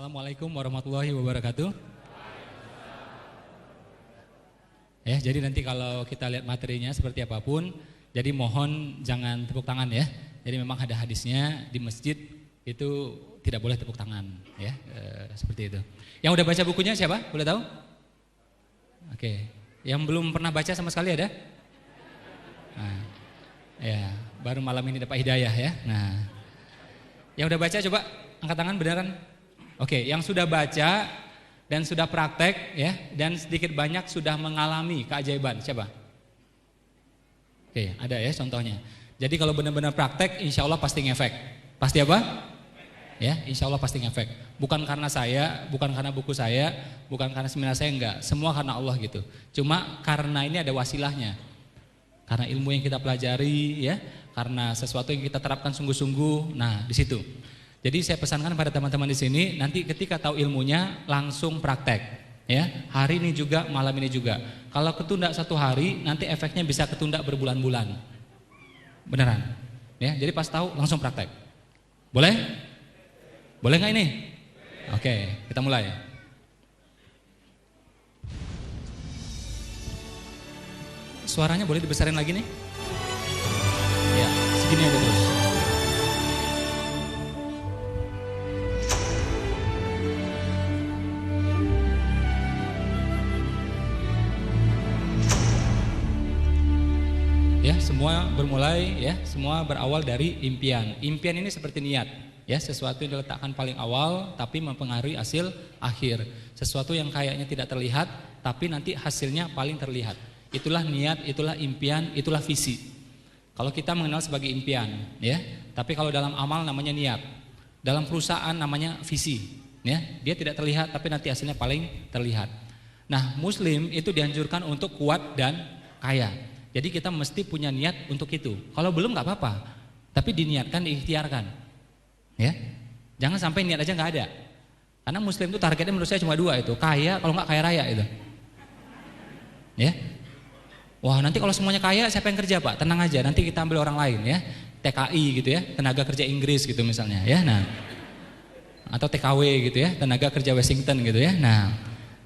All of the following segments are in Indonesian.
Assalamualaikum warahmatullahi wabarakatuh. Ya, jadi nanti kalau kita lihat materinya seperti apapun, jadi mohon jangan tepuk tangan ya. Jadi memang ada hadisnya di masjid itu tidak boleh tepuk tangan ya, seperti itu. Yang udah baca bukunya siapa? Boleh tahu? Oke. Yang belum pernah baca sama sekali ada? Nah, ya, baru malam ini dapat hidayah ya. Nah, yang udah baca coba angkat tangan beneran. Oke, yang sudah baca dan sudah praktek ya, dan sedikit banyak sudah mengalami keajaiban, siapa? Oke, ada ya contohnya. Jadi kalau benar-benar praktek, insya Allah pasti ngefek. Pasti apa? Ya, insya Allah pasti ngefek. Bukan karena saya, bukan karena buku saya, bukan karena seminar saya, enggak. Semua karena Allah gitu. Cuma karena ini ada wasilahnya. Karena ilmu yang kita pelajari ya, karena sesuatu yang kita terapkan sungguh-sungguh. Nah, di situ. Jadi saya pesankan pada teman-teman di sini, nanti ketika tahu ilmunya langsung praktek. Ya, hari ini juga, malam ini juga. Kalau ketunda satu hari, nanti efeknya bisa ketunda berbulan-bulan. Beneran. Ya, jadi pas tahu langsung praktek. Boleh? Boleh nggak ini? Oke, kita mulai. Suaranya boleh dibesarin lagi nih? Ya, segini aja terus. Ya, semua bermulai ya, semua berawal dari impian. Impian ini seperti niat, ya, sesuatu yang diletakkan paling awal tapi mempengaruhi hasil akhir. Sesuatu yang kayaknya tidak terlihat tapi nanti hasilnya paling terlihat. Itulah niat, itulah impian, itulah visi. Kalau kita mengenal sebagai impian, ya, tapi kalau dalam amal namanya niat. Dalam perusahaan namanya visi, ya. Dia tidak terlihat tapi nanti hasilnya paling terlihat. Nah, muslim itu dianjurkan untuk kuat dan kaya. Jadi kita mesti punya niat untuk itu. Kalau belum nggak apa-apa, tapi diniatkan, diikhtiarkan, ya. Jangan sampai niat aja nggak ada. Karena muslim itu targetnya menurut saya cuma dua itu, kaya, kalau nggak kaya raya itu, ya. Wah, nanti kalau semuanya kaya, siapa yang kerja Pak? Tenang aja, nanti kita ambil orang lain ya, TKI gitu ya, tenaga kerja Inggris gitu misalnya, ya. Nah, atau TKW gitu ya, tenaga kerja Washington gitu ya. Nah,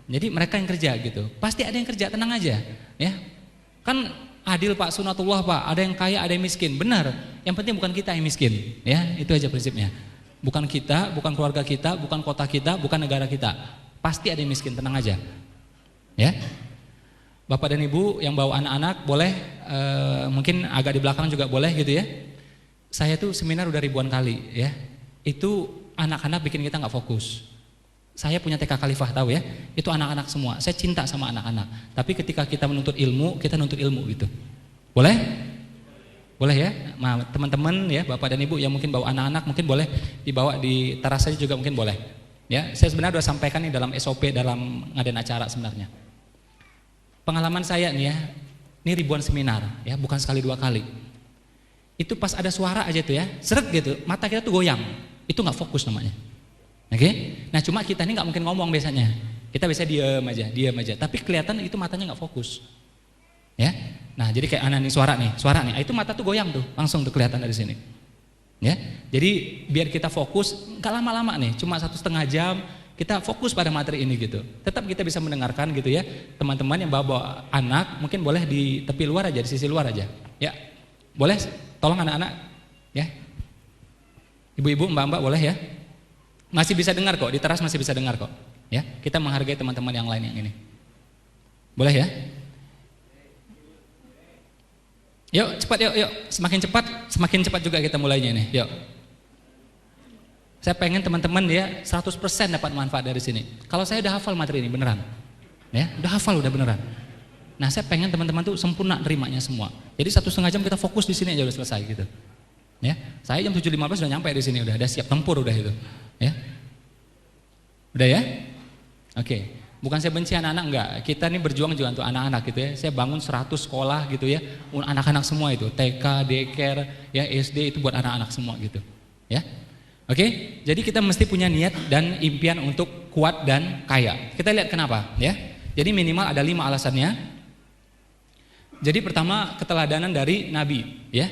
jadi mereka yang kerja gitu, pasti ada yang kerja, tenang aja, ya. Kan adil Pak, sunatullah Pak, ada yang kaya, ada yang miskin, benar. Yang penting bukan kita yang miskin, ya, itu aja prinsipnya. Bukan kita, bukan keluarga kita, bukan kota kita, bukan negara kita. Pasti ada yang miskin, tenang aja, ya. Bapak dan Ibu yang bawa anak-anak boleh, mungkin agak di belakang juga boleh gitu ya. Saya tuh seminar udah ribuan kali, ya. Itu anak-anak bikin kita nggak fokus. Saya punya TK Khalifah, tahu ya, itu anak-anak semua. Saya cinta sama anak-anak. Tapi ketika kita menuntut ilmu, kita nuntut ilmu gitu. Boleh? Boleh ya? Nah, teman-teman ya, Bapak dan Ibu yang mungkin bawa anak-anak, mungkin boleh dibawa di teras saja juga mungkin boleh. Ya, saya sebenarnya sudah sampaikan nih dalam SOP dalam ngadain acara sebenarnya. Pengalaman saya nih ya, ini ribuan seminar ya, bukan sekali dua kali. Itu pas ada suara aja tuh ya, seret gitu, mata kita tuh goyang. Itu nggak fokus namanya. Oke, nah cuma kita ini nggak mungkin ngomong biasanya, kita biasa diam aja. Tapi kelihatan itu matanya nggak fokus, ya. Nah jadi kayak anak nih suara nih, itu mata tuh goyang tuh, langsung tuh kelihatan dari sini, ya. Jadi biar kita fokus, nggak lama-lama nih, cuma 1,5 jam kita fokus pada materi ini gitu. Tetap kita bisa mendengarkan gitu ya. Teman-teman yang bawa anak mungkin boleh di tepi luar aja, di sisi luar aja, ya. Boleh, tolong anak-anak, ya. Ibu-ibu, mbak-mbak boleh ya. Masih bisa dengar kok, di teras masih bisa dengar kok. Ya, kita menghargai teman-teman yang lain yang ini. Boleh ya? Yuk, cepat yuk. Semakin cepat juga kita mulainya nih. Yuk. Saya pengen teman-teman dia 100% dapat manfaat dari sini. Kalau saya udah hafal materi ini beneran. Ya, udah hafal udah beneran. Nah, saya pengen teman-teman tuh sempurna nerimanya semua. Jadi 1,5 jam kita fokus di sini aja udah selesai gitu. Ya, saya jam 7.15 sudah nyampe di sini, udah siap tempur udah itu. Ya. Udah ya? Oke. Bukan saya benci anak-anak, enggak. Kita nih berjuang juga untuk anak-anak gitu ya. Saya bangun 100 sekolah gitu ya. Anak-anak semua itu, TK, daycare, ya SD itu buat anak-anak semua gitu. Ya. Oke? Jadi kita mesti punya niat dan impian untuk kuat dan kaya. Kita lihat kenapa, ya. Jadi minimal ada 5 alasannya. Jadi pertama, keteladanan dari nabi, ya.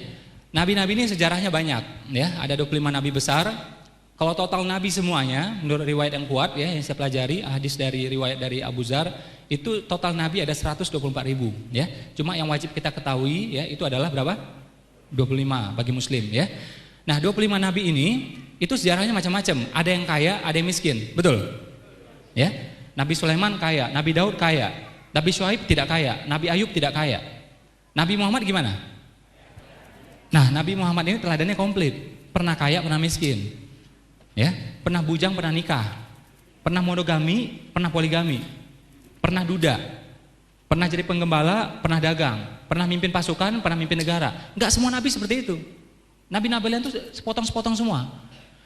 Nabi-nabi ini sejarahnya banyak, ya. Ada 25 nabi besar. Kalau total nabi semuanya, menurut riwayat yang kuat ya, yang saya pelajari, hadis dari riwayat dari Abu Dzar, itu total nabi ada 124.000 ya. Cuma yang wajib kita ketahui ya, itu adalah berapa? 25 bagi muslim ya. Nah, 25 nabi ini itu sejarahnya macam-macam. Ada yang kaya, ada yang miskin. Betul? Ya. Nabi Sulaiman kaya, Nabi Daud kaya, Nabi Syuaib tidak kaya, Nabi Ayub tidak kaya. Nabi Muhammad gimana? Nah, Nabi Muhammad ini teladannya komplit. Pernah kaya, pernah miskin. Ya, pernah bujang, pernah nikah. Pernah monogami, pernah poligami. Pernah duda. Pernah jadi penggembala, pernah dagang. Pernah mimpin pasukan, pernah mimpin negara. Enggak semua nabi seperti itu. Nabi-nabi lain itu sepotong-sepotong semua.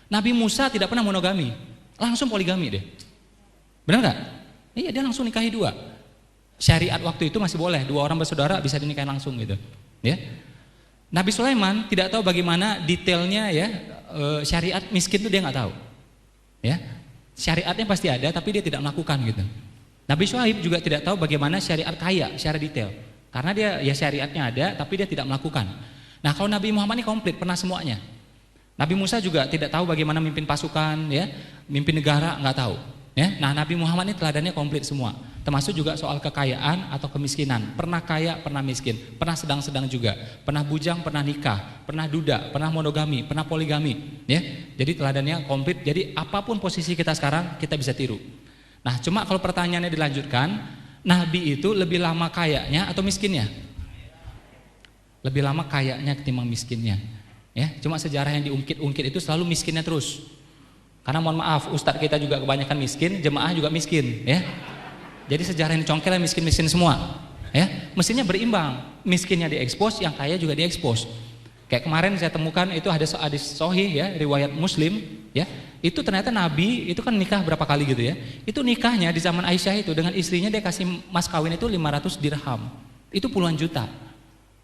Nabi Musa tidak pernah monogami, langsung poligami deh. Benar nggak? Iya, dia langsung nikahi 2. Syariat waktu itu masih boleh 2 orang bersaudara bisa dinikahi langsung gitu. Ya. Nabi Sulaiman tidak tahu bagaimana detailnya ya, syariat miskin itu dia nggak tahu. Ya. Syariatnya pasti ada tapi dia tidak melakukan gitu. Nabi Syuaib juga tidak tahu bagaimana syariat kaya secara detail. Karena dia ya syariatnya ada tapi dia tidak melakukan. Nah, kalau Nabi Muhammad ini komplit, pernah semuanya. Nabi Musa juga tidak tahu bagaimana mimpin pasukan ya, mimpin negara nggak tahu. Ya, nah Nabi Muhammad ini teladannya komplit semua, termasuk juga soal kekayaan atau kemiskinan. Pernah kaya, pernah miskin, pernah sedang-sedang juga, pernah bujang, pernah nikah, pernah duda, pernah monogami, pernah poligami. Ya, jadi teladannya komplit. Jadi apapun posisi kita sekarang kita bisa tiru. Nah, cuma kalau pertanyaannya dilanjutkan, Nabi itu lebih lama kayanya atau miskinnya? Lebih lama kayanya ketimbang miskinnya. Ya, cuma sejarah yang diungkit-ungkit itu selalu miskinnya terus. Karena mohon maaf, ustadz kita juga kebanyakan miskin, jemaah juga miskin, ya. Jadi sejarah yang dicongkel miskin-miskin semua, ya. Mestinya berimbang, miskinnya diekspos, yang kaya juga diekspos. Kayak kemarin saya temukan itu ada hadis sahih ya, riwayat Muslim, ya. Itu ternyata Nabi itu kan nikah berapa kali gitu ya. Itu nikahnya di zaman Aisyah itu dengan istrinya dia kasih mas kawin itu 500 dirham. Itu puluhan juta.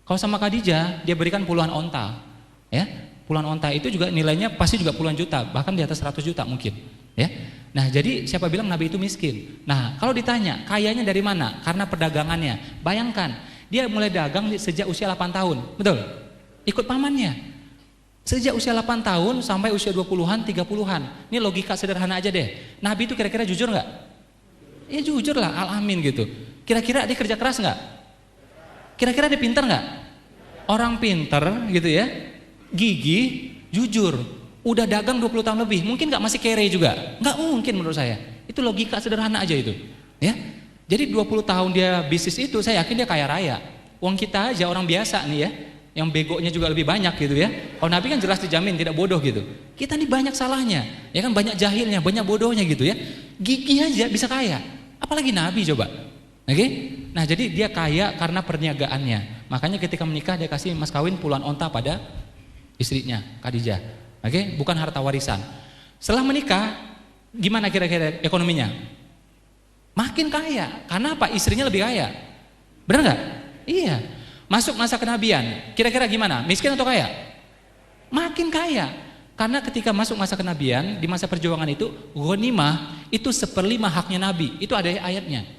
Kalau sama Khadijah dia berikan puluhan onta, ya. Puluhan onta itu juga nilainya pasti juga puluhan juta, bahkan di atas 100 juta mungkin, ya. Nah, jadi siapa bilang Nabi itu miskin? Nah, kalau ditanya kayanya dari mana? Karena perdagangannya. Bayangkan, dia mulai dagang sejak usia 8 tahun, betul? Ikut pamannya. Sejak usia 8 tahun sampai usia 20-an, 30-an. Ini logika sederhana aja deh. Nabi itu kira-kira jujur nggak? Ya jujur lah, al-amin gitu. Kira-kira dia kerja keras nggak? Kira-kira dia pintar nggak? Orang pintar gitu ya. Gigih, jujur, udah dagang 20 tahun lebih, mungkin nggak masih kere juga? Nggak mungkin menurut saya. Itu logika sederhana aja itu, ya. Jadi 20 tahun dia bisnis itu, saya yakin dia kaya raya. Uang kita aja orang biasa nih ya, yang begonya juga lebih banyak gitu ya. Kalau Nabi kan jelas dijamin tidak bodoh gitu. Kita nih banyak salahnya, ya kan, banyak jahilnya, banyak bodohnya gitu ya. Gigih aja bisa kaya, apalagi Nabi coba. Oke? Nah, jadi dia kaya karena perniagaannya. Makanya ketika menikah dia kasih mas kawin puluhan onta pada istrinya Khadijah, oke, bukan harta warisan. Setelah menikah, gimana kira-kira ekonominya? Makin kaya, karena apa? Istrinya lebih kaya, benar nggak? Iya. Masuk masa kenabian, kira-kira gimana? Miskin atau kaya? Makin kaya, karena ketika masuk masa kenabian di masa perjuangan itu, ghanimah itu 1/5 haknya Nabi. Itu ada ayatnya,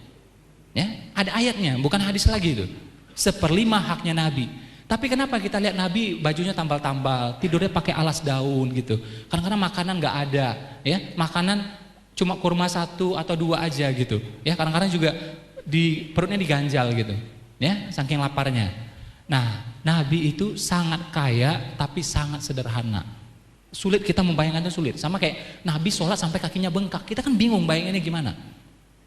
ya, ada ayatnya, bukan hadis lagi itu. 1/5 haknya Nabi. Tapi kenapa kita lihat Nabi bajunya tambal-tambal, tidurnya pakai alas daun gitu? Karena makanan nggak ada, ya, makanan cuma kurma 1 atau 2 aja gitu, ya. Kadang-kadang juga di perutnya diganjal gitu, ya, saking laparnya. Nah, Nabi itu sangat kaya tapi sangat sederhana. Sulit kita membayangkannya, sulit. Sama kayak Nabi sholat sampai kakinya bengkak, kita kan bingung bayanginnya gimana.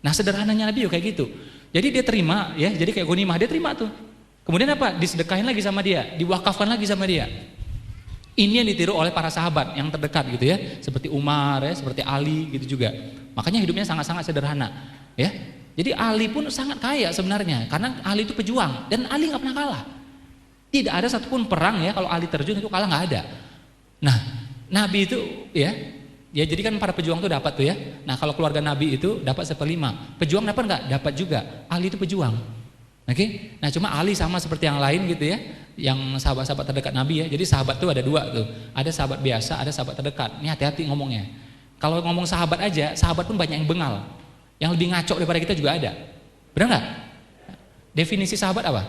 Nah, sederhananya Nabi juga kayak gitu. Jadi dia terima, ya, jadi kayak ghanimah dia terima tuh. Kemudian apa? Disedekahin lagi sama dia, diwakafkan lagi sama dia. Ini yang ditiru oleh para sahabat yang terdekat gitu ya, seperti Umar ya, seperti Ali gitu juga. Makanya hidupnya sangat-sangat sederhana, ya. Jadi Ali pun sangat kaya sebenarnya, karena Ali itu pejuang dan Ali nggak pernah kalah. Tidak ada satupun perang ya kalau Ali terjun itu kalah, nggak ada. Nah, Nabi itu ya jadi kan para pejuang itu dapat tuh ya. Nah, kalau keluarga Nabi itu dapat 1/5. Pejuang dapat nggak? Dapat juga. Ali itu pejuang. Oke, nah cuma Ali sama seperti yang lain gitu ya, yang sahabat-sahabat terdekat Nabi ya. Jadi sahabat tuh ada 2 tuh, ada sahabat biasa, ada sahabat terdekat. Ini hati-hati ngomongnya. Kalau ngomong sahabat aja, sahabat pun banyak yang bengal, yang lebih ngaco daripada kita juga ada. Benar nggak? Definisi sahabat apa?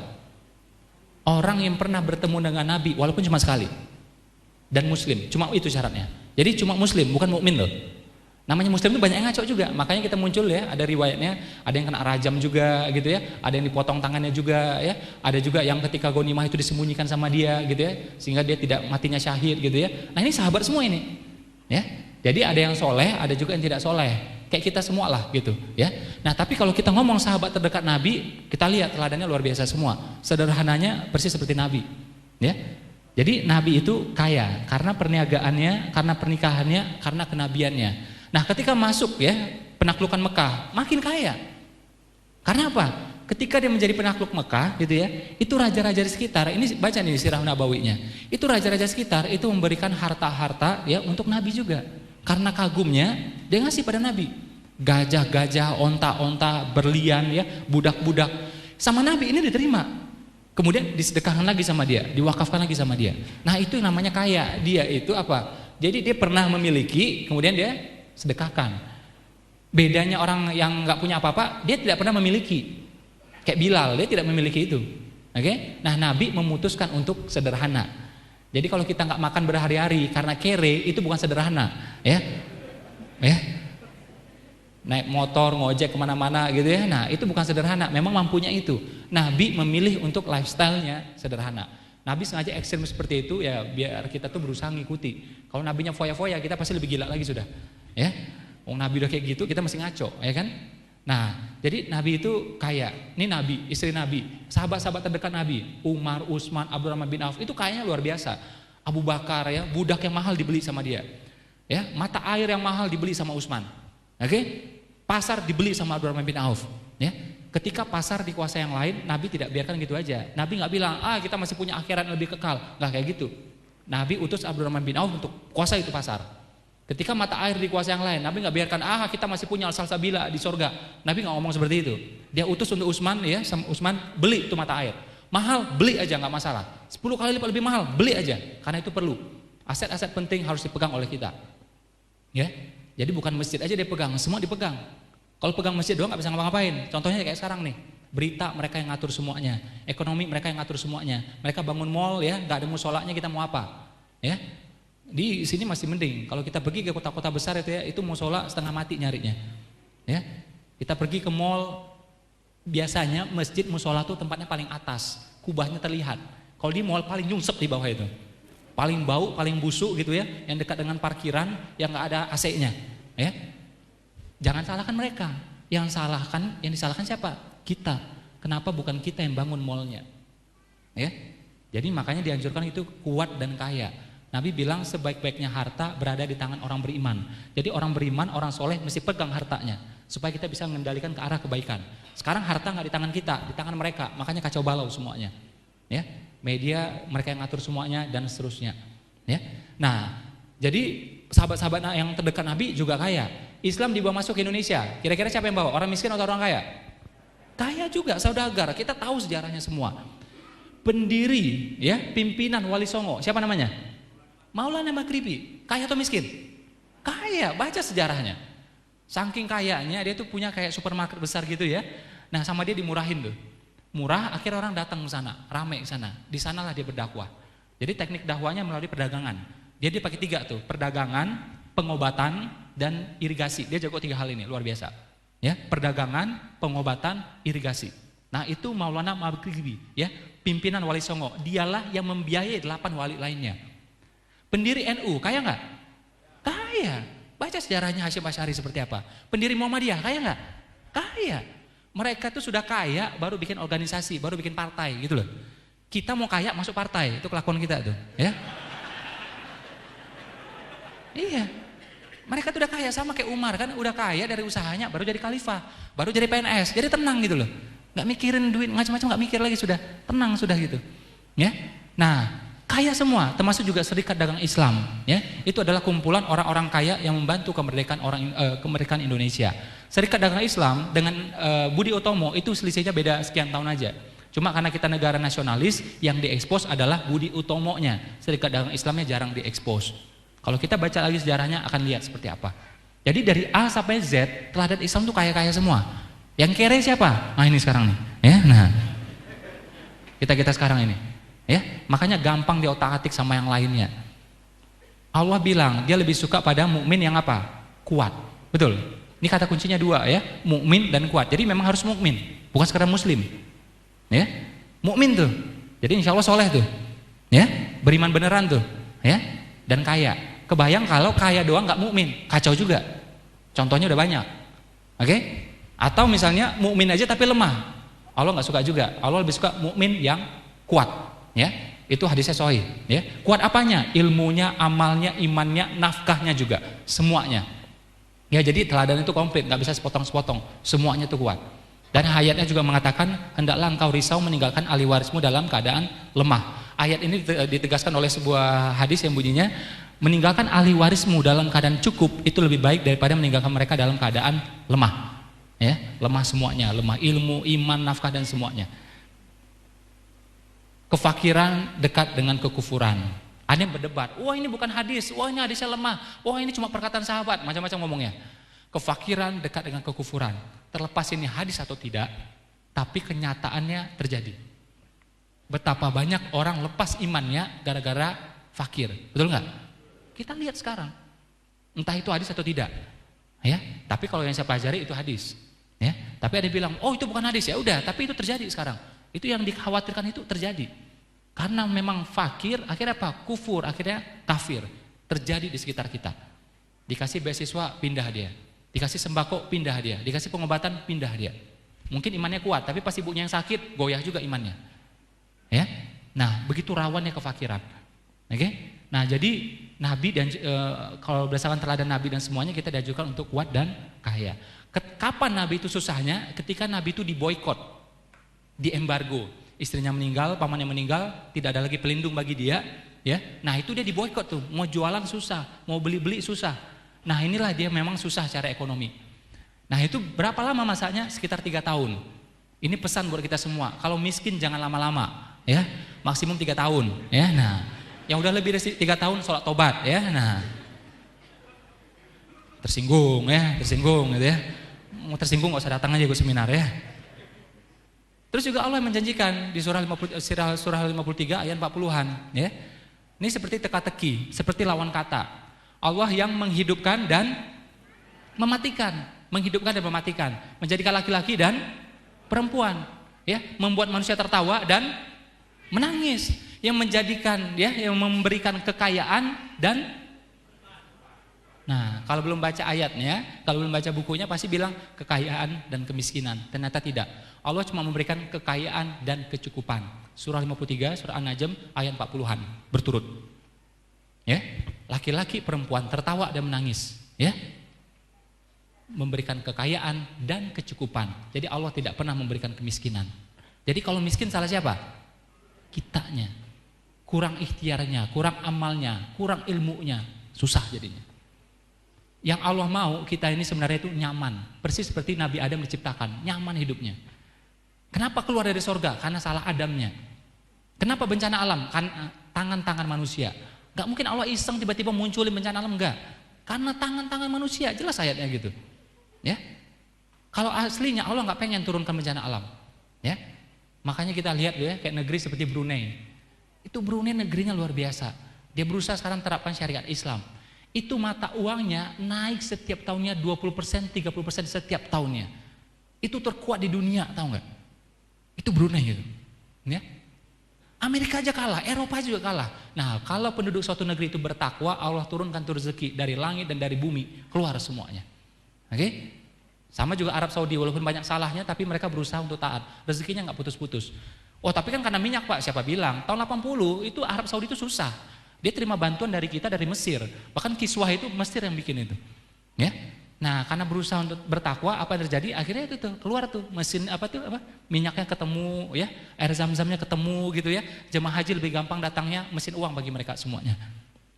Orang yang pernah bertemu dengan Nabi walaupun cuma sekali dan Muslim, cuma itu syaratnya. Jadi cuma muslim, bukan mukmin loh. Namanya muslim itu banyak yang ngaco juga. Makanya kita muncul ya, ada riwayatnya, ada yang kena rajam juga gitu ya, ada yang dipotong tangannya juga ya, ada juga yang ketika ghanimah itu disembunyikan sama dia gitu ya, sehingga dia tidak matinya syahid gitu ya. Nah ini sahabat semua ini ya. Jadi ada yang soleh, ada juga yang tidak soleh, kayak kita semua lah gitu ya. Nah tapi kalau kita ngomong sahabat terdekat Nabi, kita lihat teladannya luar biasa semua. Sederhananya persis seperti Nabi ya. Jadi Nabi itu kaya karena perniagaannya, karena pernikahannya, karena kenabiannya. Nah ketika masuk ya penaklukan Mekah makin kaya. Karena apa? Ketika dia menjadi penakluk Mekah gitu ya, itu raja-raja di sekitar, ini baca nih sirah nabawinya, itu raja-raja sekitar itu memberikan harta-harta ya untuk Nabi juga. Karena kagumnya dia ngasih pada Nabi gajah-gajah, onta-onta, berlian ya, budak-budak. Sama Nabi ini diterima. Kemudian disedekahkan lagi sama dia, diwakafkan lagi sama dia. Nah itu yang namanya kaya. Dia itu apa? Jadi dia pernah memiliki, kemudian dia sedekahkan. Bedanya orang yang nggak punya apa-apa, dia tidak pernah memiliki. Kayak Bilal, dia tidak memiliki itu. Oke? Nah Nabi memutuskan untuk sederhana. Jadi kalau kita nggak makan berhari-hari karena kere, itu bukan sederhana, ya. Naik motor, ngojek kemana-mana gitu ya. Nah itu bukan sederhana, memang mampunya itu. Nabi memilih untuk lifestyle-nya sederhana. Nabi sengaja ekstrim seperti itu ya biar kita tuh berusaha ngikuti. Kalau nabinya foya-foya kita pasti lebih gila lagi sudah. Ya, Nabi udah kayak gitu kita masih ngaco, ya kan? Nah, jadi Nabi itu kaya. Ini Nabi, istri Nabi, sahabat-sahabat terdekat Nabi, Umar, Utsman, Abdurrahman bin Auf itu kayaknya luar biasa. Abu Bakar ya, budak yang mahal dibeli sama dia. Ya, mata air yang mahal dibeli sama Utsman. Oke? Pasar dibeli sama Abdurrahman bin Auf. Ya, ketika pasar dikuasai yang lain, Nabi tidak biarkan gitu aja. Nabi nggak bilang, kita masih punya akhirat yang lebih kekal. Nggak kayak gitu. Nabi utus Abdurrahman bin Auf untuk kuasai itu pasar. Ketika mata air dikuasai yang lain, Nabi nggak biarkan kita masih punya salsabila di sorga. Nabi nggak ngomong seperti itu. Dia utus untuk Utsman ya, sama Utsman beli itu mata air. Mahal, beli aja nggak masalah. 10 kali lipat lebih mahal, beli aja. Karena itu perlu. Aset-aset penting harus dipegang oleh kita. Ya, jadi bukan masjid aja dia pegang, semua dipegang. Kalau pegang masjid doang nggak bisa ngapa-ngapain. Contohnya kayak sekarang nih, berita mereka yang ngatur semuanya, ekonomi mereka yang ngatur semuanya. Mereka bangun mall ya, nggak ada musholanya kita mau apa? Ya. Di sini masih mending. Kalau kita pergi ke kota-kota besar itu ya, itu musola setengah mati nyarinya. Ya. Kita pergi ke mall, biasanya masjid musola tuh tempatnya paling atas, kubahnya terlihat. Kalau di mall paling nyungsep di bawah itu. Paling bau, paling busuk gitu ya, yang dekat dengan parkiran yang nggak ada AC-nya, ya. Jangan salahkan mereka. Yang disalahkan siapa? Kita. Kenapa bukan kita yang bangun mallnya? Ya. Jadi makanya dianjurkan itu kuat dan kaya. Nabi bilang sebaik-baiknya harta berada di tangan orang beriman. Jadi orang beriman, orang soleh mesti pegang hartanya supaya kita bisa mengendalikan ke arah kebaikan. Sekarang harta nggak di tangan kita, di tangan mereka. Makanya kacau balau semuanya. Ya, media mereka yang ngatur semuanya dan seterusnya. Ya, nah jadi sahabat-sahabat yang terdekat Nabi juga kaya. Islam dibawa masuk ke Indonesia. Kira-kira siapa yang bawa? Orang miskin atau orang kaya? Kaya juga, saudagar. Kita tahu sejarahnya semua. Pendiri, ya, pimpinan Wali Songo. Siapa namanya? Maulana Maghribi. Kaya atau miskin? Kaya, baca sejarahnya. Saking kayanya dia tuh punya kayak supermarket besar gitu ya. Nah sama dia dimurahin tuh. Murah, akhirnya orang datang ke sana, ramai ke sana. Di sanalah dia berdakwah. Jadi teknik dakwahnya melalui perdagangan. Dia pakai 3 tuh, perdagangan, pengobatan, dan irigasi. Dia jago 3 hal ini, luar biasa. Ya, perdagangan, pengobatan, irigasi. Nah itu Maulana Maghribi, ya, pimpinan Wali Songo. Dialah yang membiayai 8 wali lainnya. Pendiri NU, kaya nggak? Kaya. Baca sejarahnya Hasyim Asy'ari seperti apa. Pendiri Muhammadiyah, kaya nggak? Kaya. Mereka tuh sudah kaya, baru bikin organisasi, baru bikin partai gitu loh. Kita mau kaya masuk partai, itu kelakuan kita tuh, ya. Iya. Mereka tuh udah kaya sama kayak Umar kan, udah kaya dari usahanya, baru jadi khalifah, baru jadi PNS, jadi tenang gitu loh. Nggak mikirin duit macam-macam, nggak mikir lagi, sudah tenang sudah gitu. Ya. Nah. Kaya semua, termasuk juga Serikat Dagang Islam, ya. Itu adalah kumpulan orang-orang kaya yang membantu kemerdekaan Indonesia. Serikat Dagang Islam dengan Budi Utomo itu selisihnya beda sekian tahun aja. Cuma karena kita negara nasionalis, yang diekspos adalah Budi Utomonya. Serikat Dagang Islamnya jarang diekspos. Kalau kita baca lagi sejarahnya akan lihat seperti apa. Jadi dari A sampai Z, teladan Islam tuh kaya-kaya semua. Yang kere siapa? Nah ini sekarang nih, ya. Nah, kita sekarang ini. Ya, makanya gampang diotak-atik sama yang lainnya. Allah bilang dia lebih suka pada mukmin yang apa? Kuat. Betul. Ini kata kuncinya dua ya, mukmin dan kuat. Jadi memang harus mukmin, bukan sekedar muslim. Ya. Mukmin tuh. Jadi insya Allah soleh tuh. Ya, beriman beneran tuh, ya. Dan kaya. Kebayang kalau kaya doang nggak mukmin, kacau juga. Contohnya udah banyak. Oke? Atau misalnya mukmin aja tapi lemah. Allah nggak suka juga. Allah lebih suka mukmin yang kuat, ya. Itu hadisnya sahih, ya. Kuat apanya? Ilmunya, amalnya, imannya, nafkahnya juga, semuanya. Ya, jadi teladan itu komplit, nggak bisa sepotong-sepotong, semuanya itu kuat. Dan ayatnya juga mengatakan, hendaklah engkau risau meninggalkan ahli warismu dalam keadaan lemah. Ayat ini ditegaskan oleh sebuah hadis yang bunyinya, meninggalkan ahli warismu dalam keadaan cukup itu lebih baik daripada meninggalkan mereka dalam keadaan lemah. Ya, lemah semuanya, lemah ilmu, iman, nafkah dan semuanya. Kefakiran dekat dengan kekufuran. Ada yang berdebat, wah ini bukan hadis, wah ini hadisnya lemah, wah ini cuma perkataan sahabat, macam-macam ngomongnya. Kefakiran dekat dengan kekufuran. Terlepas ini hadis atau tidak, tapi kenyataannya terjadi. Betapa banyak orang lepas imannya gara-gara fakir, betul nggak? Kita lihat sekarang, entah itu hadis atau tidak, ya. Tapi kalau yang saya pelajari itu hadis, ya. Tapi ada yang bilang, oh itu bukan hadis, ya udah. Tapi itu terjadi sekarang. Itu yang dikhawatirkan itu terjadi. Karena memang fakir, akhirnya apa? Kufur, akhirnya kafir. Terjadi di sekitar kita. Dikasih beasiswa, pindah dia. Dikasih sembako, pindah dia. Dikasih pengobatan, pindah dia. Mungkin imannya kuat, tapi pas ibunya yang sakit, goyah juga imannya. Ya, nah begitu rawannya kefakiran. Oke? Nah jadi Nabi dan kalau berdasarkan teladan Nabi dan semuanya kita diajarkan untuk kuat dan kaya. Kapan Nabi itu susahnya? Ketika Nabi itu diboikot, diembargo, istrinya meninggal, pamannya meninggal, tidak ada lagi pelindung bagi dia. Ya, nah itu dia diboikot tuh, mau jualan susah, mau beli susah. Nah inilah dia memang susah secara ekonomi. Nah itu berapa lama masanya? Sekitar 3 tahun. Ini pesan buat kita semua. Kalau miskin jangan lama-lama, ya maksimum 3 tahun. Ya, nah yang udah lebih dari 3 tahun sholat tobat, ya. Nah tersinggung gitu ya. Mau tersinggung nggak usah datang aja ikut seminar ya. Terus juga Allah menjanjikan di surah 53 ayat 40-an, ya. Ini seperti teka-teki, seperti lawan kata. Allah yang menghidupkan dan mematikan, menjadikan laki-laki dan perempuan, ya, membuat manusia tertawa dan menangis, yang menjadikan, ya, yang memberikan kekayaan dan nah, kalau belum baca ayatnya, kalau belum baca bukunya pasti bilang kekayaan dan kemiskinan. Ternyata tidak. Allah cuma memberikan kekayaan dan kecukupan. Surah 53, surah An-Najm ayat 40-an berturut. Ya, laki-laki perempuan tertawa dan menangis, ya. Memberikan kekayaan dan kecukupan. Jadi Allah tidak pernah memberikan kemiskinan. Jadi kalau miskin salah siapa? Kitanya. Kurang ikhtiarnya, kurang amalnya, kurang ilmunya, susah jadinya. Yang Allah mau kita ini sebenarnya itu nyaman. Persis seperti Nabi Adam diciptakan, nyaman hidupnya. Kenapa keluar dari sorga? Karena salah Adamnya. Kenapa bencana alam? Karena tangan-tangan manusia. Gak mungkin Allah iseng tiba-tiba munculin bencana alam, enggak. Karena tangan-tangan manusia, jelas ayatnya gitu. Ya. Kalau aslinya Allah gak pengen turunkan bencana alam. Ya. Makanya kita lihat ya, kayak negeri seperti Brunei. Itu Brunei negerinya luar biasa. Dia berusaha sekarang terapkan syariat Islam. Itu mata uangnya naik setiap tahunnya 20%, 30% setiap tahunnya. Itu terkuat di dunia, tahu nggak? Itu Brunei gitu. Ya. Amerika aja kalah, Eropa juga kalah. Nah, kalau penduduk suatu negeri itu bertakwa, Allah turunkan tuh rezeki dari langit dan dari bumi, keluar semuanya. Oke? Sama juga Arab Saudi, walaupun banyak salahnya, tapi mereka berusaha untuk taat. Rezekinya nggak putus-putus. Oh, tapi kan karena minyak Pak, siapa bilang? Tahun 80 itu Arab Saudi itu susah. Dia terima bantuan dari kita dari Mesir. Bahkan kiswah itu Mesir yang bikin itu. Ya. Nah, karena berusaha untuk bertakwa, apa yang terjadi? Akhirnya itu tuh keluar tuh mesin minyaknya ketemu, ya, air zam-zamnya ketemu gitu ya. Jemaah haji lebih gampang datangnya, mesin uang bagi mereka semuanya.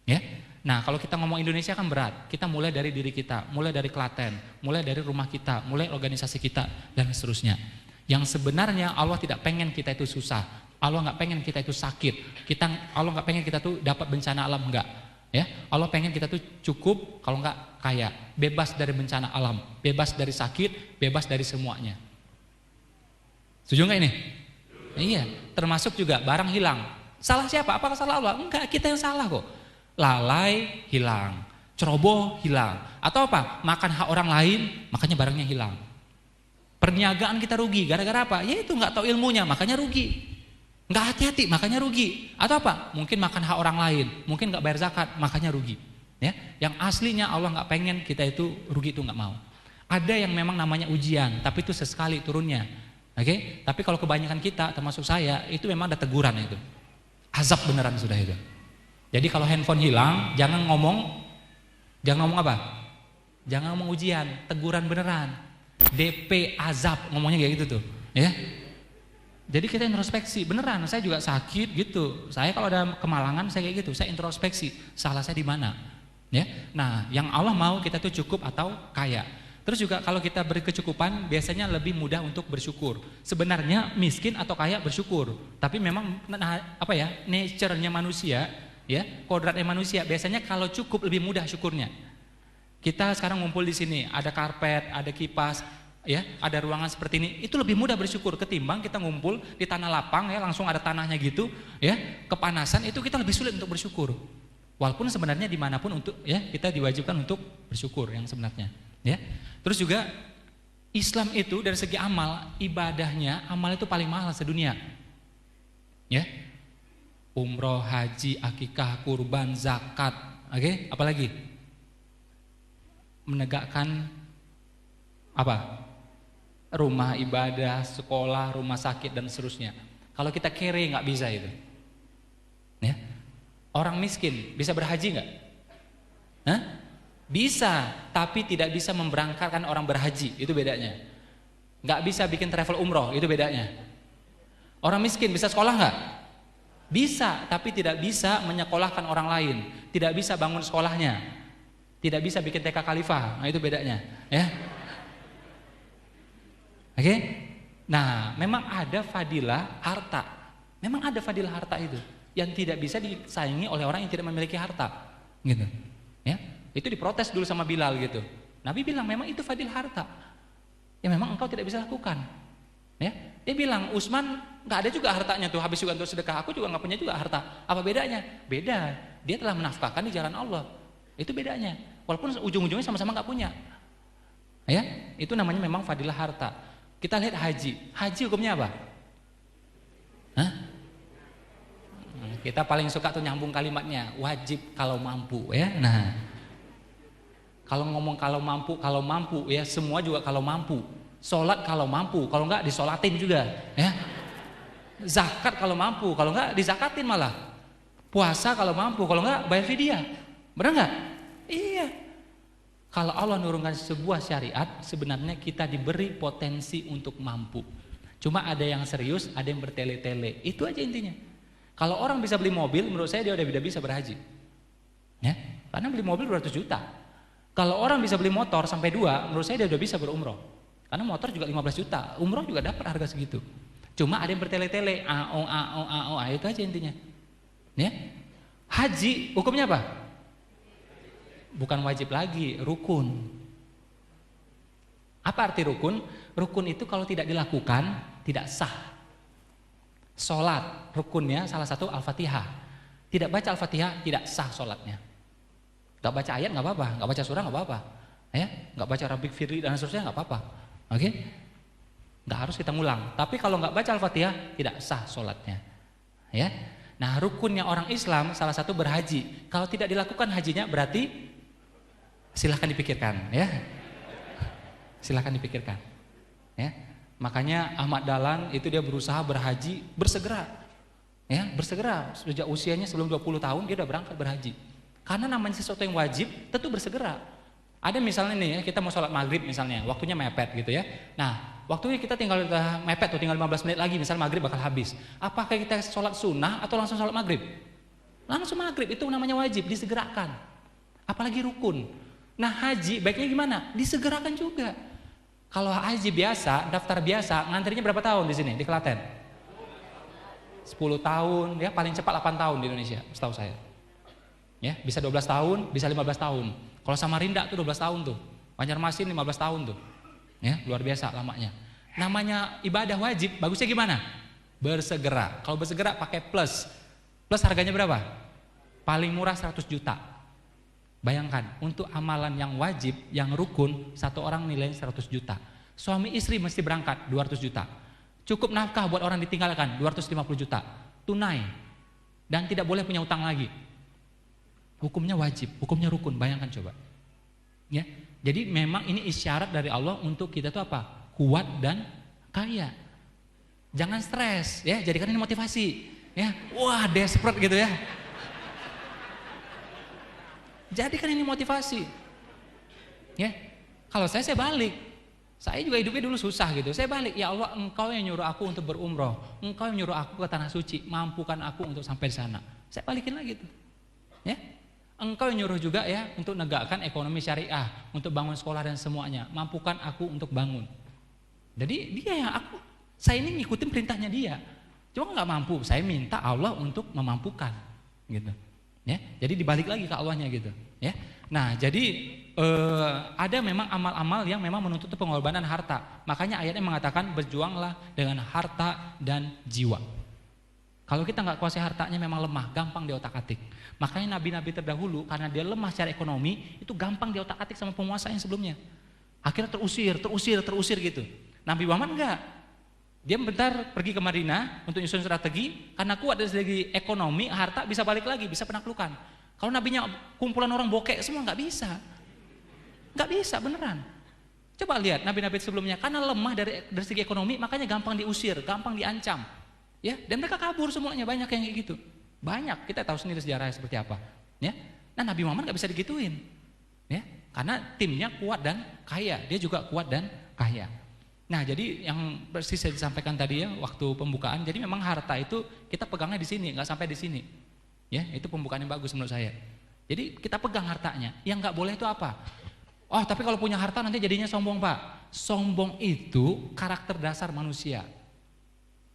Ya. Nah, kalau kita ngomong Indonesia kan berat. Kita mulai dari diri kita, mulai dari Klaten, mulai dari rumah kita, mulai organisasi kita dan seterusnya. Yang sebenarnya Allah tidak pengen kita itu susah. Allah nggak pengen kita itu sakit. Allah nggak pengen kita tuh dapat bencana alam, enggak. Ya, Allah pengen kita tuh cukup, kalau nggak kaya, bebas dari bencana alam, bebas dari sakit, bebas dari semuanya. Setuju nggak ini? Iya, termasuk juga barang hilang. Salah siapa? Apakah salah Allah? Enggak, kita yang salah kok. Lalai hilang, ceroboh hilang, atau apa? Makan hak orang lain, makanya barangnya hilang. Perniagaan kita rugi, gara-gara apa? Ya itu nggak tahu ilmunya, makanya rugi. Nggak hati-hati, makanya rugi. Atau apa? Mungkin makan hak orang lain, mungkin nggak bayar zakat, makanya rugi. Ya, yang aslinya Allah nggak pengen kita itu rugi, itu nggak mau. Ada yang memang namanya ujian, tapi itu sesekali turunnya. Oke, tapi kalau kebanyakan kita, termasuk saya, itu memang ada teguran itu. Azab beneran sudah itu. Jadi kalau handphone hilang, jangan ngomong apa? Jangan ngomong ujian, teguran beneran. DP azab, ngomongnya kayak gitu tuh, ya. Jadi kita introspeksi, beneran. Saya juga sakit gitu. Saya kalau ada kemalangan saya kayak gitu, saya introspeksi, salah saya di mana, ya. Nah, yang Allah mau kita tuh cukup atau kaya. Terus juga kalau kita berkecukupan biasanya lebih mudah untuk bersyukur. Sebenarnya miskin atau kaya bersyukur, tapi memang nature-nya manusia, ya, kodratnya manusia biasanya kalau cukup lebih mudah syukurnya. Kita sekarang ngumpul di sini, ada karpet, ada kipas, ya, ada ruangan seperti ini, itu lebih mudah bersyukur ketimbang kita ngumpul di tanah lapang, ya, langsung ada tanahnya gitu, ya, kepanasan, itu kita lebih sulit untuk bersyukur. Walaupun sebenarnya dimanapun untuk, ya, kita diwajibkan untuk bersyukur yang sebenarnya, ya. Terus juga Islam itu dari segi amal, ibadahnya, amal itu paling mahal sedunia, ya. Umroh, haji, akikah, kurban, zakat, oke, apalagi menegakkan apa? Rumah ibadah, sekolah, rumah sakit dan seterusnya. Kalau kita kere nggak bisa itu. Ya. Orang miskin bisa berhaji nggak? Hah? Bisa, tapi tidak bisa memberangkatkan orang berhaji, itu bedanya. Nggak bisa bikin travel umroh, itu bedanya. Orang miskin bisa sekolah nggak? Bisa, tapi tidak bisa menyekolahkan orang lain, tidak bisa bangun sekolahnya, tidak bisa bikin TK Khalifah, nah itu bedanya, ya. Oke? Nah, memang ada fadilah harta, memang ada fadilah harta itu, yang tidak bisa disaingi oleh orang yang tidak memiliki harta, gitu, ya. Itu diprotes dulu sama Bilal gitu. Nabi bilang memang itu fadilah harta, ya memang engkau tidak bisa lakukan, ya. Dia bilang Utsman nggak ada juga hartanya tuh, habis juga untuk sedekah, aku juga nggak punya juga harta. Apa bedanya? Beda. Dia telah menafkahkan di jalan Allah. Itu bedanya. Walaupun ujung-ujungnya sama-sama nggak punya. Ya, itu namanya memang fadilah harta. Kita lihat haji. Haji hukumnya apa? Hah? Kita paling suka tuh nyambung kalimatnya, wajib kalau mampu, ya. Nah, kalau ngomong kalau mampu, ya semua juga kalau mampu. Sholat kalau mampu, kalau enggak disolatin juga, ya. Zakat kalau mampu, kalau enggak dizakatin malah. Puasa kalau mampu, kalau enggak bayar fidyah. Benar enggak? Iya. Kalau Allah nurunkan sebuah syariat, sebenarnya kita diberi potensi untuk mampu. Cuma ada yang serius, ada yang bertele-tele. Itu aja intinya. Kalau orang bisa beli mobil, menurut saya dia udah bisa berhaji. Ya, karena beli mobil 200 juta. Kalau orang bisa beli motor sampai 2, menurut saya dia udah bisa berumroh. Karena motor juga 15 juta, umroh juga dapat harga segitu. Cuma ada yang bertele-tele, itu aja intinya. Ya. Haji hukumnya apa? Bukan wajib lagi, rukun. Apa arti rukun? Rukun itu kalau tidak dilakukan tidak sah. Sholat rukunnya salah satu Al-Fatihah. Tidak baca Al-Fatihah tidak sah sholatnya. Gak baca ayat nggak apa-apa, gak baca surah nggak apa-apa, ya, nggak baca Rabbik Firli dan seterusnya nggak apa-apa. Oke, nggak harus kita ngulang. Tapi kalau nggak baca Al-Fatihah tidak sah sholatnya, ya. Nah, rukunnya orang Islam salah satu berhaji. Kalau tidak dilakukan hajinya berarti silahkan dipikirkan, ya. Silahkan dipikirkan, ya. Makanya Ahmad Dahlan itu dia berusaha berhaji bersegera, ya, bersegera sejak usianya sebelum 20 tahun dia udah berangkat berhaji. Karena namanya sesuatu yang wajib tentu bersegera. Ada misalnya nih ya, kita mau sholat maghrib misalnya, waktunya mepet gitu ya. Nah, waktunya kita tinggal mepet tuh, tinggal 15 menit lagi misalnya maghrib bakal habis. Apakah kita sholat sunnah atau langsung sholat maghrib? Langsung maghrib, itu namanya wajib, disegerakan. Apalagi rukun. Nah, haji baiknya gimana? Disegerakan juga. Kalau haji biasa, daftar biasa, ngantrinya berapa tahun di sini di Klaten? 10 tahun, ya paling cepat 8 tahun di Indonesia, setahu saya. Ya, bisa 12 tahun, bisa 15 tahun. Kalau Samarinda tuh 12 tahun tuh. Banjarmasin 15 tahun tuh. Ya, luar biasa lamanya. Namanya ibadah wajib, bagusnya gimana? Bersegera. Kalau bersegera pakai plus. Plus harganya berapa? paling murah 100 juta. Bayangkan, untuk amalan yang wajib, yang rukun, satu orang nilainya 100 juta. Suami istri mesti berangkat 200 juta. Cukup nafkah buat orang ditinggalkan 250 juta. Tunai. Dan tidak boleh punya utang lagi. Hukumnya wajib, hukumnya rukun, bayangkan coba. Ya. Jadi memang ini isyarat dari Allah untuk kita tuh apa? Kuat dan kaya. Jangan stres, ya, jadikan ini motivasi. Ya, wah desperate gitu ya. Jadikan ini motivasi. Ya, kalau saya balik. Saya juga hidupnya dulu susah gitu. Saya balik, ya Allah, Engkau yang nyuruh aku untuk berumroh, Engkau yang nyuruh aku ke tanah suci, mampukan aku untuk sampai di sana. Saya balikin lagi tuh. Ya, Engkau yang nyuruh juga ya untuk negakkan ekonomi syariah, untuk bangun sekolah dan semuanya, mampukan aku untuk bangun. Jadi dia yang saya ini ngikutin perintahnya dia. Cuma nggak mampu, saya minta Allah untuk memampukan, gitu. Ya, jadi dibalik lagi ke Allahnya gitu. Ya, nah jadi ada memang amal-amal yang memang menuntut pengorbanan harta. Makanya ayatnya mengatakan berjuanglah dengan harta dan jiwa. Kalau kita nggak kuasai hartanya memang lemah, gampang diotak-atik. Makanya nabi-nabi terdahulu karena dia lemah secara ekonomi itu gampang diotak-atik sama penguasa yang sebelumnya. Akhirnya terusir gitu. Nabi Muhammad enggak. Dia bentar pergi ke Madinah untuk nyusun strategi, karena kuat dari segi ekonomi, harta bisa balik lagi, bisa penaklukan. Kalau nabinya kumpulan orang bokek semua nggak bisa beneran. Coba lihat nabi-nabi sebelumnya, karena lemah dari segi ekonomi, makanya gampang diusir, gampang diancam, ya. Dan mereka kabur semuanya, banyak yang kayak gitu. Banyak, kita tahu sendiri sejarahnya seperti apa, ya. Nah Nabi Muhammad nggak bisa digituin, ya, karena timnya kuat dan kaya, dia juga kuat dan kaya. Nah jadi yang persis saya disampaikan tadi ya waktu pembukaan, jadi memang harta itu kita pegangnya di sini, nggak sampai di sini, ya. Itu pembukaan yang bagus menurut saya. Jadi kita pegang hartanya, yang nggak boleh itu apa? Oh tapi kalau punya harta nanti jadinya sombong Pak. Sombong itu karakter dasar manusia,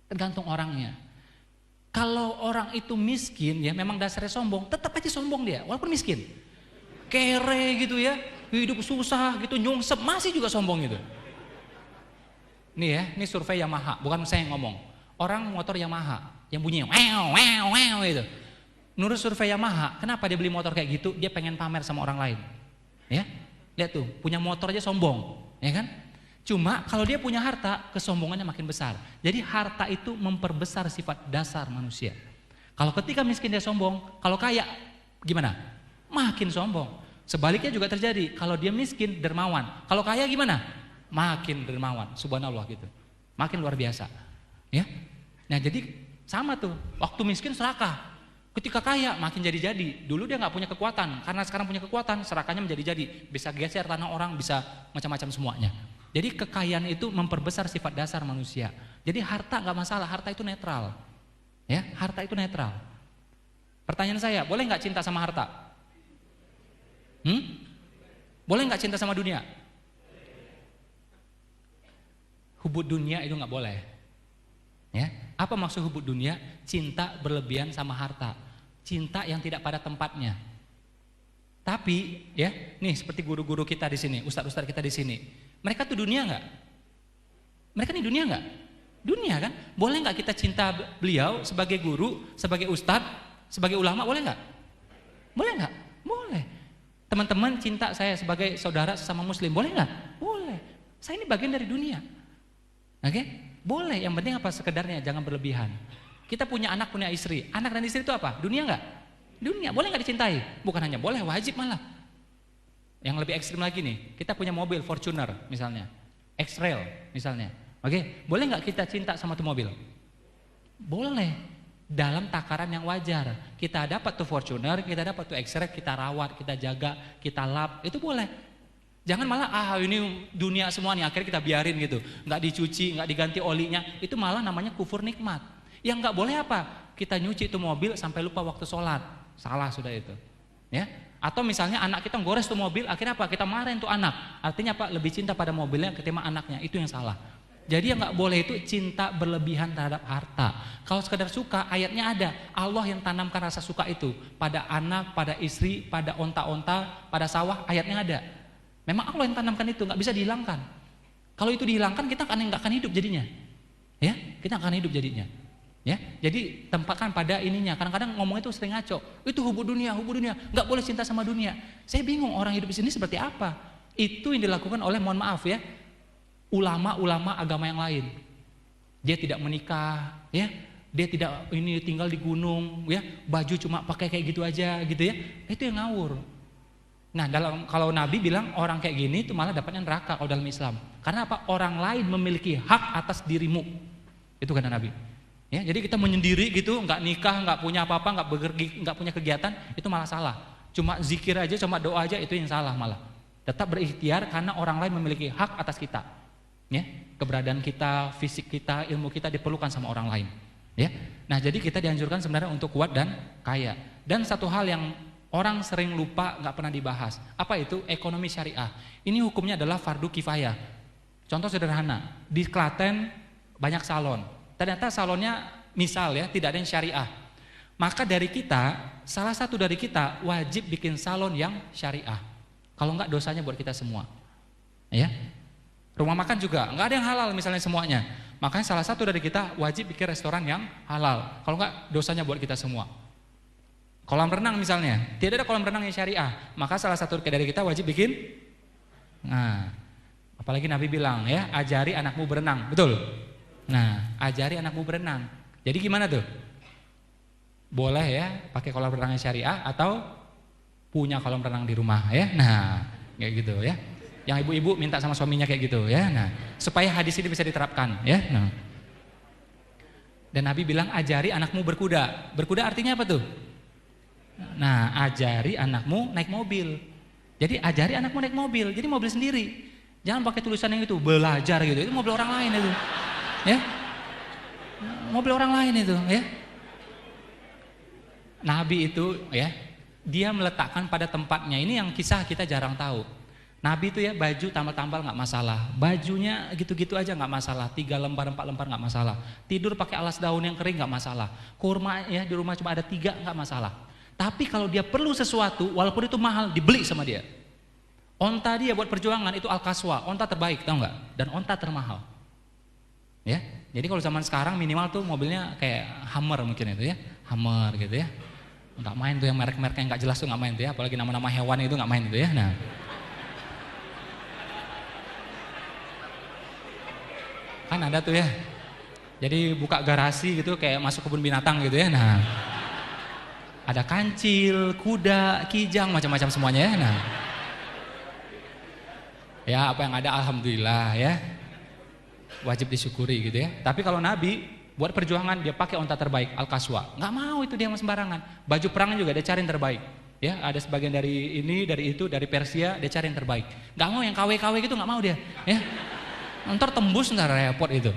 tergantung orangnya. Kalau orang itu miskin ya memang dasarnya sombong, tetap aja sombong dia walaupun miskin. Kere gitu ya, hidup susah gitu, nyungsep masih juga sombong gitu. Nih ya, ini survei Yamaha, bukan saya yang ngomong. Orang motor Yamaha yang bunyinya wow gitu. Menurut survei Yamaha, kenapa dia beli motor kayak gitu? Dia pengen pamer sama orang lain. Ya, lihat tuh, punya motor aja sombong, ya kan? Cuma kalau dia punya harta, kesombongannya makin besar. Jadi harta itu memperbesar sifat dasar manusia. Kalau ketika miskin dia sombong, kalau kaya gimana? Makin sombong. Sebaliknya juga terjadi, kalau dia miskin dermawan, kalau kaya gimana? Makin dermawan, subhanallah gitu. Makin luar biasa. Ya. Nah, jadi sama tuh, waktu miskin serakah. Ketika kaya makin jadi-jadi. Dulu dia nggak punya kekuatan, karena sekarang punya kekuatan, serakahnya menjadi-jadi. Bisa geser tanah orang, bisa macam-macam semuanya. Jadi kekayaan itu memperbesar sifat dasar manusia. Jadi harta nggak masalah, harta itu netral. Ya, harta itu netral. Pertanyaan saya, boleh nggak cinta sama harta? Boleh nggak cinta sama dunia? Hubud dunia itu nggak boleh. Ya, apa maksud hubud dunia? Cinta berlebihan sama harta, cinta yang tidak pada tempatnya. Tapi, ya, nih seperti guru-guru kita di sini, ustadz-ustadz kita di sini, mereka tuh dunia nggak? Mereka nih dunia nggak? Dunia kan? Boleh nggak kita cinta beliau sebagai guru, sebagai ustadz, sebagai ulama? Boleh nggak? Boleh nggak? Boleh. Teman-teman cinta saya sebagai saudara sesama muslim, boleh nggak? Boleh. Saya ini bagian dari dunia. Oke? Boleh, yang penting apa? Sekedarnya, jangan berlebihan. Kita punya anak, punya istri. Anak dan istri itu apa? Dunia nggak? Dunia. Boleh nggak dicintai? Bukan hanya boleh, wajib malah. Yang lebih ekstrim lagi nih, kita punya mobil Fortuner misalnya, X-Trail misalnya. Oke? Boleh nggak kita cinta sama tuh mobil? Boleh. Dalam takaran yang wajar. Kita dapat tuh Fortuner, kita dapat tuh X-Trail, kita rawat, kita jaga, kita lap, itu boleh. Jangan malah ini dunia semua nih akhirnya kita biarin gitu, nggak dicuci, nggak diganti olinya, itu malah namanya kufur nikmat. Yang nggak boleh apa? Kita nyuci itu mobil sampai lupa waktu sholat, salah sudah itu, ya. Atau misalnya anak kita gores tuh mobil, akhirnya apa? Kita marahin tuh anak, artinya apa? Lebih cinta pada mobilnya ketimbang anaknya, itu yang salah. Jadi yang nggak boleh itu cinta berlebihan terhadap harta. Kalau sekedar suka, ayatnya ada, Allah yang tanamkan rasa suka itu pada anak, pada istri, pada onta-onta, pada sawah, ayatnya ada. Memang Allah yang tanamkan itu, nggak bisa dihilangkan. Kalau itu dihilangkan kita nggak akan hidup jadinya, ya, kita akan hidup jadinya. Ya, jadi tempatkan pada ininya. Kadang-kadang ngomong itu sering ngaco. Itu hubbu dunia, nggak boleh cinta sama dunia. Saya bingung orang hidup di sini seperti apa. Itu yang dilakukan oleh, mohon maaf ya, ulama-ulama agama yang lain. Dia tidak menikah, ya, dia tidak ini tinggal di gunung, ya, baju cuma pakai kayak gitu aja, gitu ya. Itu yang ngawur. Nah, kalau Nabi bilang orang kayak gini itu malah dapatnya neraka kalau dalam Islam. Karena apa? Orang lain memiliki hak atas dirimu. Itu kata Nabi. Ya, jadi kita menyendiri gitu, nggak nikah, nggak punya apa-apa, nggak punya kegiatan, itu malah salah. Cuma zikir aja, cuma doa aja, itu yang salah malah. Tetap berikhtiar karena orang lain memiliki hak atas kita. Ya, keberadaan kita, fisik kita, ilmu kita diperlukan sama orang lain. Ya, nah jadi kita dianjurkan sebenarnya untuk kuat dan kaya. Dan satu hal yang orang sering lupa, nggak pernah dibahas. Apa itu? Ekonomi syariah. Ini hukumnya adalah fardu kifayah. Contoh sederhana, di Klaten banyak salon. Ternyata salonnya misal ya tidak ada yang syariah. Maka dari kita, salah satu dari kita wajib bikin salon yang syariah. Kalau enggak dosanya buat kita semua. Ya. Rumah makan juga enggak ada yang halal misalnya semuanya. Makanya salah satu dari kita wajib bikin restoran yang halal. Kalau enggak dosanya buat kita semua. Kolam renang misalnya, tidak ada kolam renang yang syariah. Maka salah satu dari kita wajib bikin. Nah, apalagi Nabi bilang ya, ajari anakmu berenang. Betul? Nah, ajari anakmu berenang. Jadi gimana tuh? Boleh ya pakai kolam renang yang syariah atau punya kolam renang di rumah ya. Nah, kayak gitu ya. Yang ibu-ibu minta sama suaminya kayak gitu ya. Nah, supaya hadis ini bisa diterapkan ya. Nah. Dan Nabi bilang ajari anakmu berkuda. Berkuda artinya apa tuh? Nah, ajari anakmu naik mobil. Jadi ajari anakmu naik mobil. Jadi mobil sendiri. Jangan pakai tulisan yang itu belajar gitu. Itu mobil orang lain itu. Ya, mobil orang lain itu ya. Nabi itu ya, dia meletakkan pada tempatnya. Ini yang kisah kita jarang tahu. Nabi itu ya baju tambal-tambal nggak masalah, bajunya gitu-gitu aja nggak masalah, 3 lembar 4 lembar nggak masalah, tidur pakai alas daun yang kering nggak masalah, kurma ya di rumah cuma ada 3 nggak masalah. Tapi kalau dia perlu sesuatu, walaupun itu mahal, dibeli sama dia. Onta dia buat perjuangan itu Al-Qaswa, onta terbaik, tahu nggak? Dan onta termahal. Ya, jadi kalau zaman sekarang minimal tuh mobilnya kayak Hummer mungkin itu ya, Hummer gitu ya. Nggak main tuh yang merek-merek yang nggak jelas tuh nggak main tuh ya, apalagi nama-nama hewan itu nggak main itu ya. Nah, kan ada tuh ya. Jadi buka garasi gitu kayak masuk kebun binatang gitu ya. Nah, ada kancil, kuda, kijang, macam-macam semuanya ya. Nah, ya apa yang ada alhamdulillah ya. Wajib disyukuri gitu ya. Tapi kalau Nabi buat perjuangan dia pakai onta terbaik Al-Qaswa. Nggak mau itu dia sembarangan. Baju perang juga dia cari yang terbaik. Ya, ada sebagian dari ini, dari itu, dari Persia dia cari yang terbaik. Nggak mau yang KW-KW gitu nggak mau dia. Ya, ntar tembus ntar repot itu.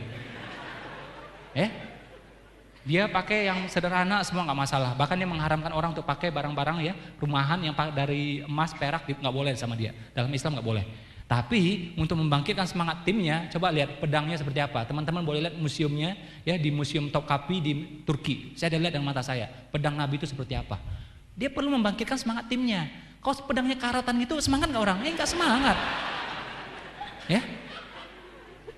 Ya, dia pakai yang sederhana semua nggak masalah. Bahkan dia mengharamkan orang untuk pakai barang-barang ya rumahan yang dari emas, perak nggak boleh sama dia. Dalam Islam nggak boleh. Tapi untuk membangkitkan semangat timnya, coba lihat pedangnya seperti apa. Teman-teman boleh lihat museumnya ya di Museum Topkapi di Turki. Saya udah lihat dengan mata saya. Pedang Nabi itu seperti apa. Dia perlu membangkitkan semangat timnya. Kalau pedangnya karatan gitu semangat nggak orang? Nggak semangat. Ya.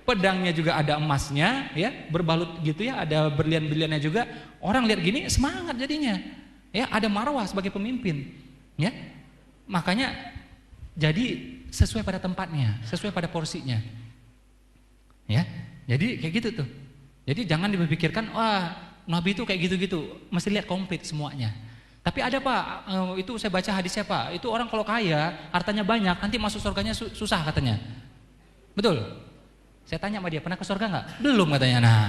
Pedangnya juga ada emasnya, ya berbalut gitu ya, ada berlian-berliannya juga. Orang lihat gini semangat jadinya. Ya ada marwah sebagai pemimpin. Ya. Makanya jadi sesuai pada tempatnya, sesuai pada porsinya. Ya. Jadi kayak gitu tuh. Jadi jangan dipikirkan wah, Nabi itu kayak gitu-gitu, mesti lihat komplit semuanya. Tapi ada Pak, itu saya baca hadisnya Pak, itu orang kalau kaya, hartanya banyak, nanti masuk surganya susah katanya. Betul? Saya tanya sama dia, pernah ke surga nggak? Belum katanya. Nah,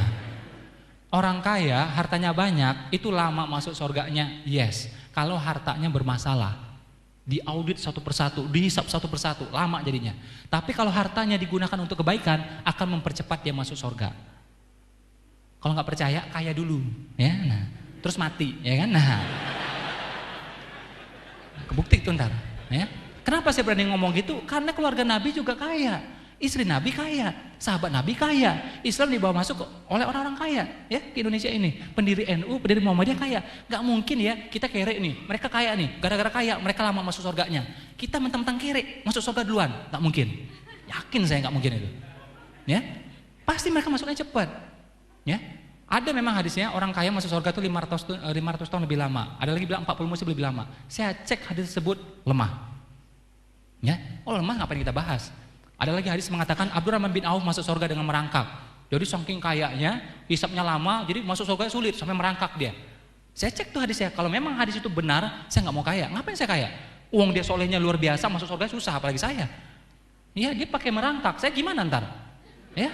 orang kaya, hartanya banyak, itu lama masuk surganya, yes. Kalau hartanya bermasalah, diaudit satu persatu, dihisap satu persatu, lama jadinya. Tapi kalau hartanya digunakan untuk kebaikan, akan mempercepat dia masuk surga. Kalau nggak percaya, kaya dulu, ya. Nah, terus mati, ya kan? Nah, kebukti itu ntar. Ya. Kenapa saya berani ngomong gitu? Karena keluarga Nabi juga kaya. Istri Nabi kaya, sahabat Nabi kaya, Islam dibawa masuk oleh orang-orang kaya ya ke Indonesia ini. Pendiri NU, pendiri Muhammadiyah kaya. Gak mungkin ya kita kere nih, mereka kaya nih, gara-gara kaya mereka lama masuk surganya. Kita mentang-mentang kere, masuk surga duluan, gak mungkin. Yakin saya gak mungkin itu. Ya, pasti mereka masuknya cepat. Ya, Ada memang hadisnya orang kaya masuk surga itu 500 tahun lebih lama. Ada lagi bilang 40 musim lebih lama. Saya cek hadis tersebut lemah. Ya, oh lemah ngapain kita bahas? Ada lagi hadis mengatakan Abdurrahman bin Auf masuk surga dengan merangkak. Jadi saking kayanya, hisapnya lama, jadi masuk surga sulit sampai merangkak dia. Saya cek tuh hadisnya. Kalau memang hadis itu benar, saya nggak mau kaya. Ngapain saya kaya? Uang dia solehnya luar biasa, masuk surga susah, apalagi saya. Ya dia pakai merangkak. Saya gimana ntar? Ya.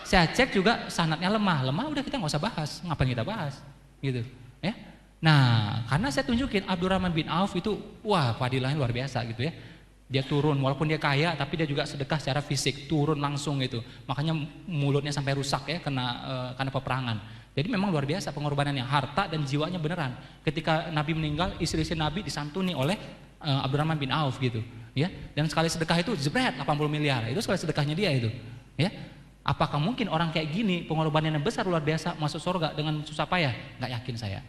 Saya cek juga sanadnya lemah udah kita nggak usah bahas, ngapain kita bahas, gitu, ya. Nah, karena saya tunjukin Abdurrahman bin Auf itu, wah fadilahnya luar biasa gitu ya. Dia turun, walaupun dia kaya, tapi dia juga sedekah secara fisik, turun langsung gitu. Makanya mulutnya sampai rusak ya, karena peperangan. Jadi memang luar biasa pengorbanannya, harta dan jiwanya beneran. Ketika Nabi meninggal, istri-istri Nabi disantuni oleh Abdurrahman bin Auf gitu, ya. Dan sekali sedekah itu jebret 80 miliar, itu sekali sedekahnya dia itu, ya. Apakah mungkin orang kayak gini pengorbanan yang besar luar biasa masuk surga dengan susah payah? Nggak yakin saya.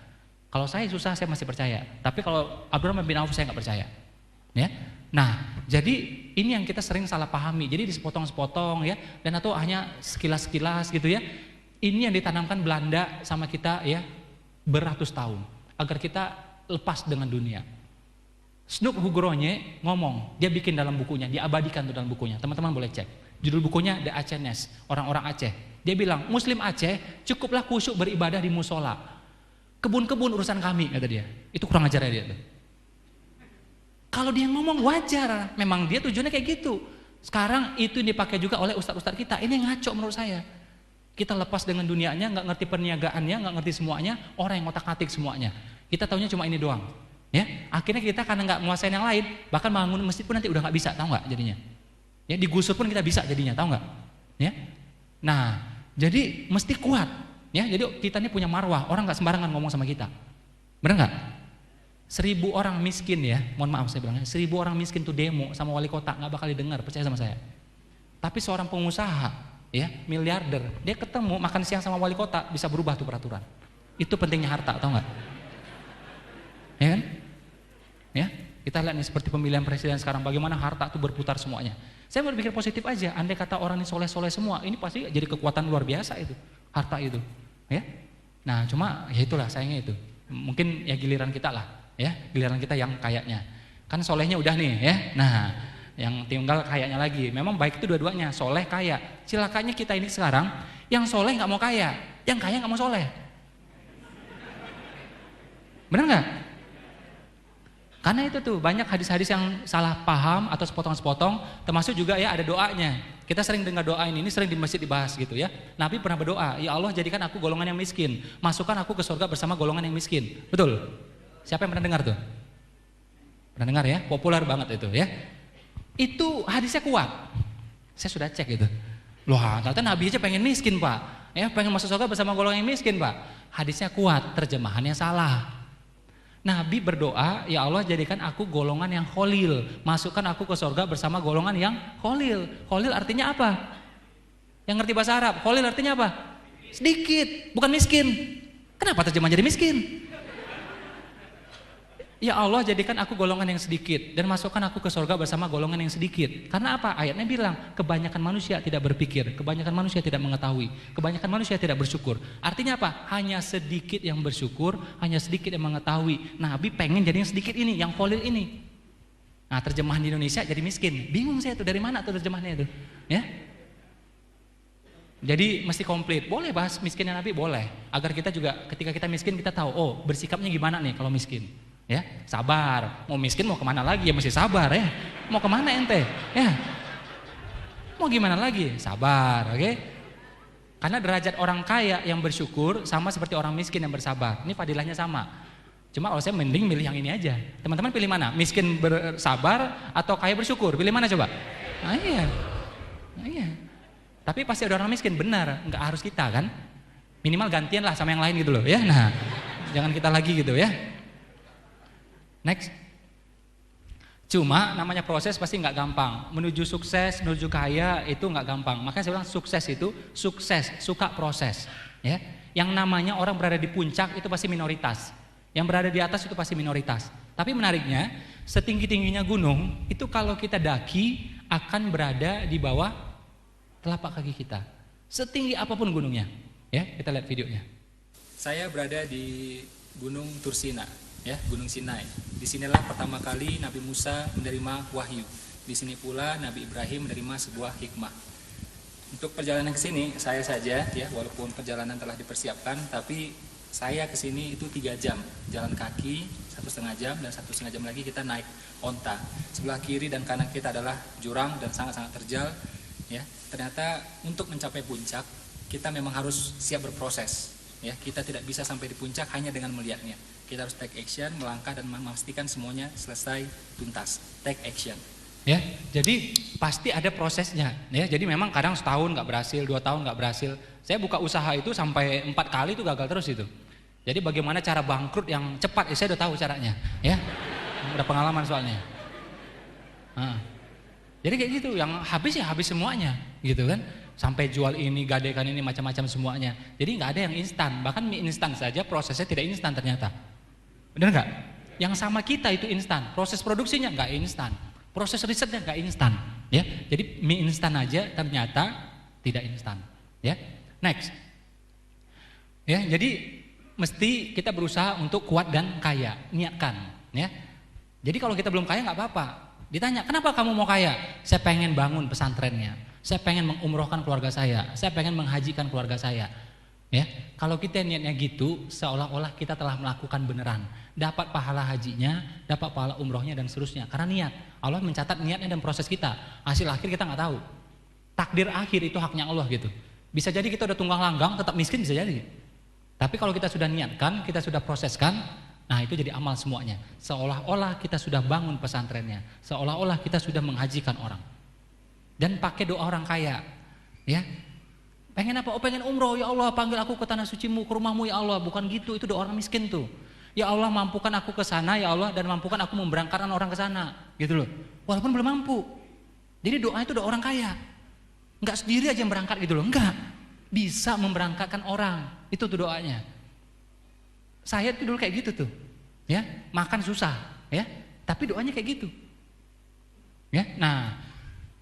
Kalau saya susah saya masih percaya. Tapi kalau Abdurrahman bin Auf saya nggak percaya. Ya. Nah, jadi ini yang kita sering salah pahami. Jadi disepotong-sepotong ya, dan atau hanya sekilas-sekilas gitu ya. Ini yang ditanamkan Belanda sama kita ya beratus tahun agar kita lepas dengan dunia. Snoek Hugronje ngomong, dia bikin dalam bukunya, dia abadikan tuh dalam bukunya. Teman-teman boleh cek. Judul bukunya The Acehness, orang-orang Aceh. Dia bilang, Muslim Aceh cukuplah khusyuk beribadah di musola. Kebun-kebun urusan kami, kata dia. Itu kurang ajar ya dia tuh. Kalau dia ngomong wajar, memang dia tujuannya kayak gitu. Sekarang itu dipakai juga oleh ustadz-ustadz kita. Ini ngaco menurut saya. Kita lepas dengan dunianya, nggak ngerti perniagaannya, nggak ngerti semuanya, orang yang otak-atik semuanya. Kita taunya cuma ini doang. Ya, akhirnya kita karena nggak menguasain yang lain, bahkan bangun masjid pun nanti udah nggak bisa, tahu nggak jadinya? Ya, digusur pun kita bisa jadinya, tahu nggak? Ya, nah, jadi mesti kuat. Ya, jadi kita ini punya marwah, orang nggak sembarangan ngomong sama kita, benar nggak? 1000 orang miskin ya, mohon maaf saya bilangnya, 1000 orang miskin tuh demo sama wali kota nggak bakal didengar, percaya sama saya. Tapi seorang pengusaha, ya, miliarder, dia ketemu makan siang sama wali kota bisa berubah tuh peraturan. Itu pentingnya harta, tahu nggak? Ya kan? Ya, kita lihat nih seperti pemilihan presiden sekarang, bagaimana harta itu berputar semuanya. Saya berpikir positif aja, andai kata orang ini soleh-soleh semua, ini pasti jadi kekuatan luar biasa itu, harta itu, ya. Nah, cuma ya itulah sayangnya itu. Mungkin ya giliran kita lah, ya, giliran kita yang kayaknya. Kan solehnya udah nih, ya. Nah, yang tinggal kayaknya lagi. Memang baik itu dua-duanya, soleh kaya. Cilakanya kita ini sekarang, yang soleh nggak mau kaya, yang kaya nggak mau soleh. Benar nggak? Karena itu tuh banyak hadis-hadis yang salah paham atau sepotong-sepotong, termasuk juga ya ada doanya. Kita sering dengar doa ini sering di masjid dibahas gitu ya. Nabi pernah berdoa, ya Allah jadikan aku golongan yang miskin, masukkan aku ke surga bersama golongan yang miskin. Betul? Siapa yang pernah dengar tuh? Pernah dengar ya? Populer banget itu ya. Itu hadisnya kuat. Saya sudah cek itu. Loh, ternyata Nabi aja pengen miskin Pak. Ya, pengen masuk surga bersama golongan yang miskin Pak. Hadisnya kuat, terjemahannya salah. Nabi berdoa, ya Allah jadikan aku golongan yang kholil, masukkan aku ke surga bersama golongan yang kholil. Kholil artinya apa? Yang ngerti bahasa Arab, kholil artinya apa? Sedikit, bukan miskin. Kenapa terjemahan jadi miskin? Ya Allah jadikan aku golongan yang sedikit dan masukkan aku ke surga bersama golongan yang sedikit. Karena apa? Ayatnya bilang kebanyakan manusia tidak berpikir, kebanyakan manusia tidak mengetahui, kebanyakan manusia tidak bersyukur. Artinya apa? Hanya sedikit yang bersyukur, hanya sedikit yang mengetahui. Nabi pengen jadi yang sedikit ini, yang kholil ini. Nah, terjemahan di Indonesia jadi miskin. Bingung saya tuh dari mana tuh terjemahannya itu, ya? Jadi mesti komplit. Boleh bahas miskinnya Nabi, boleh. Agar kita juga ketika kita miskin kita tahu, oh bersikapnya gimana nih kalau miskin. Ya, sabar. Mau miskin mau kemana lagi ya mesti sabar ya. Mau kemana ente? Ya. Mau gimana lagi? Sabar, oke? Karena derajat orang kaya yang bersyukur sama seperti orang miskin yang bersabar. Ini fadilahnya sama. Cuma kalau saya mending milih yang ini aja. Teman-teman pilih mana? Miskin bersabar atau kaya bersyukur? Pilih mana coba? Nah, iya. Nah, iya. Tapi pasti ada orang miskin, benar. Enggak harus kita kan? Minimal gantian lah sama yang lain gitu loh ya. Nah, jangan kita lagi gitu ya. Next. Cuma namanya proses pasti nggak gampang. Menuju sukses, menuju kaya itu nggak gampang. Makanya saya bilang sukses itu sukses, suka proses. Ya. Yang namanya orang berada di puncak itu pasti minoritas. Yang berada di atas itu pasti minoritas. Tapi menariknya, setinggi-tingginya gunung itu kalau kita daki akan berada di bawah telapak kaki kita. Setinggi apapun gunungnya. Ya, kita lihat videonya. Saya berada di Gunung Tursina, ya, Gunung Sinai. Disinilah pertama kali Nabi Musa menerima wahyu. Di sini pula Nabi Ibrahim menerima sebuah hikmah. Untuk perjalanan ke sini saya saja, ya, walaupun perjalanan telah dipersiapkan, tapi saya ke sini itu 3 jam jalan kaki, 1,5 jam, dan 1,5 jam lagi kita naik onta. Sebelah kiri dan kanan kita adalah jurang dan sangat-sangat terjal. Ya, ternyata untuk mencapai puncak kita memang harus siap berproses. Ya, kita tidak bisa sampai di puncak hanya dengan melihatnya. Kita harus take action, melangkah dan memastikan semuanya selesai tuntas. Take action. Ya, jadi pasti ada prosesnya. Ya, jadi memang kadang setahun nggak berhasil, 2 tahun nggak berhasil. Saya buka usaha itu sampai 4 kali itu gagal terus itu. Jadi bagaimana cara bangkrut yang cepat? Saya udah tahu caranya. Ya, udah pengalaman soalnya. Jadi kayak gitu, yang habis ya habis semuanya, gitu kan? Sampai jual ini, gadekan ini, macam-macam semuanya. Jadi nggak ada yang instan. Bahkan mie instan saja prosesnya tidak instan ternyata. Benar nggak? Yang sama kita itu instan. Proses produksinya nggak instan. Proses risetnya nggak instan, ya. Jadi mie instan aja ternyata tidak instan, ya. Next, ya. Jadi mesti kita berusaha untuk kuat dan kaya, niatkan, ya. Jadi kalau kita belum kaya nggak apa-apa. Ditanya, kenapa kamu mau kaya? Saya pengen bangun pesantrennya, saya pengen mengumrohkan keluarga saya pengen menghajikan keluarga saya. Ya, kalau kita niatnya gitu, seolah-olah kita telah melakukan beneran, dapat pahala hajinya, dapat pahala umrohnya dan seterusnya. Karena niat, Allah mencatat niatnya dan proses kita. Hasil akhir kita nggak tahu. Takdir akhir itu haknya Allah gitu. Bisa jadi kita udah tunggang langgang, tetap miskin bisa jadi. Tapi kalau kita sudah niatkan, kita sudah proseskan, nah itu jadi amal semuanya. Seolah-olah kita sudah bangun pesantrennya, seolah-olah kita sudah menghajikan orang. Dan pakai doa orang kaya, ya. Pengen apa? Oh pengen umroh, ya Allah panggil aku ke tanah sucimu, ke rumahmu ya Allah. Bukan gitu, itu doa orang miskin tuh. Ya Allah mampukan aku ke sana ya Allah, dan mampukan aku memberangkatkan orang ke sana, gitu loh. Walaupun belum mampu. Jadi doa itu doa orang kaya. Enggak sendiri aja yang berangkat gitu loh, enggak. Bisa memberangkatkan orang, itu tuh doanya. Saya tuh dulu kayak gitu tuh. Ya, makan susah, ya. Tapi doanya kayak gitu. Ya. Nah,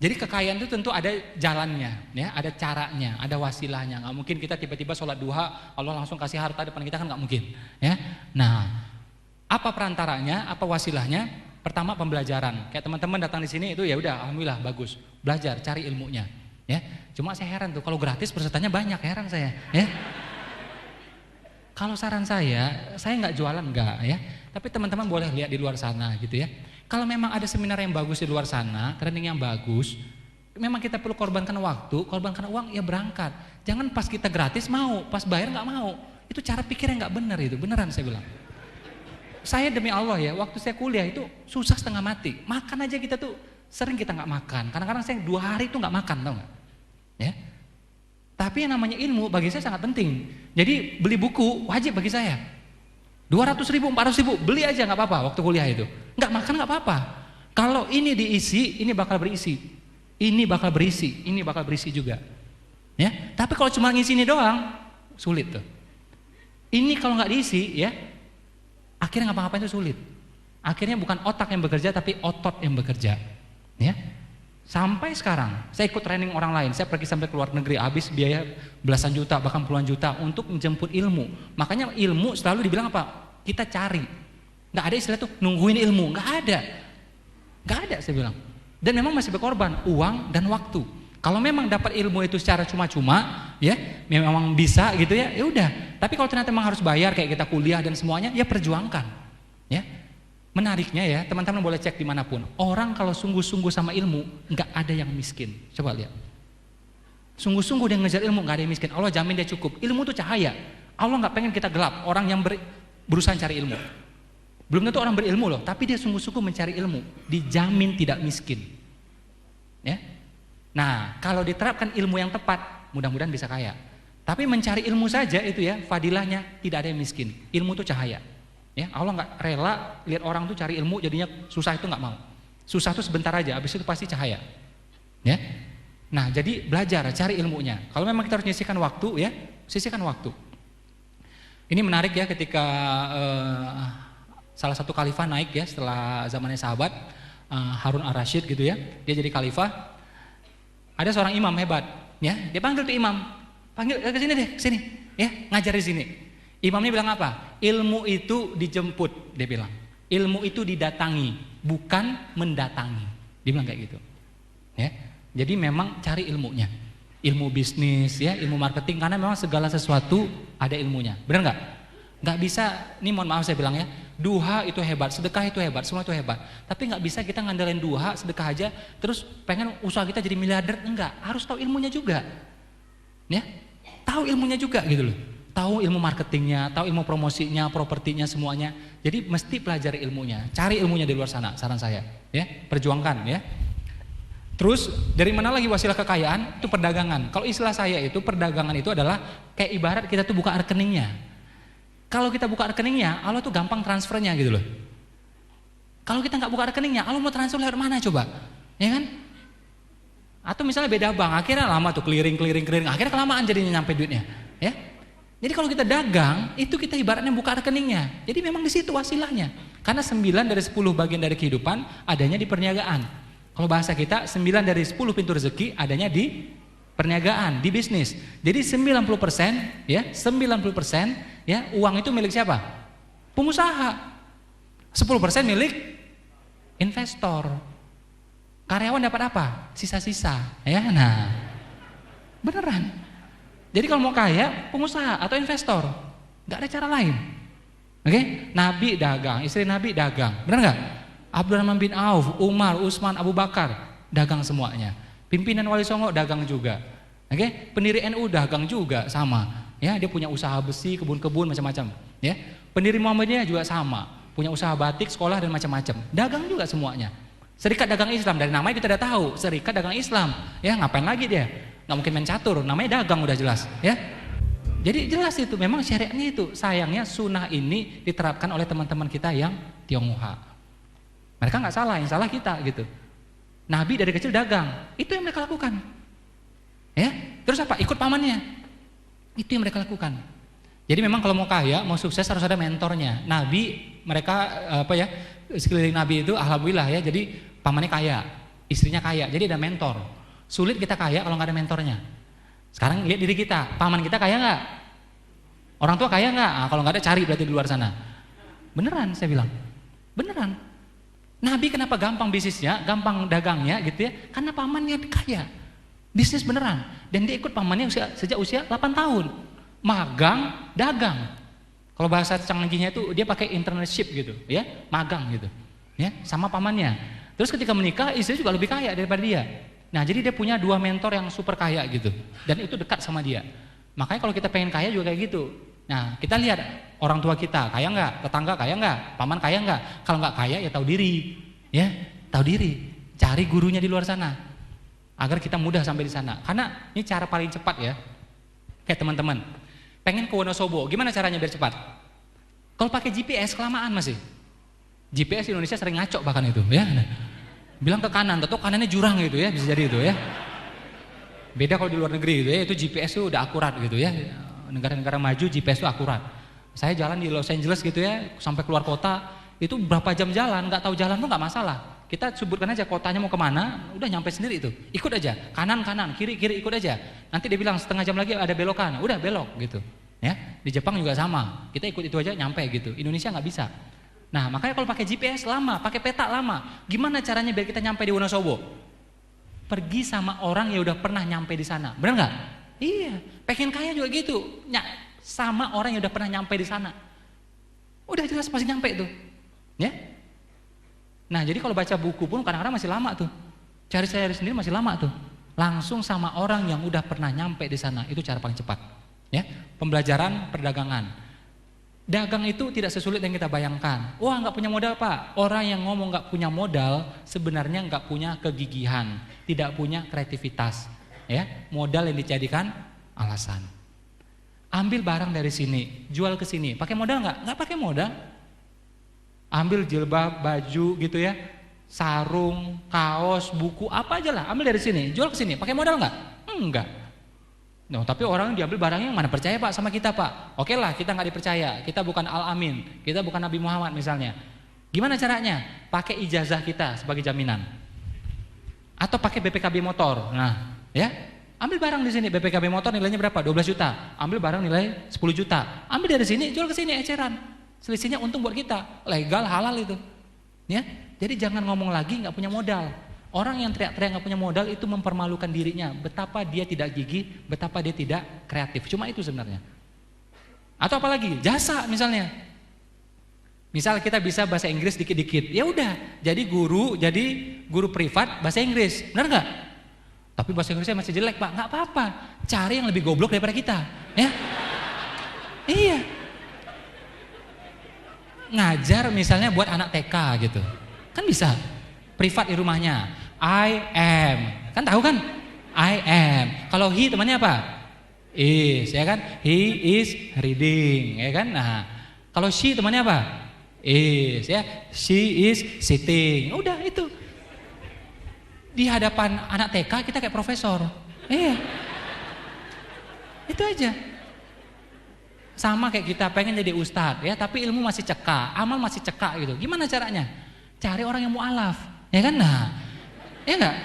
jadi kekayaan itu tentu ada jalannya, ya, ada caranya, ada wasilahnya. Nggak mungkin kita tiba-tiba sholat duha, Allah langsung kasih harta depan kita, kan nggak mungkin. Ya. Nah, apa perantaranya, apa wasilahnya? Pertama pembelajaran. Kayak teman-teman datang di sini itu ya udah, alhamdulillah bagus. Belajar, cari ilmunya. Ya. Cuma saya heran tuh, kalau gratis pesertanya banyak, heran saya. Ya. Kalau saran saya nggak jualan nggak, ya. Tapi teman-teman boleh lihat di luar sana, gitu ya. Kalau memang ada seminar yang bagus di luar sana, training yang bagus, memang kita perlu korbankan waktu, korbankan uang, ya berangkat. Jangan pas kita gratis mau, pas bayar nggak mau. Itu cara pikir yang nggak benar itu, beneran saya bilang. Saya demi Allah ya, waktu saya kuliah itu susah setengah mati. Makan aja kita tuh sering kita nggak makan. Kadang-kadang saya 2 hari itu nggak makan, tau nggak? Ya. Tapi yang namanya ilmu bagi saya sangat penting. Jadi beli buku wajib bagi saya. 200.000, 400.000, beli aja nggak apa-apa waktu kuliah itu. Nggak makan nggak apa-apa. Kalau ini diisi, ini bakal berisi. Ini bakal berisi, ini bakal berisi juga. Ya, tapi kalau cuma ngisi ini doang, sulit tuh. Ini kalau nggak diisi, ya, akhirnya ngapa-ngapain itu sulit. Akhirnya bukan otak yang bekerja, tapi otot yang bekerja. Ya, sampai sekarang saya ikut training orang lain. Saya pergi sampai ke luar negeri, habis biaya belasan juta, bahkan puluhan juta untuk menjemput ilmu. Makanya ilmu selalu dibilang apa? Kita cari. Nggak ada istilah tuh nungguin ilmu, nggak ada saya bilang. Dan memang masih berkorban uang dan waktu. Kalau memang dapat ilmu itu secara cuma-cuma, ya memang bisa gitu ya, ya udah. Tapi kalau ternyata memang harus bayar kayak kita kuliah dan semuanya, ya perjuangkan. Ya, menariknya ya teman-teman boleh cek dimanapun. Orang kalau sungguh-sungguh sama ilmu, nggak ada yang miskin. Coba lihat. Sungguh-sungguh dia ngejar ilmu, nggak ada yang miskin. Allah jamin dia cukup. Ilmu itu cahaya. Allah nggak pengen kita gelap. Orang yang berusaha cari ilmu. Belum tentu orang berilmu loh, tapi dia sungguh-sungguh mencari ilmu, dijamin tidak miskin. Ya. Nah, kalau diterapkan ilmu yang tepat, mudah-mudahan bisa kaya. Tapi mencari ilmu saja itu ya, fadilahnya tidak ada yang miskin. Ilmu itu cahaya. Ya, Allah nggak rela lihat orang tuh cari ilmu jadinya susah, itu nggak mau. Susah tuh sebentar aja, habis itu pasti cahaya. Ya. Nah, jadi belajar, cari ilmunya. Kalau memang kita harus menyisihkan waktu, ya, sisihkan waktu. Ini menarik ya ketika salah satu khalifah naik ya setelah zamannya sahabat, Harun ar-Rasyid gitu ya, dia jadi khalifah. Ada seorang imam hebat, Ya, dia panggil tuh imam. Panggil ke sini deh, ke sini. Ya, ngajar di sini. Imamnya bilang apa? Ilmu itu dijemput, dia bilang. Ilmu itu didatangi, bukan mendatangi. Dia bilang kayak gitu. Ya. Jadi memang cari ilmunya. Ilmu bisnis ya, ilmu marketing, karena memang segala sesuatu ada ilmunya. Benar nggak? Nggak bisa, ini mohon maaf saya bilang ya, duha itu hebat, sedekah itu hebat, semua itu hebat. Tapi nggak bisa kita ngandelin duha, sedekah aja, terus pengen usaha kita jadi miliarder, enggak. Harus tahu ilmunya juga. Ya, tahu ilmunya juga gitu loh. Tahu ilmu marketingnya, tahu ilmu promosinya, propertinya, semuanya. Jadi mesti pelajari ilmunya, cari ilmunya di luar sana, saran saya. Ya, perjuangkan ya. Terus dari mana lagi wasilah kekayaan? Itu perdagangan. Kalau istilah saya itu perdagangan itu adalah kayak ibarat kita tuh buka rekeningnya. Kalau kita buka rekeningnya, Allah tuh gampang transfernya gitu loh. Kalau kita nggak buka rekeningnya, Allah mau transfer lewat mana coba? Ya kan? Atau misalnya beda bank, akhirnya lama tuh clearing, akhirnya kelamaan jadinya nyampe duitnya. Ya. Jadi kalau kita dagang, itu kita ibaratnya buka rekeningnya. Jadi memang di situ wasilahnya. Karena 9 dari 10 bagian dari kehidupan adanya di perniagaan. Kalau bahasa kita 9 dari 10 pintu rezeki adanya di perniagaan, di bisnis. Jadi 90% ya, 90% ya uang itu milik siapa? Pengusaha. 10% milik investor. Karyawan dapat apa? Sisa-sisa, ya. Nah. Beneran. Jadi kalau mau kaya, pengusaha atau investor. Enggak ada cara lain. Oke? Nabi dagang, istri Nabi dagang. Benar enggak? Abdurrahman bin Auf, Umar, Utsman, Abu Bakar dagang semuanya. Pimpinan Wali Songo dagang juga. Oke? Pendiri NU dagang juga sama. Ya, dia punya usaha besi, kebun-kebun macam-macam, ya. Pendiri Muhammadiyah juga sama, punya usaha batik, sekolah dan macam-macam. Dagang juga semuanya. Serikat Dagang Islam, dari namanya kita udah tahu, Serikat Dagang Islam. Ya, ngapain lagi dia? Nggak mungkin main catur, namanya dagang udah jelas, ya. Jadi jelas itu, memang syariatnya itu. Sayangnya sunnah ini diterapkan oleh teman-teman kita yang Tionghoa. Mereka nggak salah, yang salah kita gitu. Nabi dari kecil dagang, itu yang mereka lakukan. Ya, terus apa? Ikut pamannya. Itu yang mereka lakukan. Jadi memang kalau mau kaya, mau sukses harus ada mentornya. Nabi, mereka sekeliling Nabi itu alhamdulillah ya. Jadi pamannya kaya, istrinya kaya. Jadi ada mentor. Sulit kita kaya kalau nggak ada mentornya. Sekarang lihat diri kita, paman kita kaya nggak? Orang tua kaya nggak? Nah, kalau nggak ada cari berarti di luar sana. Beneran saya bilang, beneran. Nabi kenapa gampang bisnisnya, gampang dagangnya gitu ya? Karena pamannya kaya, bisnis beneran. Dan dia ikut pamannya sejak usia 8 tahun. Magang, dagang. Kalau bahasa canggihnya itu dia pakai internship gitu, ya, magang gitu, ya, sama pamannya. Terus ketika menikah, istri juga lebih kaya daripada dia. Nah, jadi dia punya 2 mentor yang super kaya gitu, dan itu dekat sama dia. Makanya kalau kita pengen kaya juga kayak gitu. Nah, kita lihat orang tua kita kaya nggak, tetangga kaya nggak, paman kaya nggak. Kalau nggak kaya ya tahu diri, ya, tahu diri. Cari gurunya di luar sana, agar kita mudah sampai di sana. Karena ini cara paling cepat ya. Kayak teman-teman, pengen ke Wonosobo, gimana caranya biar cepat? Kalau pakai GPS kelamaan masih. GPS Indonesia sering ngaco bahkan itu, ya. Bilang ke kanan, tentu kanannya jurang gitu ya, bisa jadi itu ya. Beda kalau di luar negeri gitu ya, itu GPS itu udah akurat gitu ya. Negara-negara maju GPS itu akurat. Saya jalan di Los Angeles gitu ya, sampai keluar kota itu berapa jam jalan, nggak tahu jalan tuh nggak masalah. Kita sebutkan aja kotanya mau kemana, udah nyampe sendiri itu. Ikut aja, kanan, kiri ikut aja. Nanti dia bilang setengah jam lagi ada belokan, udah belok gitu. Ya, di Jepang juga sama. Kita ikut itu aja nyampe gitu. Indonesia nggak bisa. Nah, makanya kalau pakai GPS lama, pakai peta lama. Gimana caranya biar kita nyampe di Wonosobo? Pergi sama orang yang udah pernah nyampe di sana, benar nggak? Iya, pengen kaya juga gitu. Sama orang yang udah pernah nyampe di sana. Udah jelas pasti nyampe tuh. Ya. Nah, jadi kalau baca buku pun kadang-kadang masih lama tuh. Cari sendiri masih lama tuh. Langsung sama orang yang udah pernah nyampe di sana, itu cara paling cepat. Ya. Pembelajaran perdagangan. Dagang itu tidak sesulit yang kita bayangkan. Wah, nggak punya modal Pak. Orang yang ngomong nggak punya modal sebenarnya nggak punya kegigihan, tidak punya kreativitas. Ya, modal yang dijadikan alasan. Ambil barang dari sini, jual ke sini. Pakai modal nggak? Nggak pakai modal. Ambil jilbab, baju gitu ya, sarung, kaos, buku, apa aja lah. Ambil dari sini, jual ke sini. Pakai modal nggak? Enggak. No, tapi orang diambil barangnya yang mana percaya Pak sama kita Pak? Oke lah, kita nggak dipercaya. Kita bukan Al-Amin, kita bukan Nabi Muhammad misalnya. Gimana caranya? Pakai ijazah kita sebagai jaminan. Atau pakai BPKB motor. Nah, ya, Ambil barang di sini, BPKB motor nilainya berapa? 12 juta. Ambil barang nilai 10 juta. Ambil dari sini, jual ke sini eceran. Selisihnya untung buat kita. Legal, halal itu. Ya. Jadi jangan ngomong lagi nggak punya modal. Orang yang teriak-teriak nggak punya modal itu mempermalukan dirinya. Betapa dia tidak gigih, betapa dia tidak kreatif. Cuma itu sebenarnya. Atau apalagi jasa misalnya. Misal kita bisa bahasa Inggris dikit-dikit, ya udah jadi guru privat bahasa Inggris, benar nggak? Tapi bahasa Inggrisnya masih jelek Pak, nggak apa-apa, cari yang lebih goblok daripada kita, ya? Iya. Ngajar misalnya buat anak TK gitu, kan bisa. Privat di rumahnya, I am, kan tahu kan? I am. Kalau he temannya apa? Is, ya kan? He is reading, ya kan? Nah, kalau she temannya apa? Is, ya, she is sitting. Udah itu. Di hadapan anak TK kita kayak profesor. Iya. Itu aja. Sama kayak kita pengen jadi ustadz, ya, tapi ilmu masih cekak, amal masih cekak gitu. Gimana caranya? Cari orang yang mualaf, ya kan? Nah, ya enggak?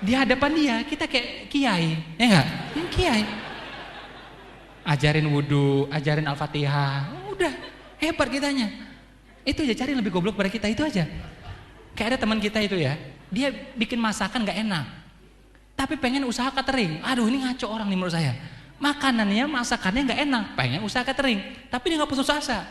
Di hadapan dia kita kayak kiai, ya enggak? Kiai. Ajarin wudu, ajarin Al-Fatihah. Udah. Hebat kitanya. Itu aja, cari yang lebih goblok pada kita, itu aja. Kayak ada teman kita itu ya, dia bikin masakan gak enak, tapi pengen usaha catering. Aduh, ini ngaco orang nih menurut saya. Makanannya, masakannya gak enak, pengen usaha catering, tapi dia gak putus asa.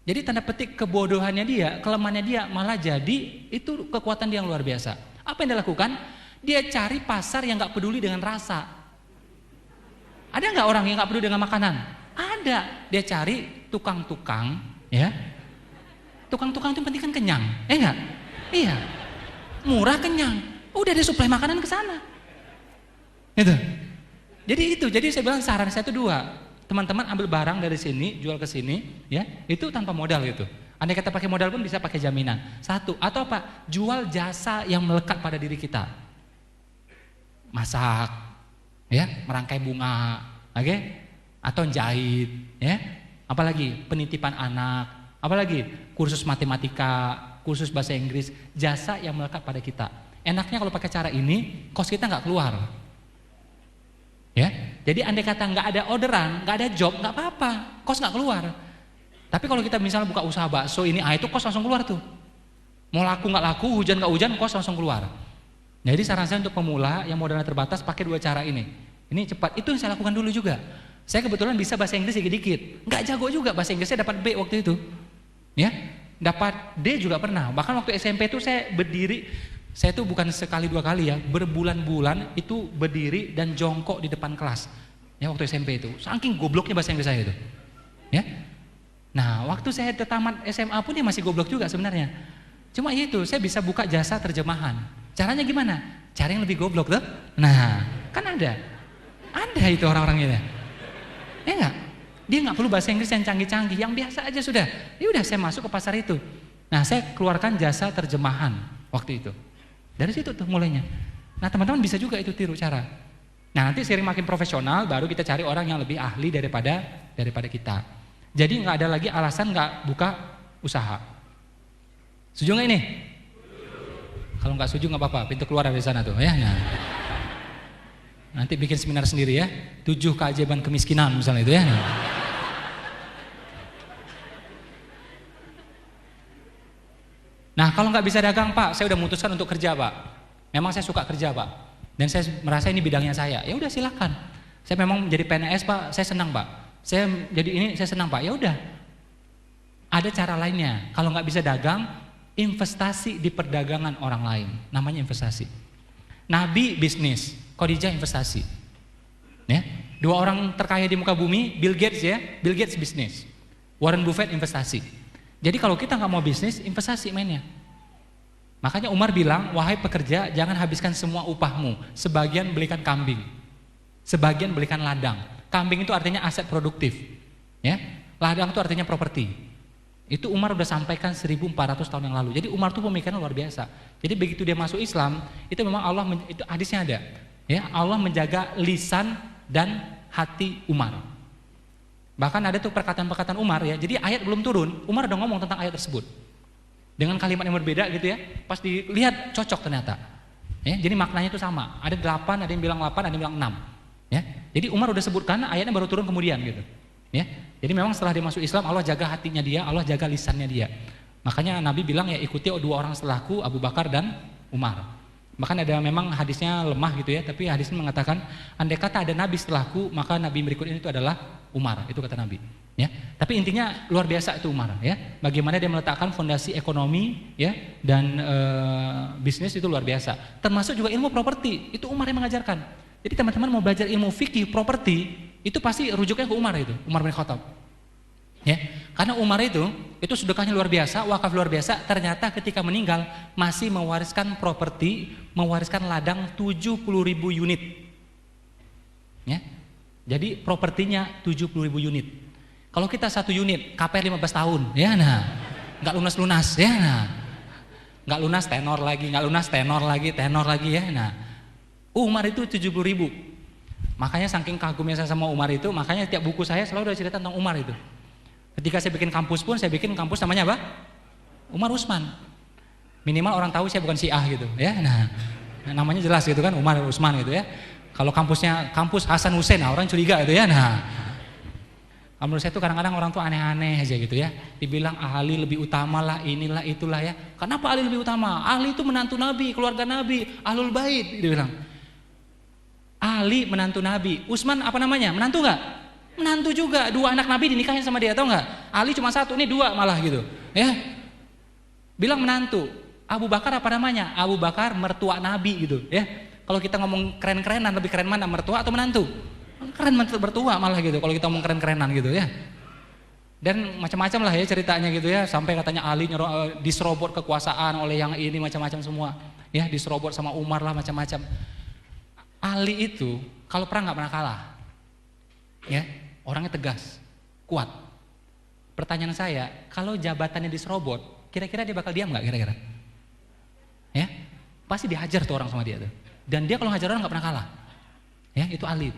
Jadi tanda petik kebodohannya dia, kelemahannya dia, malah jadi itu kekuatan dia yang luar biasa. Apa yang dia lakukan? Dia cari pasar yang gak peduli dengan rasa. Ada gak orang yang gak peduli dengan makanan? Ada. Dia cari tukang-tukang, ya. Tukang-tukang itu penting kan kenyang, enggak? Iya. Murah, kenyang. Udah dia suplai makanan ke sana. Gitu. Jadi saya bilang saran saya itu dua. Teman-teman ambil barang dari sini, jual ke sini, ya. Itu tanpa modal gitu. Andai kata pakai modal pun bisa pakai jaminan. Satu, atau apa? Jual jasa yang melekat pada diri kita. Masak, ya, merangkai bunga, oke? Atau jahit, ya. Apalagi penitipan anak, apalagi kursus matematika, kursus bahasa Inggris, jasa yang melekat pada kita. Enaknya kalau pakai cara ini, kos kita nggak keluar. Ya, jadi andai kata nggak ada orderan, nggak ada job, nggak apa-apa, kos nggak keluar. Tapi kalau kita misalnya buka usaha bakso ini, itu kos langsung keluar tuh. Mau laku nggak laku, hujan nggak hujan, kos langsung keluar. Jadi saran saya untuk pemula yang modalnya terbatas pakai dua cara ini. Ini cepat. Itu yang saya lakukan dulu juga. Saya kebetulan bisa bahasa Inggris dikit-dikit. Nggak jago juga bahasa Inggrisnya, dapat B waktu itu. Ya, dapat D juga pernah. Bahkan waktu SMP itu saya berdiri, saya tuh bukan sekali dua kali ya, berbulan-bulan itu berdiri dan jongkok di depan kelas. Ya waktu SMP itu, saking gobloknya bahasa Inggris saya itu. Ya. Nah, waktu saya tamat SMA pun ya masih goblok juga sebenarnya. Cuma itu, saya bisa buka jasa terjemahan. Caranya gimana? Cara yang lebih goblok tuh. Nah, kan ada itu orang-orangnya. Ya enggak? Dia nggak perlu bahasa Inggris yang canggih-canggih, yang biasa aja sudah. Ya udah, saya masuk ke pasar itu. Nah, saya keluarkan jasa terjemahan waktu itu. Dari situ tuh mulainya. Nah, teman-teman bisa juga itu tiru cara. Nah, nanti sering makin profesional, baru kita cari orang yang lebih ahli daripada kita. Jadi nggak ada lagi alasan nggak buka usaha. Setuju nggak ini? Kalau nggak setuju nggak apa-apa, pintu keluar dari sana tuh ya. Nah. Nanti bikin seminar sendiri ya, 7 keajaiban kemiskinan misalnya itu ya. Nah, kalau nggak bisa dagang Pak, saya udah memutuskan untuk kerja Pak. Memang saya suka kerja Pak, dan saya merasa ini bidangnya saya. Ya udah silakan. Saya memang jadi PNS Pak, saya senang Pak. Saya jadi ini, saya senang Pak. Ya udah. Ada cara lainnya. Kalau nggak bisa dagang, investasi di perdagangan orang lain. Namanya investasi. Nabi bisnis, Khadijah investasi. Ya, 2 orang terkaya di muka bumi, Bill Gates ya, Bill Gates bisnis, Warren Buffett investasi. Jadi kalau kita nggak mau bisnis, investasi mainnya. Makanya Umar bilang, wahai pekerja, jangan habiskan semua upahmu. Sebagian belikan kambing, sebagian belikan ladang. Kambing itu artinya aset produktif, ya. Ladang itu artinya properti. Itu Umar udah sampaikan 1400 tahun yang lalu. Jadi Umar tuh pemikiran luar biasa. Jadi begitu dia masuk Islam, itu memang Allah, itu hadisnya ada. Ya, Allah menjaga lisan dan hati Umar. Bahkan ada tuh perkataan-perkataan Umar ya. Jadi ayat belum turun, Umar udah ngomong tentang ayat tersebut. Dengan kalimat yang berbeda gitu ya. Pas dilihat cocok ternyata. Ya, jadi maknanya itu sama. Ada 8, ada yang bilang 8, ada yang bilang 6. Ya. Jadi Umar udah sebutkan, ayatnya baru turun kemudian gitu. Ya. Jadi memang setelah dia masuk Islam, Allah jaga hatinya dia, Allah jaga lisannya dia. Makanya Nabi bilang ya ikuti 2 orang setelahku, Abu Bakar dan Umar. Bahkan ada memang hadisnya lemah gitu ya, tapi hadisnya mengatakan andai kata ada nabi setelahku, maka nabi berikutnya itu adalah Umar, itu kata Nabi. Ya, tapi intinya luar biasa itu Umar ya. Bagaimana dia meletakkan fondasi ekonomi ya dan bisnis itu luar biasa. Termasuk juga ilmu properti, itu Umar yang mengajarkan. Jadi teman-teman mau belajar ilmu fikih properti, itu pasti rujuknya ke Umar itu, Umar bin Khattab. Ya, karena Umar itu sedekahnya luar biasa, wakaf luar biasa. Ternyata ketika meninggal masih mewariskan properti, mewariskan ladang 70.000 unit. Ya, jadi propertinya 70.000 unit. Kalau kita 1 unit, KPR 15 tahun, ya nah, nggak lunas-lunas, ya nah, nggak lunas tenor lagi, ya nah. Umar itu 70.000. Makanya saking kagumnya saya sama Umar itu, makanya tiap buku saya selalu ada cerita tentang Umar itu. Ketika saya bikin kampus pun, saya bikin kampus namanya apa? Umar Usman. Minimal orang tahu saya bukan Syiah gitu, ya. Nah, namanya jelas gitu kan, Umar Usman gitu ya. Kalau kampusnya kampus Hasan Hussein, nah orang curiga gitu ya. Nah, menurut saya tuh kadang-kadang orang tuh aneh-aneh aja gitu ya. Dibilang ahli lebih utama lah, inilah itulah ya. Kenapa ahli lebih utama? Ahli itu menantu Nabi, keluarga Nabi, ahlul bait. Dia bilang. Ahli menantu Nabi. Usman apa namanya? Menantu nggak? Menantu juga. 2 anak Nabi dinikahin sama dia, tahu nggak? Ali cuma 1, ini 2 malah gitu. Ya, bilang menantu. Abu Bakar apa namanya? Abu Bakar mertua Nabi gitu. Ya, kalau kita ngomong keren-kerenan lebih keren mana, mertua atau menantu? Keren mertua malah gitu. Kalau kita ngomong keren-kerenan gitu ya. Dan macam-macam lah ya ceritanya gitu ya. Sampai katanya Ali diserobot kekuasaan oleh yang ini macam-macam semua. Ya, diserobot sama Umar lah macam-macam. Ali itu kalau perang nggak pernah kalah. Ya, orangnya tegas, kuat. Pertanyaan saya, kalau jabatannya diserobot, kira-kira dia bakal diam nggak kira-kira? Ya, pasti dihajar tuh orang sama dia tuh. Dan dia kalau hajar orang nggak pernah kalah. Ya, itu Ali.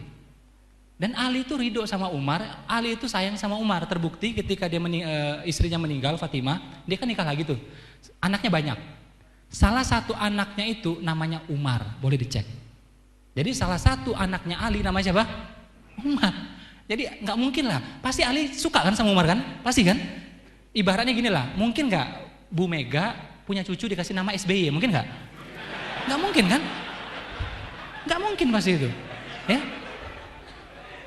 Dan Ali itu ridho sama Umar, Ali itu sayang sama Umar. Terbukti ketika dia istrinya meninggal, Fatimah, dia kan nikah lagi tuh. Anaknya banyak. Salah satu anaknya itu namanya Umar, boleh dicek. Jadi salah satu anaknya Ali namanya siapa? Umar. Jadi nggak mungkin lah, pasti Ali suka kan sama Umar kan? Pasti kan? Ibaratnya gini lah, mungkin nggak Bu Mega punya cucu dikasih nama SBY, mungkin nggak? Nggak mungkin kan? Nggak mungkin pasti itu. Ya?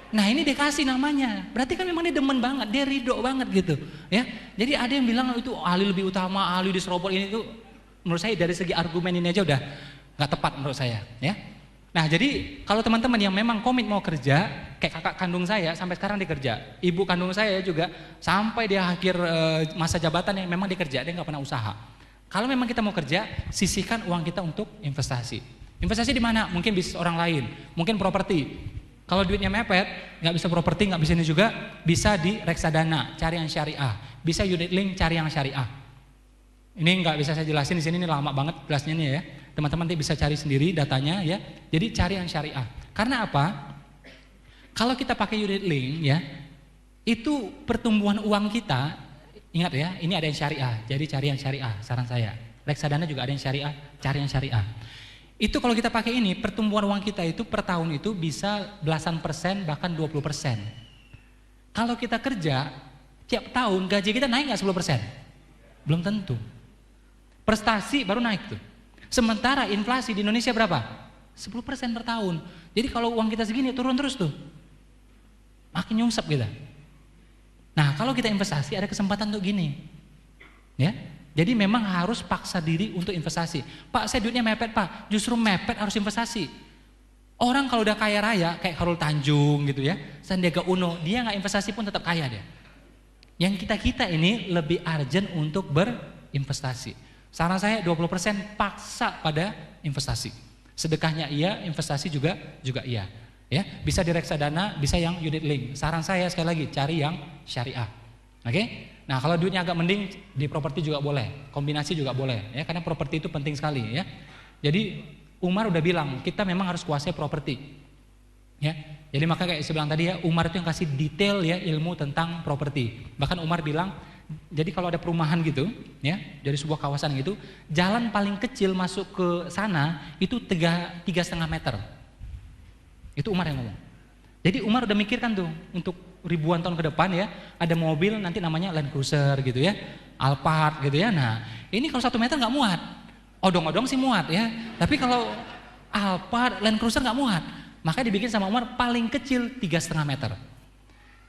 Nah ini dikasih namanya, berarti kan memang dia demen banget, dia ridho banget gitu. Ya, jadi ada yang bilang itu Ali lebih utama, Ali diserobot ini itu, menurut saya dari segi argumen ini aja udah nggak tepat menurut saya. Ya. Nah jadi kalau teman-teman yang memang komit mau kerja, kayak kakak kandung saya sampai sekarang dikerja, ibu kandung saya juga sampai di akhir masa jabatannya memang dikerja, dia nggak pernah usaha. Kalau memang kita mau kerja, sisihkan uang kita untuk investasi. Investasi di mana? Mungkin bisnis orang lain, mungkin properti. Kalau duitnya mepet, nggak bisa properti, nggak bisa ini juga, bisa di reksadana, cari yang syariah. Bisa unit link, cari yang syariah. Ini nggak bisa saya jelasin di sini, ini lama banget jelasnya nih ya. Teman-teman nanti bisa cari sendiri datanya ya. Jadi cari yang syariah. Karena apa? Kalau kita pakai unit link ya, itu pertumbuhan uang kita, ingat ya, ini ada yang syariah. Jadi cari yang syariah, saran saya. Reksadana juga ada yang syariah, cari yang syariah. Itu kalau kita pakai ini, pertumbuhan uang kita itu per tahun itu bisa belasan persen bahkan 20%. Kalau kita kerja, tiap tahun gaji kita naik nggak 10%? Belum tentu. Prestasi baru naik tuh. Sementara inflasi di Indonesia berapa? 10% per tahun. Jadi kalau uang kita segini turun terus tuh. Makin nyungsep kita. Nah kalau kita investasi ada kesempatan untuk gini. Ya. Jadi memang harus paksa diri untuk investasi. Pak, saya duitnya mepet Pak. Justru mepet harus investasi. Orang kalau udah kaya raya, kayak Khairul Tanjung gitu ya, Sandiaga Uno, dia nggak investasi pun tetap kaya dia. Yang kita ini lebih urgent untuk berinvestasi. Saran saya 20% paksa pada investasi. Sedekahnya iya, investasi juga iya. Ya, bisa di reksadana, bisa yang unit link. Saran saya sekali lagi cari yang syariah. Oke? Nah kalau duitnya agak mending di properti juga boleh, kombinasi juga boleh ya, karena properti itu penting sekali ya. Jadi Umar udah bilang kita memang harus kuasai properti ya. Jadi maka kayak saya bilang tadi ya, Umar itu yang kasih detail ya ilmu tentang properti. Bahkan Umar bilang Jadi kalau ada perumahan gitu, ya, dari sebuah kawasan gitu, jalan paling kecil masuk ke sana itu 3,5 meter. Itu Umar yang ngomong. Jadi Umar udah mikirkan tuh untuk ribuan tahun ke depan ya, ada mobil nanti namanya Land Cruiser gitu ya, Alphard gitu ya. Nah, ini kalau 1 meter nggak muat. Odong-odong sih muat ya, tapi kalau Alphard, Land Cruiser nggak muat. Makanya dibikin sama Umar paling kecil 3,5 meter.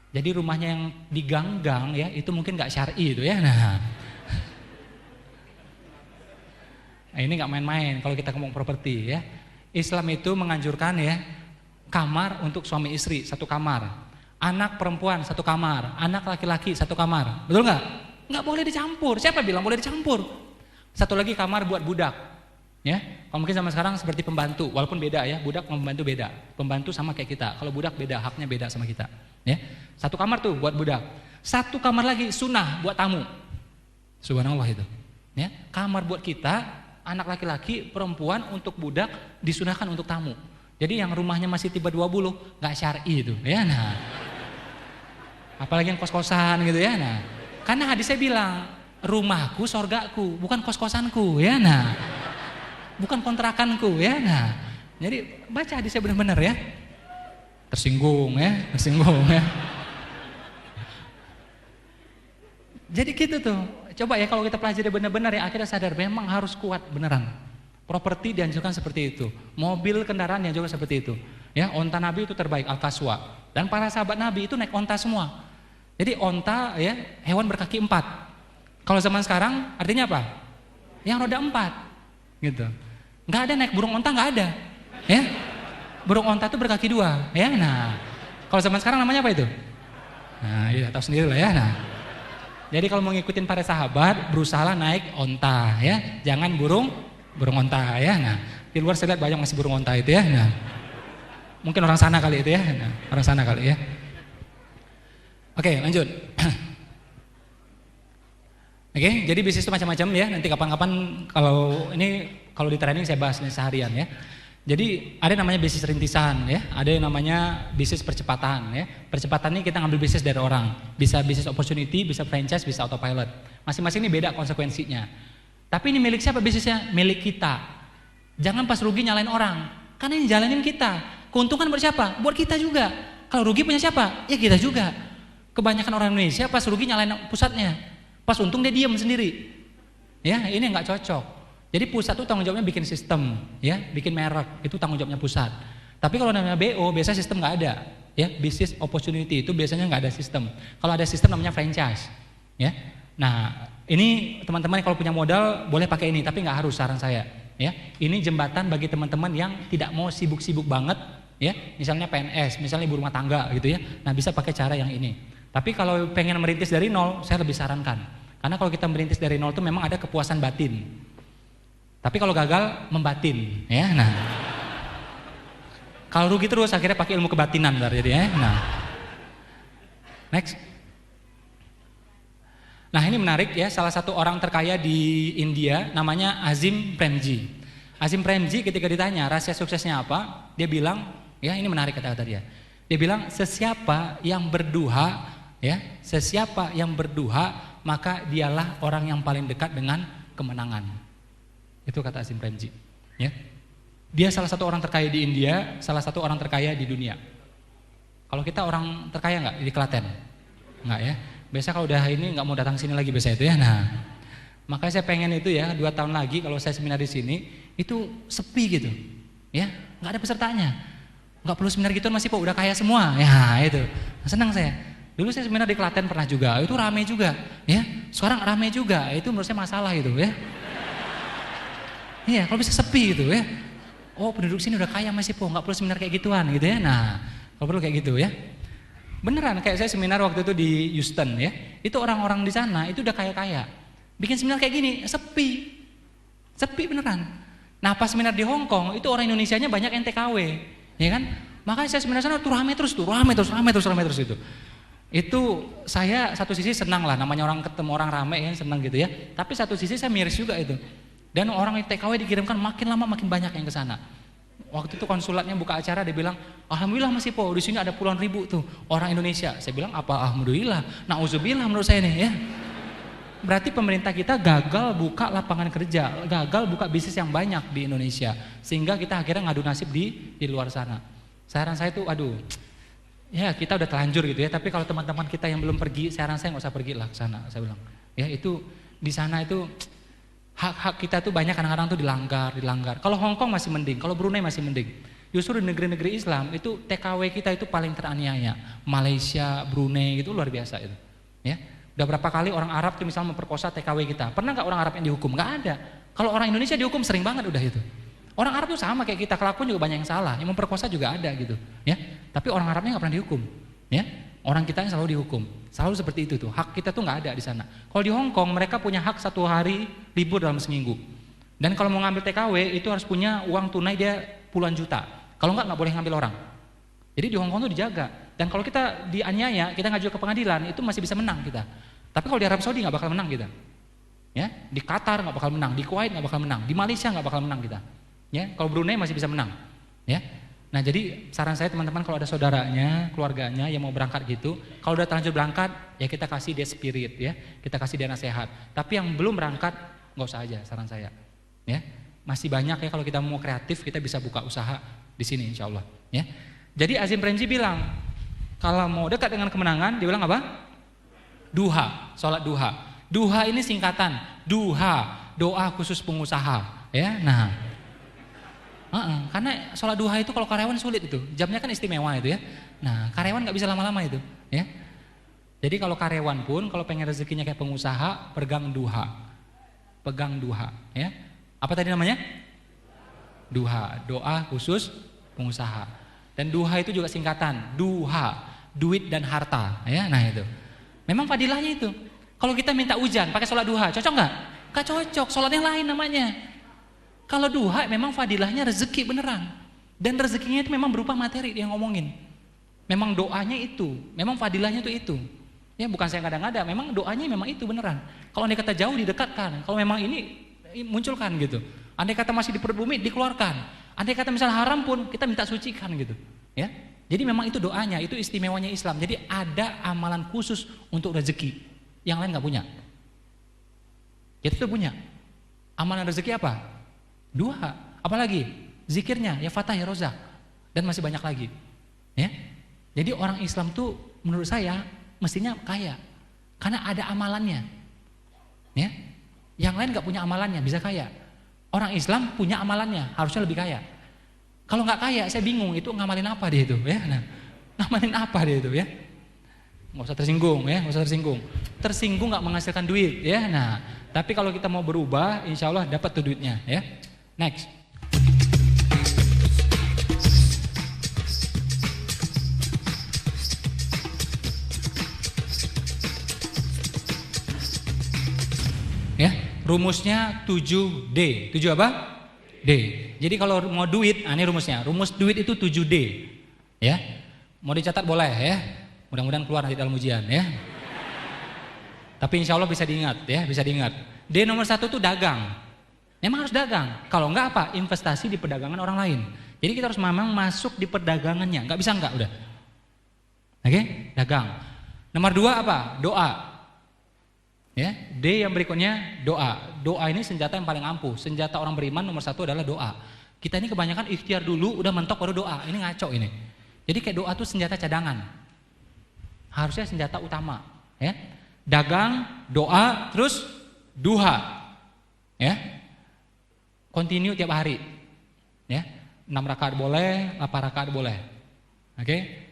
Jadi rumahnya yang di gang-gang ya itu mungkin nggak syar'i itu ya. Nah, ini nggak main-main kalau kita ngomong properti ya. Islam itu menganjurkan ya kamar untuk suami istri 1 kamar, anak perempuan 1 kamar, anak laki-laki 1 kamar, betul nggak? Nggak boleh dicampur. Siapa bilang boleh dicampur? 1 lagi kamar buat budak. Ya, kalau mungkin zaman sekarang seperti pembantu, walaupun beda ya, budak sama pembantu beda. Pembantu sama kayak kita, kalau budak beda, haknya beda sama kita. Ya, 1 kamar tuh buat budak, 1 kamar lagi sunnah buat tamu. Subhanallah itu. Ya, kamar buat kita, anak laki-laki, perempuan untuk budak disunahkan untuk tamu. Jadi yang rumahnya masih tiba 20 nggak syar'i itu, ya. Nah, apalagi yang kos-kosan gitu ya. Nah, karena hadisnya bilang rumahku sorgaku, bukan kos-kosanku, ya. Nah, bukan kontrakanku ya. Nah, jadi baca hadisnya benar-benar ya. Tersinggung ya. Jadi gitu tuh. Coba ya kalau kita pelajari benar-benar ya akhirnya sadar memang harus kuat beneran. Properti dianjurkan seperti itu. Mobil kendaraan dianjurkan seperti itu. Ya, onta Nabi itu terbaik Al-Qaswa. Dan para sahabat Nabi itu naik onta semua. Jadi onta ya hewan berkaki 4. Kalau zaman sekarang artinya apa? Yang roda 4. Gitu. Nggak ada naik burung onta, nggak ada, ya. Burung onta itu berkaki 2, ya. Nah, kalau zaman sekarang namanya apa itu? Nah, iya tahu sendiri lah ya. Nah, jadi kalau mau ngikutin para sahabat, berusahalah naik onta, ya. Jangan burung onta, ya. Nah, di luar saya lihat banyak masih burung onta itu, ya. Nah, mungkin orang sana kali itu, ya. Nah, orang sana kali, ya. Oke, lanjut. Oke, jadi bisnis itu macam-macam ya. Nanti kapan-kapan kalau di training saya bahas nih seharian ya. Jadi ada namanya bisnis rintisan ya, ada yang namanya bisnis percepatan ya. Percepatan ini kita ngambil bisnis dari orang. Bisa bisnis opportunity, bisa franchise, bisa autopilot. Masing-masing ini beda konsekuensinya. Tapi ini milik siapa bisnisnya? Milik kita. Jangan pas rugi nyalain orang. Karena ini jalanin kita. Keuntungan buat siapa? Buat kita juga. Kalau rugi punya siapa? Ya kita juga. Kebanyakan orang Indonesia pas rugi nyalain pusatnya. Pas untung dia diam sendiri. Ya, ini nggak cocok. Jadi pusat itu tanggung jawabnya bikin sistem, ya, bikin merek, itu tanggung jawabnya pusat. Tapi kalau namanya BO, biasanya sistem nggak ada. Ya, business opportunity itu biasanya nggak ada sistem. Kalau ada sistem namanya franchise. Ya. Nah, ini teman-teman kalau punya modal boleh pakai ini, tapi nggak harus saran saya. Ya, ini jembatan bagi teman-teman yang tidak mau sibuk-sibuk banget, ya, misalnya PNS, misalnya ibu rumah tangga gitu ya. Nah, bisa pakai cara yang ini. Tapi kalau pengen merintis dari nol, saya lebih sarankan. Karena kalau kita merintis dari nol itu memang ada kepuasan batin. Tapi kalau gagal membatin, ya. Nah, kalau rugi terus akhirnya pakai ilmu kebatinan jadi ya. Nah, next. Nah ini menarik ya, salah satu orang terkaya di India namanya Azim Premji. Azim Premji ketika ditanya rahasia suksesnya apa, dia bilang, ya ini menarik kata-kata dia. Dia bilang sesiapa yang berduha, ya, sesiapa yang berduha maka dialah orang yang paling dekat dengan kemenangan. Itu kata Azim Premji. Ya. Dia salah satu orang terkaya di India, salah satu orang terkaya di dunia. Kalau kita orang terkaya nggak di Klaten? Nggak ya. Biasa kalau udah ini nggak mau datang sini lagi biasa itu ya. Nah, makanya saya pengen itu ya 2 tahun lagi kalau saya seminar di sini itu sepi gitu. Ya, nggak ada pesertanya. Nggak perlu seminar gitu masih udah kaya semua. Ya itu. Nah, senang saya. Dulu saya seminar di Klaten pernah juga, itu rame juga, ya. Sekarang rame juga, itu menurut saya masalah itu, ya. Iya, kalau bisa sepi gitu, ya. Oh, penduduk sini udah kaya masih nggak perlu seminar kayak gituan, gitu ya. Nah, kalau perlu kayak gitu, ya. Beneran, kayak saya seminar waktu itu di Houston, ya. Itu orang-orang di sana itu udah kaya-kaya. Bikin seminar kayak gini, sepi beneran. Nah, pas seminar di Hong Kong, itu orang Indonesianya banyak yang TKW, ya kan? Makanya saya seminar sana tuh rame terus itu. Itu saya satu sisi senang lah, namanya orang ketemu orang rame ya senang gitu ya. Tapi satu sisi saya miris juga itu. Dan orang TKW dikirimkan makin lama makin banyak yang ke sana. Waktu itu konsulatnya buka acara dia bilang, alhamdulillah masih di sini ada puluhan ribu tuh orang Indonesia. Saya bilang apa alhamdulillah, nauzubillah menurut saya nih ya. berarti pemerintah kita gagal buka lapangan kerja, gagal buka bisnis yang banyak di Indonesia, sehingga kita akhirnya ngadu nasib di luar sana. Saran saya tuh, aduh, ya kita udah terlanjur gitu ya. Tapi kalau teman-teman kita yang belum pergi, saran saya nggak usah pergi lah ke sana. Saya bilang, ya itu di sana itu hak-hak kita tuh banyak kadang-kadang tuh dilanggar. Kalau Hong Kong masih mending, kalau Brunei masih mending. Justru di negeri-negeri Islam itu TKW kita itu paling teraniaya. Malaysia, Brunei itu luar biasa itu. Ya, udah berapa kali orang Arab tuh misalnya memperkosa TKW kita. Pernah nggak orang Arab yang dihukum? Nggak ada. Kalau orang Indonesia dihukum sering banget udah itu. Orang Arab tuh sama kayak kita, kelakuan juga banyak yang salah. Yang memperkosa juga ada gitu. Ya, tapi orang Arabnya nggak pernah dihukum. Ya, orang kita yang selalu dihukum. Selalu seperti itu tuh. Hak kita tuh nggak ada di sana. Kalau di Hong Kong mereka punya hak 1 hari libur dalam seminggu. Dan kalau mau ngambil TKW itu harus punya uang tunai dia puluhan juta. Kalau nggak boleh ngambil orang. Jadi di Hong Kong tuh dijaga. Dan kalau kita dianiaya, kita ngajuin ke pengadilan, itu masih bisa menang kita. Tapi kalau di Arab Saudi nggak bakal menang kita. Ya, di Qatar nggak bakal menang, di Kuwait nggak bakal menang, di Malaysia nggak bakal menang kita. Ya, kalau Brunei masih bisa menang. Ya. Nah, jadi saran saya teman-teman kalau ada saudaranya, keluarganya yang mau berangkat gitu, kalau udah terlanjur berangkat, ya kita kasih dia spirit ya, kita kasih dia nasihat. Tapi yang belum berangkat nggak usah aja, saran saya. Ya, masih banyak ya kalau kita mau kreatif, kita bisa buka usaha di sini insya Allah. Ya. Jadi Azim Premji bilang kalau mau dekat dengan kemenangan, dia bilang apa? Duha, sholat duha. Duha ini singkatan, duha, doa khusus pengusaha. Ya, nah, karena sholat duha itu kalau karyawan sulit itu, jamnya kan istimewa itu ya. Nah, karyawan nggak bisa lama-lama itu. Ya. Jadi kalau karyawan pun kalau pengen rezekinya kayak pengusaha, pegang duha. Ya. Apa tadi namanya? Duha, doa khusus pengusaha. Dan duha itu juga singkatan, duha, duit dan harta, ya. Nah itu. Memang fadilahnya itu. Kalau kita minta hujan pakai sholat duha, cocok nggak? Nggak cocok, sholat yang lain namanya. Kalau duha memang fadilahnya rezeki beneran. Dan rezekinya itu memang berupa materi yang ngomongin. Memang doanya itu, memang fadilahnya itu. Ya bukan saya kadang-kadang, memang doanya memang itu beneran. Kalau andai kata jauh didekatkan, kalau memang ini munculkan gitu. Andai kata masih di perut bumi dikeluarkan. Andai kata misalnya haram pun kita minta sucikan gitu. Ya. Jadi memang itu doanya, itu istimewanya Islam. Jadi ada amalan khusus untuk rezeki. Yang lain nggak punya. Kita tuh punya. Amalan rezeki apa? Duha. Apalagi? Zikirnya, ya Fatah, ya Rozak. Dan masih banyak lagi. Ya. Jadi orang Islam tuh menurut saya mestinya kaya. Karena ada amalannya. Ya. Yang lain nggak punya amalannya, bisa kaya. Orang Islam punya amalannya, harusnya lebih kaya. Kalau nggak kaya, saya bingung itu ngamalin apa dia itu, ya. Nah, ngamalin apa dia itu, ya? Nggak usah tersinggung, ya, nggak usah tersinggung. Tersinggung nggak menghasilkan duit, ya. Nah, tapi kalau kita mau berubah, insya Allah dapat tuh duitnya, ya. Next. Ya, rumusnya 7D. 7 apa? D. Jadi kalau mau duit, ini rumusnya. Rumus duit itu 7D. Ya. Mau dicatat boleh ya. Mudah-mudahan keluar nanti dalam ujian ya. Tapi insya Allah bisa diingat ya, bisa diingat. D nomor 1 itu dagang. Memang harus dagang. Kalau enggak apa? Investasi di perdagangan orang lain. Jadi kita harus memang masuk di perdagangannya. Enggak bisa enggak udah. Oke? Dagang. Nomor 2 apa? Doa. Ya, D yang berikutnya doa. Doa ini senjata yang paling ampuh. Senjata orang beriman nomor 1 adalah doa. Kita ini kebanyakan ikhtiar dulu, udah mentok baru doa. Ini ngaco ini. Jadi kayak doa itu senjata cadangan. Harusnya senjata utama. Ya, dagang, doa, terus duha. Ya, continue tiap hari. Ya, 6 rakaat boleh, 8 rakaat boleh. Oke?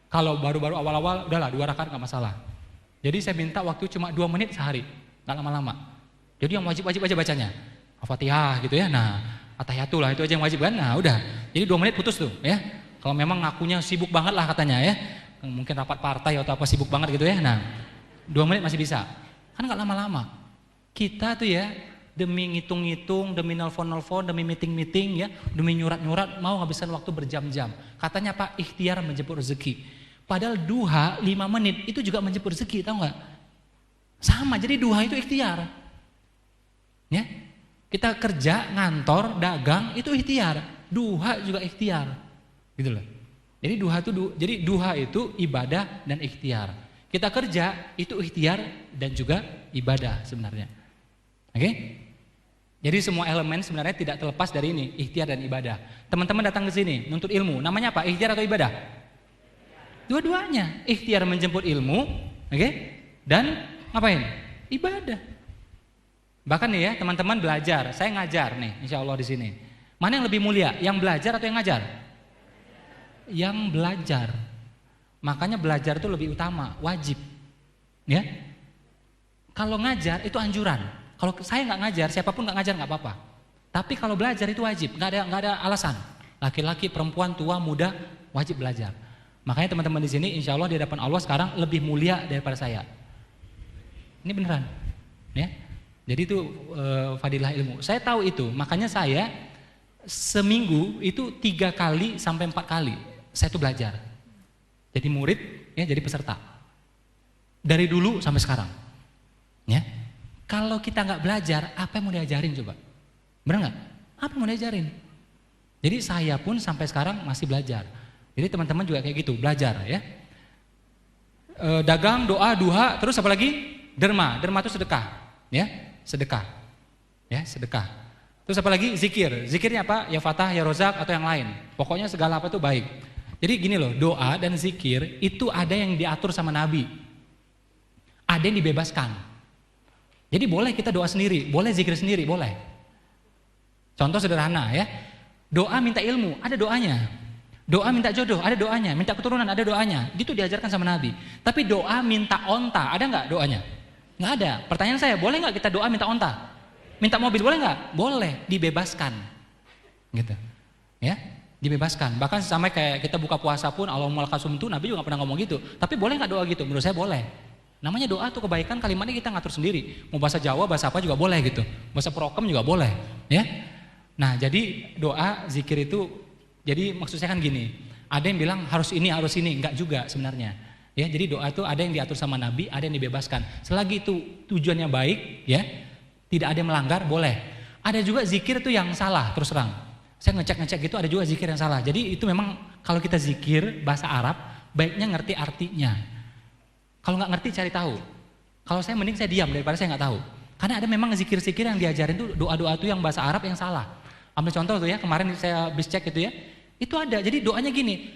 Kalau baru-baru awal-awal, udahlah 2 rakaat nggak masalah. Jadi saya minta waktu cuma 2 menit sehari, nggak lama-lama. Jadi yang wajib-wajib aja bacanya, Al-Fatihah gitu ya. Nah, At-Tahiyatul lah itu aja yang wajib kan. Nah udah, jadi 2 menit putus tuh ya. Kalau memang ngakunya sibuk banget lah katanya ya, mungkin rapat partai atau apa sibuk banget gitu ya. Nah, 2 menit masih bisa, kan nggak lama-lama. Kita tuh ya demi ngitung-ngitung, demi nelfon-nelfon, demi meeting-meeting ya, demi nyurat-nyurat mau ngabisin waktu berjam-jam. Katanya Pak, ikhtiar menjemput rezeki. Padahal duha 5 menit itu juga menjemput rezeki, tahu nggak? Sama, jadi duha itu ikhtiar. Ya, kita kerja, ngantor, dagang itu ikhtiar. Duha juga ikhtiar, gitu loh. Jadi duha itu ibadah dan ikhtiar. Kita kerja itu ikhtiar dan juga ibadah sebenarnya. Oke? Jadi semua elemen sebenarnya tidak terlepas dari ini, ikhtiar dan ibadah. Teman-teman datang ke sini nuntut ilmu, namanya apa? Ikhtiar atau ibadah? Dua-duanya. Ikhtiar menjemput ilmu, oke? Dan ngapain? Ibadah. Bahkan nih ya, teman-teman belajar, saya ngajar nih, insya Allah di sini. Mana yang lebih mulia, yang belajar atau yang ngajar? Yang belajar. Makanya belajar itu lebih utama, wajib. Ya. Kalau ngajar itu anjuran. Kalau saya nggak ngajar, siapapun nggak ngajar nggak apa-apa. Tapi kalau belajar itu wajib, nggak ada alasan. Laki-laki, perempuan, tua, muda wajib belajar. Makanya teman-teman di sini, insya Allah di hadapan Allah sekarang lebih mulia daripada saya. Ini beneran. Ya. Jadi itu fadilah ilmu. Saya tahu itu, makanya saya seminggu itu 3 kali sampai 4 kali saya itu belajar. Jadi murid, ya, jadi peserta. Dari dulu sampai sekarang. Ya. Kalau kita nggak belajar, apa yang mau diajarin coba? Benar nggak? Apa yang mau diajarin? Jadi saya pun sampai sekarang masih belajar. Jadi teman-teman juga kayak gitu, belajar ya. Dagang, doa, duha, terus apa lagi? Derma. Derma itu sedekah, ya, sedekah, ya, sedekah. Terus apa lagi? Zikir. Zikirnya apa? Ya Fatah, ya Rozak atau yang lain. Pokoknya segala apa itu baik. Jadi gini loh, doa dan zikir itu ada yang diatur sama Nabi. Ada yang dibebaskan. Jadi boleh kita doa sendiri, boleh zikir sendiri, boleh. Contoh sederhana ya. Doa minta ilmu, ada doanya. Doa minta jodoh, ada doanya. Minta keturunan, ada doanya. Itu diajarkan sama Nabi. Tapi doa minta onta, ada nggak doanya? Nggak ada. Pertanyaan saya, boleh nggak kita doa minta onta? Minta mobil, boleh nggak? Boleh, dibebaskan. Gitu. Ya. Dibebaskan. Bahkan sampai kayak kita buka puasa pun Allahumma lakasumtu, Nabi juga gak pernah ngomong gitu. Tapi boleh gak doa gitu? Menurut saya boleh. Namanya doa tuh kebaikan, kalimatnya kita ngatur sendiri. Mau bahasa Jawa, bahasa apa juga boleh gitu. Bahasa Prokem juga boleh, ya. Nah, jadi doa, zikir itu, jadi maksud saya kan gini. Ada yang bilang harus ini, enggak juga sebenarnya. Ya, jadi doa itu ada yang diatur sama Nabi, ada yang dibebaskan. Selagi itu tujuannya baik, ya, tidak ada yang melanggar, boleh. Ada juga zikir itu yang salah, terus terang. Saya ngecek gitu, ada juga zikir yang salah. Jadi itu memang kalau kita zikir bahasa Arab, baiknya ngerti artinya. Kalau nggak ngerti cari tahu. Kalau saya mending saya diam daripada saya nggak tahu. Karena ada memang zikir-zikir yang diajarin tuh doa-doa tuh yang bahasa Arab yang salah. Ambil contoh tuh ya, kemarin saya habis cek itu ya. Itu ada. Jadi doanya gini.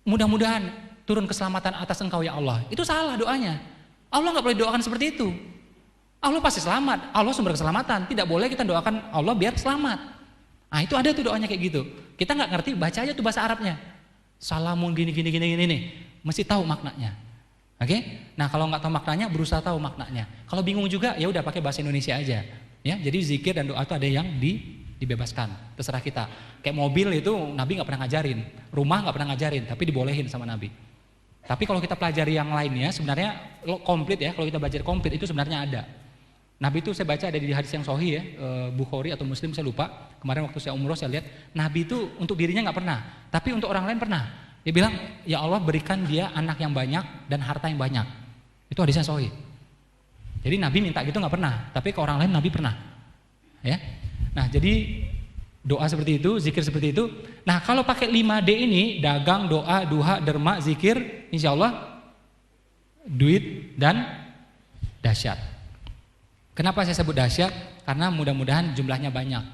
Mudah-mudahan turun keselamatan atas engkau ya Allah. Itu salah doanya. Allah nggak boleh doakan seperti itu. Allah pasti selamat. Allah sumber keselamatan. Tidak boleh kita doakan Allah biar selamat. Nah itu ada tuh doanya kayak gitu. Kita nggak ngerti, baca aja tuh bahasa Arabnya. Salamun gini nih, mesti tahu maknanya. Oke? Nah kalau nggak tahu maknanya, berusaha tahu maknanya. Kalau bingung juga, ya udah pakai bahasa Indonesia aja. Ya, jadi zikir dan doa itu ada yang dibebaskan. Terserah kita. Kayak mobil itu Nabi nggak pernah ngajarin, rumah nggak pernah ngajarin, tapi dibolehin sama Nabi. Tapi kalau kita pelajari yang lainnya, sebenarnya komplit ya. Kalau kita belajar komplit itu sebenarnya ada. Nabi itu saya baca ada di hadis yang sahih ya, Bukhari atau Muslim saya lupa. Kemarin waktu saya umroh saya lihat, Nabi itu untuk dirinya nggak pernah, tapi untuk orang lain pernah. Dia bilang, ya Allah berikan dia anak yang banyak dan harta yang banyak. Itu hadisnya sahih. Jadi Nabi minta gitu nggak pernah, tapi ke orang lain Nabi pernah. Ya, nah jadi doa seperti itu, zikir seperti itu. Nah kalau pakai 5D ini, dagang, doa, duha, derma, zikir, insya Allah duit dan dahsyat. Kenapa saya sebut dahsyat? Karena mudah-mudahan jumlahnya banyak.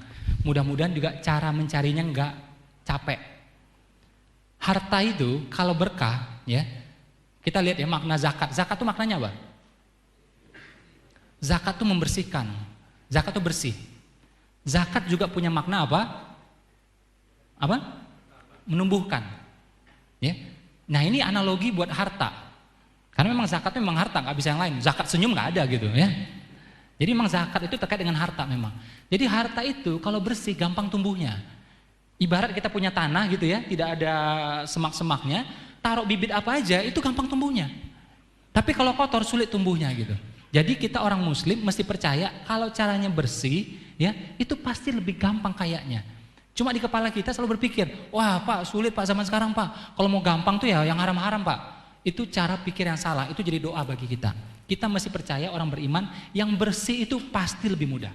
Mudah-mudahan juga cara mencarinya nggak capek. Harta itu kalau berkah, ya kita lihat ya makna zakat. Zakat itu maknanya apa? Zakat itu membersihkan. Zakat itu bersih. Zakat juga punya makna apa? Apa? Menumbuhkan. Ya. Nah ini analogi buat harta. Karena memang zakat memang harta, nggak bisa yang lain. Zakat senyum nggak ada gitu ya. Jadi memang zakat itu terkait dengan harta memang. Jadi harta itu kalau bersih gampang tumbuhnya. Ibarat kita punya tanah gitu ya, tidak ada semak-semaknya, taruh bibit apa aja itu gampang tumbuhnya. Tapi kalau kotor sulit tumbuhnya gitu. Jadi kita orang muslim mesti percaya kalau caranya bersih ya, itu pasti lebih gampang kayaknya. Cuma di kepala kita selalu berpikir, wah Pak sulit Pak zaman sekarang Pak. Kalau mau gampang tuh ya yang haram-haram Pak. Itu cara pikir yang salah, itu jadi doa bagi kita. Kita mesti percaya orang beriman yang bersih itu pasti lebih mudah.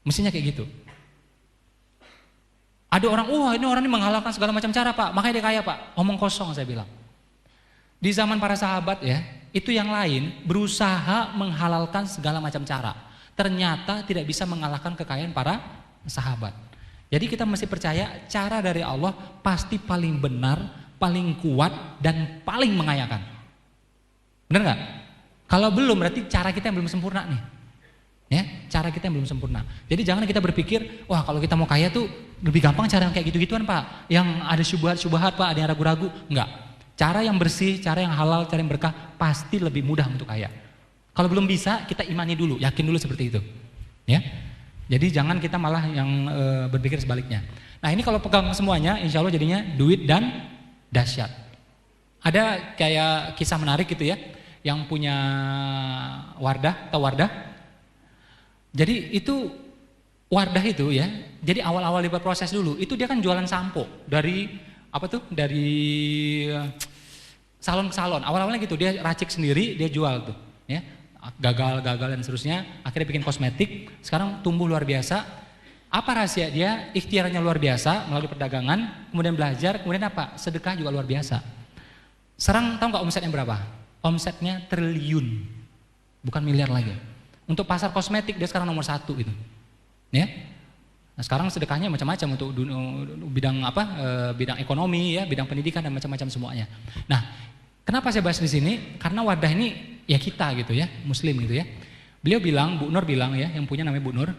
Mestinya kayak gitu. Ada orang, wah ini orang ini menghalalkan segala macam cara Pak, makanya dia kaya Pak. Omong kosong saya bilang. Di zaman para sahabat ya, Itu yang lain berusaha menghalalkan segala macam cara. Ternyata tidak bisa mengalahkan kekayaan para sahabat. Jadi kita mesti percaya cara dari Allah pasti paling benar, paling kuat, dan paling mengayakan. Benar nggak? Kalau belum berarti cara kita yang belum sempurna nih. Ya, cara kita yang belum sempurna. Jadi jangan kita berpikir, wah kalau kita mau kaya tuh lebih gampang cara yang kayak gitu-gituan Pak. Yang ada syubhat-syubhat Pak, ada yang ragu-ragu. Enggak. Cara yang bersih, cara yang halal, cara yang berkah pasti lebih mudah untuk kaya. Kalau belum bisa, kita imani dulu, yakin dulu seperti itu. Ya. Jadi jangan kita malah yang berpikir sebaliknya. Nah ini kalau pegang semuanya, insya Allah jadinya duit dan dahsyat. Ada kayak kisah menarik gitu ya, yang punya Wardah, atau Wardah. Jadi itu Wardah itu ya, jadi awal-awal dia berproses dulu, itu dia kan jualan sampo dari apa tuh, dari salon ke salon. Awal-awalnya gitu, dia racik sendiri, dia jual tuh, ya gagal dan seterusnya. Akhirnya bikin kosmetik, sekarang tumbuh luar biasa. Apa rahasia dia? Ikhtiarnya luar biasa melalui perdagangan, kemudian belajar, kemudian apa? Sedekah juga luar biasa. Sekarang tahu nggak omsetnya berapa? Omsetnya triliun, bukan miliar lagi. Untuk pasar kosmetik dia sekarang nomor 1 gitu, ya. Nah sekarang sedekahnya macam-macam untuk bidang apa, bidang ekonomi ya, bidang pendidikan dan macam-macam semuanya. Nah kenapa saya bahas di sini? Karena Wardah ini ya kita gitu ya, Muslim gitu ya. Beliau bilang, Bu Nur bilang ya, yang punya namanya Bu Nur.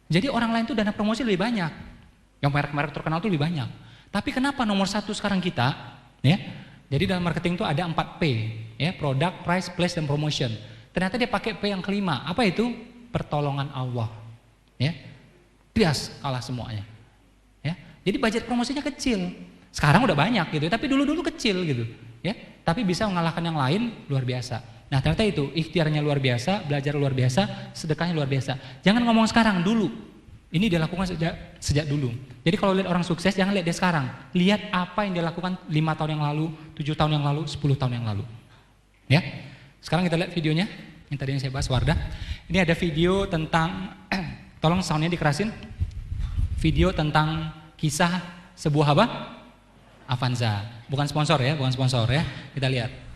Jadi orang lain tuh dana promosi lebih banyak, yang merek-merek terkenal tuh lebih banyak. Tapi kenapa nomor 1 sekarang kita? Ya, jadi dalam marketing tuh ada 4P, ya, product, price, place, dan promotion. Ternyata dia pakai P yang kelima. Apa itu? Pertolongan Allah. Ya. Bias kalah semuanya. Ya. Jadi budget promosinya kecil. Sekarang udah banyak gitu, tapi dulu-dulu kecil gitu, ya. Tapi bisa mengalahkan yang lain luar biasa. Nah, ternyata itu ikhtiarnya luar biasa, belajar luar biasa, sedekahnya luar biasa. Jangan ngomong sekarang, dulu. Ini dia lakukan sejak dulu. Jadi kalau lihat orang sukses jangan lihat dia sekarang. Lihat apa yang dia lakukan 5 tahun yang lalu, 7 tahun yang lalu, 10 tahun yang lalu. Ya. Sekarang kita lihat videonya, yang tadi yang saya bahas Wardah. Ini ada video tentang, tolong soundnya dikerasin. Video tentang kisah sebuah apa? Avanza. Bukan sponsor ya, bukan sponsor ya. Kita lihat.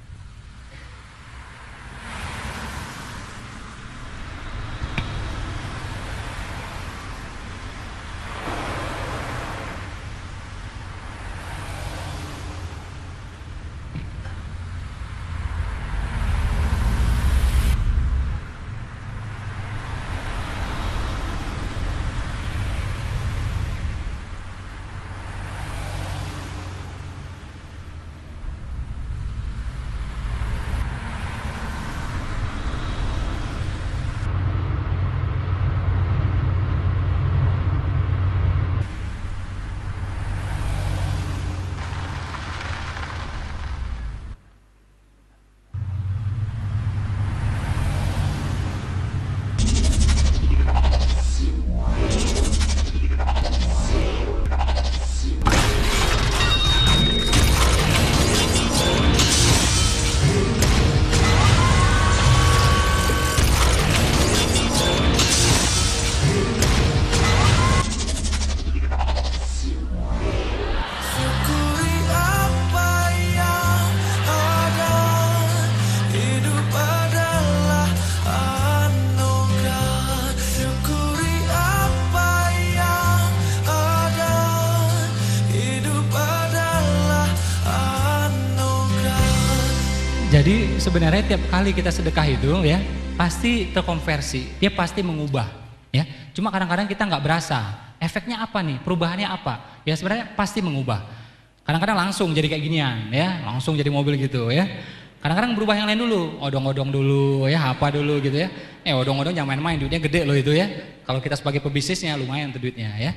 Jadi sebenarnya tiap kali kita sedekah itu ya pasti terkonversi, dia pasti mengubah ya. Cuma kadang-kadang kita nggak berasa efeknya apa nih, perubahannya apa. Ya sebenarnya pasti mengubah. Kadang-kadang langsung jadi kayak ginian ya, langsung jadi mobil gitu ya. Kadang-kadang berubah yang lain dulu, odong-odong dulu ya, apa dulu gitu ya. Odong-odong jangan main-main, duitnya gede loh itu ya. Kalau kita sebagai pebisnisnya lumayan tuh duitnya ya.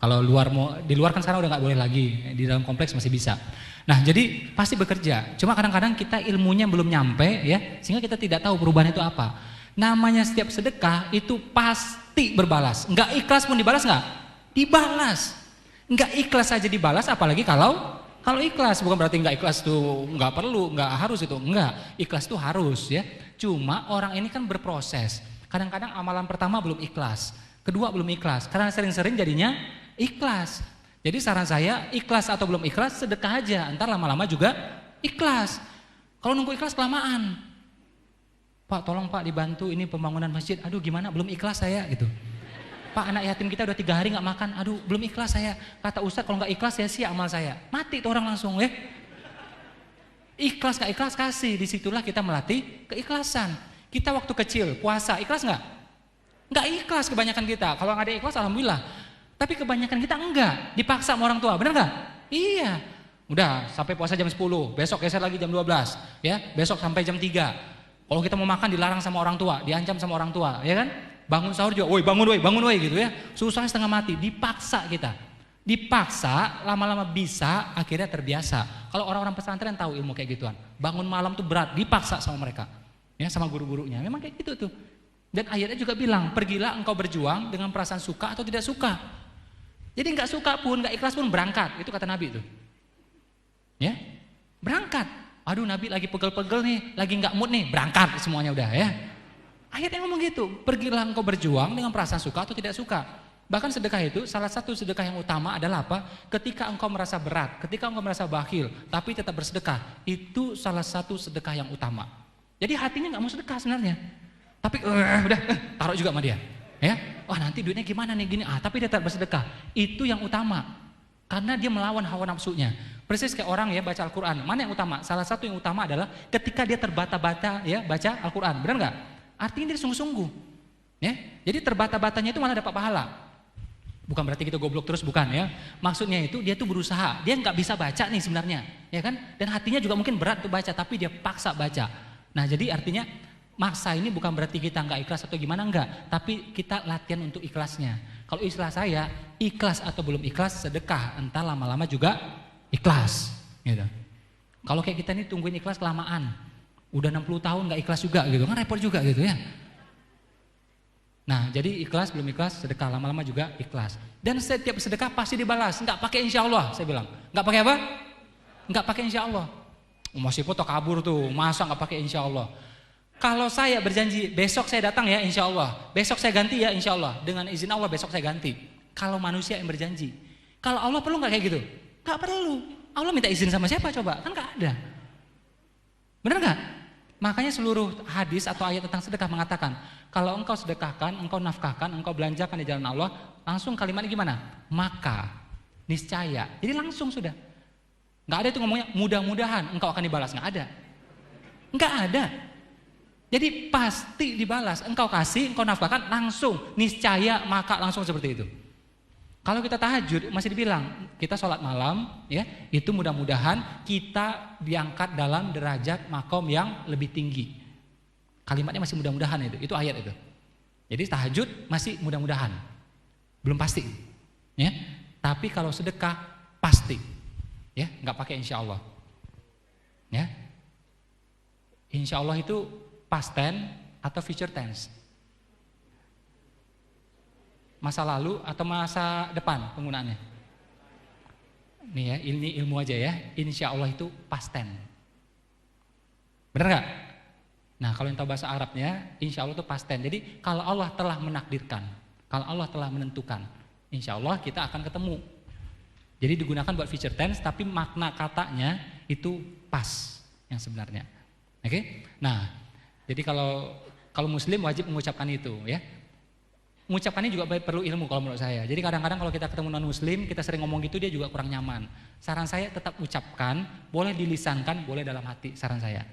Kalau di luar kan sekarang udah nggak boleh lagi, di dalam kompleks masih bisa. Nah jadi pasti bekerja, cuma kadang-kadang kita ilmunya belum nyampe ya, sehingga kita tidak tahu perubahan itu apa. Namanya setiap sedekah itu pasti berbalas, nggak ikhlas pun dibalas nggak? Dibalas, nggak ikhlas aja dibalas, apalagi kalau ikhlas. Bukan berarti nggak ikhlas tuh nggak perlu, nggak harus itu, nggak, ikhlas tuh harus ya. Cuma orang ini kan berproses, kadang-kadang amalan pertama belum ikhlas, kedua belum ikhlas, karena sering-sering jadinya ikhlas. Jadi saran saya, ikhlas atau belum ikhlas sedekah aja, entar lama-lama juga ikhlas. Kalau nunggu ikhlas kelamaan, Pak tolong Pak dibantu ini pembangunan masjid. Aduh gimana, belum ikhlas saya gitu. Pak anak yatim kita udah 3 hari gak makan. Aduh belum ikhlas saya. Kata Ustadz kalau gak ikhlas ya sia amal saya. Mati tuh orang langsung ya. Ikhlas gak ikhlas kasih. Disitulah kita melatih keikhlasan. Kita waktu kecil puasa ikhlas gak? Gak ikhlas kebanyakan kita. Kalau gak ada ikhlas alhamdulillah. Tapi kebanyakan kita enggak. Dipaksa sama orang tua, benar gak? Iya. Udah sampai puasa jam 10. Besok geser lagi jam 12. Ya, besok sampai jam 3. Kalau kita mau makan dilarang sama orang tua, diancam sama orang tua, ya kan? Bangun sahur juga, woi bangun woi gitu ya. Susahnya setengah mati, dipaksa kita. Dipaksa, lama-lama bisa, akhirnya terbiasa. Kalau orang-orang pesantren tahu ilmu kayak gituan. Bangun malam tuh berat, dipaksa sama mereka. Ya, sama guru-gurunya. Memang kayak gitu tuh. Dan ayatnya juga bilang, pergilah engkau berjuang dengan perasaan suka atau tidak suka. Jadi enggak suka pun, enggak ikhlas pun berangkat. Itu kata Nabi itu. Ya, berangkat. Aduh Nabi lagi pegel-pegel nih, lagi nggak mood nih, berangkat semuanya udah ya. Ayatnya ngomong gitu, pergilah engkau berjuang dengan perasaan suka atau tidak suka. Bahkan sedekah itu, salah satu sedekah yang utama adalah apa? Ketika engkau merasa berat, ketika engkau merasa bakhil, tapi tetap bersedekah, itu salah satu sedekah yang utama. Jadi hatinya nggak mau sedekah sebenarnya, tapi udah taruh juga sama dia. Ya, wah nanti duitnya gimana nih gini, tapi dia tetap bersedekah. Itu yang utama. Karena dia melawan hawa nafsunya. Persis kayak orang ya baca Al-Quran. Mana yang utama? Salah satu yang utama adalah ketika dia terbata-bata ya baca Al-Quran. Benar nggak? Artinya dia sungguh-sungguh. Ya, jadi terbata-batanya itu malah dapat pahala. Bukan berarti kita goblok terus, bukan ya. Maksudnya itu dia tuh berusaha. Dia nggak bisa baca nih sebenarnya, ya kan? Dan hatinya juga mungkin berat tuh baca, tapi dia paksa baca. Nah jadi artinya maksa ini bukan berarti kita nggak ikhlas atau gimana, enggak. Tapi kita latihan untuk ikhlasnya. Kalau istilah saya, ikhlas atau belum ikhlas sedekah, entah lama-lama juga ikhlas gitu. Kalau kayak kita nih tungguin ikhlas kelamaan, udah 60 tahun nggak ikhlas juga gitu, kan repot juga gitu ya. Nah jadi ikhlas belum ikhlas sedekah, lama-lama juga ikhlas. Dan setiap sedekah pasti dibalas, nggak pakai insya Allah saya bilang. Nggak pakai apa? Nggak pakai insya Allah. Masih foto kabur tuh, masa nggak pakai insya Allah. Kalau saya berjanji besok saya datang ya insya Allah, besok saya ganti ya insya Allah, dengan izin Allah besok saya ganti. Kalau manusia yang berjanji, kalau Allah perlu nggak kayak gitu? Nggak perlu. Allah minta izin sama siapa coba? Kan nggak ada. Benar nggak? Makanya seluruh hadis atau ayat tentang sedekah mengatakan, kalau engkau sedekahkan, engkau nafkahkan, engkau belanjakan di jalan Allah, langsung kalimatnya gimana? Maka, niscaya. Jadi langsung sudah. Nggak ada itu ngomongnya mudah-mudahan engkau akan dibalas, nggak ada. Nggak ada. Jadi pasti dibalas, engkau kasih, engkau nafkahkan, langsung, niscaya, maka langsung seperti itu. Kalau kita tahajud masih dibilang, kita sholat malam, ya itu mudah-mudahan kita diangkat dalam derajat makom yang lebih tinggi. Kalimatnya masih mudah-mudahan itu ayat itu. Jadi tahajud masih mudah-mudahan, belum pasti, ya. Tapi kalau sedekah pasti, ya nggak pakai insya Allah, ya. Insya Allah itu past tense atau future tense? Masa lalu atau masa depan penggunaannya? Nih ya, ini ilmu aja ya. Insya Allah itu past tense. Benar nggak? Nah kalau yang tahu bahasa Arabnya, insya Allah itu past tense. Jadi kalau Allah telah menakdirkan, kalau Allah telah menentukan, insya Allah kita akan ketemu. Jadi digunakan buat future tense, tapi makna katanya itu pas yang sebenarnya. Oke? Nah, jadi kalau muslim wajib mengucapkan itu ya. Mengucapkannya juga perlu ilmu kalau menurut saya. Jadi kadang-kadang kalau kita ketemu non muslim, kita sering ngomong gitu dia juga kurang nyaman. Saran saya tetap ucapkan, boleh dilisankan, boleh dalam hati, saran saya.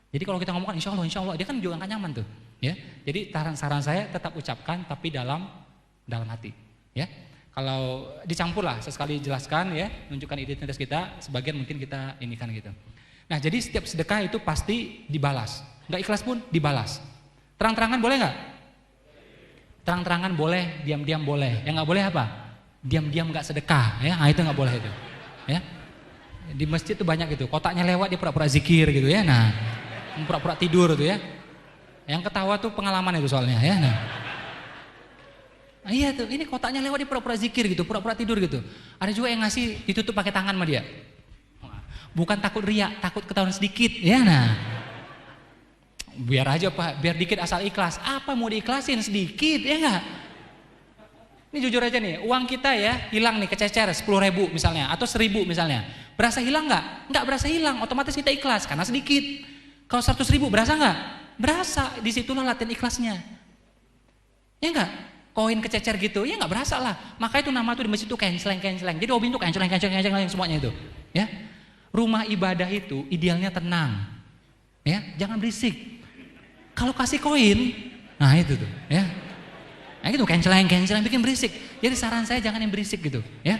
Jadi kalau kita ngomongkan insya Allah, dia kan juga gak nyaman tuh ya. Jadi saran saya tetap ucapkan tapi dalam hati ya. Kalau dicampur lah, sesekali jelaskan ya, menunjukkan identitas kita, sebagian mungkin kita inikan gitu. Nah jadi setiap sedekah itu pasti dibalas. Gak ikhlas pun dibalas. Terang-terangan boleh gak? Terang-terangan boleh, diam-diam boleh. Yang gak boleh apa? Diam-diam gak sedekah ya. Nah itu gak boleh itu ya. Di masjid tuh banyak gitu, kotaknya lewat dia pura-pura zikir gitu ya. Nah pura-pura tidur tuh ya. Yang ketawa tuh pengalaman itu soalnya ya. Nah iya tuh, ini kotaknya lewat dia pura-pura zikir gitu, pura-pura tidur gitu. Ada juga yang ngasih ditutup pakai tangan sama dia. Bukan takut riak, takut ketahuan sedikit ya. Nah biar aja Pak, biar dikit asal ikhlas. Apa mau diikhlasin sedikit ya enggak? Ini jujur aja nih, uang kita ya hilang nih kececer 10.000 misalnya atau 1.000 misalnya. Berasa hilang enggak? Enggak berasa hilang, otomatis kita ikhlas karena sedikit. Kalau 100.000 berasa enggak? Berasa, disitulah latihan ikhlasnya. Ya enggak? Koin kececer gitu, ya enggak berasa lah. Maka itu nama tuh di masjid itu kenceleng. Jadi hobi itu kenceleng semuanya itu. Ya. Rumah ibadah itu idealnya tenang. Ya, jangan berisik. Kalau kasih koin, nah itu tuh, ya. Nah gitu kenceleng bikin berisik. Jadi saran saya jangan yang berisik gitu, ya.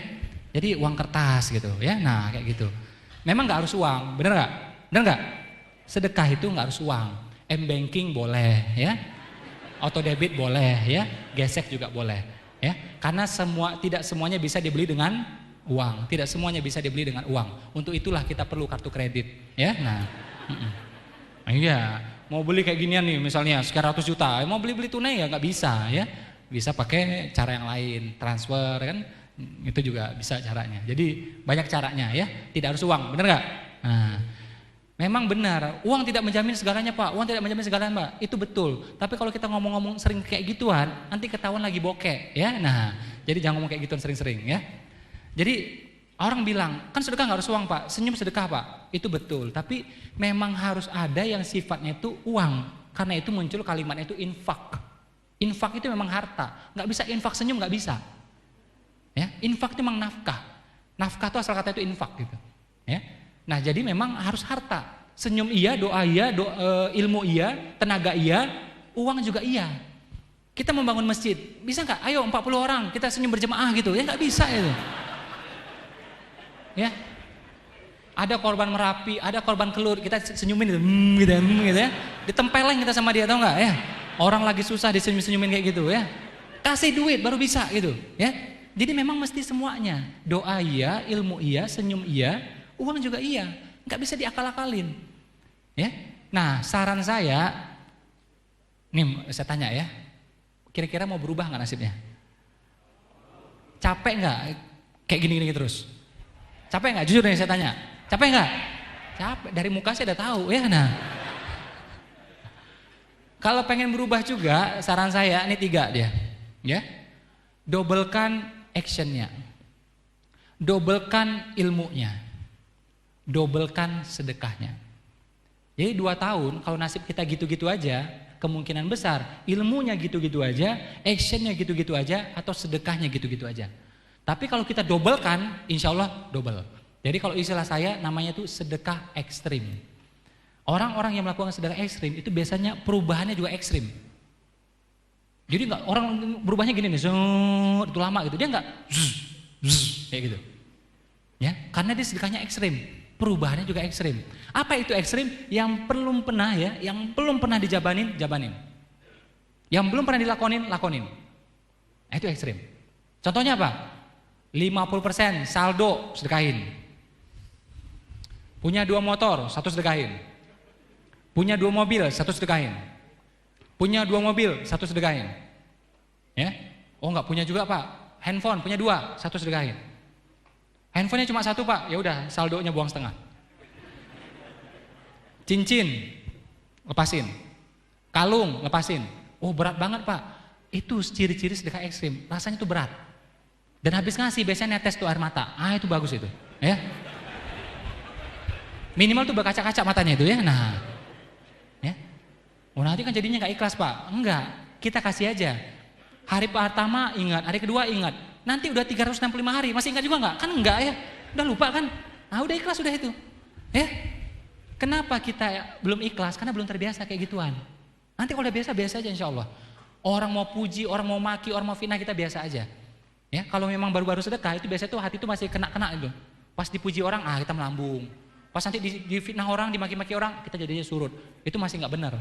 Jadi uang kertas gitu, ya. Nah, kayak gitu. Memang enggak harus uang, bener enggak? Bener enggak? Sedekah itu enggak harus uang. M-banking boleh, ya. Auto debit boleh, ya. Gesek juga boleh, ya. Karena tidak semuanya bisa dibeli dengan uang. Tidak semuanya bisa dibeli dengan uang. Untuk itulah kita perlu kartu kredit, ya. Nah, iya. Mau beli kayak ginian nih, misalnya sekian ratus juta, mau beli tunai ya nggak bisa, ya. Bisa pakai cara yang lain, transfer kan, itu juga bisa caranya. Jadi banyak caranya, ya. Tidak harus uang, bener nggak? Nah. Memang benar, uang tidak menjamin segalanya Pak, uang tidak menjamin segalanya Pak, itu betul. Tapi kalau kita ngomong-ngomong sering kayak gituan, nanti ketahuan lagi bokeh, ya. Nah, jadi jangan ngomong kayak gituan sering-sering, ya. Jadi orang bilang, kan sedekah nggak harus uang Pak, senyum sedekah Pak, itu betul. Tapi memang harus ada yang sifatnya itu uang, karena itu muncul kalimatnya itu infak. Infak itu memang harta, nggak bisa infak senyum nggak bisa. Ya, infak itu memang nafkah. Nafkah itu asal kata itu infak gitu, ya. Nah jadi memang harus harta, senyum iya, doa iya, ilmu iya, tenaga iya, uang juga iya. Kita membangun masjid, bisa nggak? Ayo 40 orang kita senyum berjemaah gitu, ya nggak bisa itu. Ya, ada korban Merapi, ada korban Kelur, kita senyumin gitu ya, ditempeleng kita sama dia, tau nggak? Ya, orang lagi susah disenyumin kayak gitu ya, kasih duit baru bisa gitu, ya. Jadi memang mesti semuanya, doa iya, ilmu iya, senyum iya, uang juga iya, nggak bisa diakal-akalin, ya. Nah saran saya, nih saya tanya ya, kira-kira mau berubah nggak nasibnya? Capek nggak kayak gini-gini terus? Capek nggak? Jujur nih saya tanya, capek nggak? Capek, dari muka saya udah tahu ya. Nah, kalau pengen berubah juga, saran saya ini 3 dia, ya. Dobelkan actionnya, dobelkan ilmunya, dobelkan sedekahnya. Jadi 2 tahun kalau nasib kita gitu-gitu aja, kemungkinan besar ilmunya gitu-gitu aja, actionnya gitu-gitu aja, atau sedekahnya gitu-gitu aja. Tapi kalau kita dobelkan, insya Allah double. Jadi kalau istilah saya namanya itu sedekah ekstrim. Orang-orang yang melakukan sedekah ekstrim itu biasanya perubahannya juga ekstrim. Jadi nggak orang berubahnya gini nih, itu lama gitu, dia nggak kayak gitu. Ya, karena dia sedekahnya ekstrim. Perubahannya juga ekstrim. Apa itu ekstrim? Yang belum pernah ya, yang belum pernah jabanin. Yang belum pernah lakonin. Nah, itu ekstrim. Contohnya apa? 50% saldo sedekahin. Punya 2 motor, 1 sedekahin. Punya 2 mobil, 1 sedekahin. Punya 2 mobil, 1 sedekahin. Ya? Oh enggak punya juga Pak. Handphone punya 2, 1 sedekahin. Handphonenya cuma 1 Pak, ya udah saldonya buang setengah. Cincin lepasin, kalung lepasin. Oh berat banget Pak. Itu ciri-ciri sedekah ekstrim. Rasanya itu berat. Dan habis ngasih biasanya netes tuh air mata. Ah itu bagus itu, ya. Minimal tuh berkaca-kaca matanya itu ya. Nah, ya. Oh nanti kan jadinya nggak ikhlas Pak. Enggak, kita kasih aja. Hari pertama ingat, hari kedua ingat. Nanti udah 365 hari, masih ingat juga nggak? Kan enggak ya, udah lupa kan? Nah udah ikhlas udah itu, ya. Kenapa kita belum ikhlas? Karena belum terbiasa kayak gituan. Nanti kalau udah biasa aja insya Allah. Orang mau puji, orang mau maki, orang mau fitnah kita biasa aja. Ya kalau memang baru-baru sedekah itu biasanya tuh hati itu masih kena-kena itu. Pas dipuji orang, kita melambung. Pas nanti di fitnah orang, dimaki-maki orang, kita jadinya surut. Itu masih nggak benar.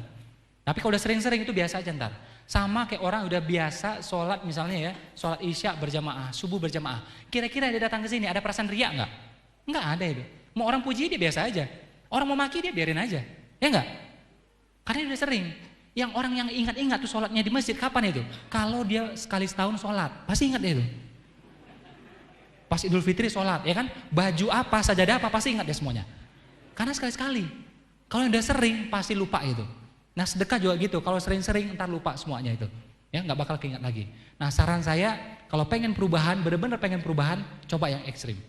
Tapi kalau udah sering-sering itu biasa aja ntar. Sama kayak orang udah biasa sholat misalnya ya, sholat isya berjamaah, subuh berjamaah. Kira-kira dia datang ke sini ada perasaan riak nggak? Nggak ada itu. Mau orang puji dia biasa aja. Orang mau maki dia biarin aja. Ya nggak? Karena dia udah sering. Yang orang yang ingat-ingat tuh sholatnya di masjid kapan itu? Kalau dia sekali setahun sholat, pasti ingat dia itu. Pas Idul Fitri sholat, ya kan? Baju apa, sajadah apa, pasti ingat dia semuanya. Karena sekali-sekali. Kalau udah sering pasti lupa itu. Nah sedekah juga gitu, kalau sering-sering ntar lupa semuanya itu. Ya nggak bakal keingat lagi. Nah saran saya kalau pengen perubahan, benar-benar pengen perubahan, coba yang ekstrim.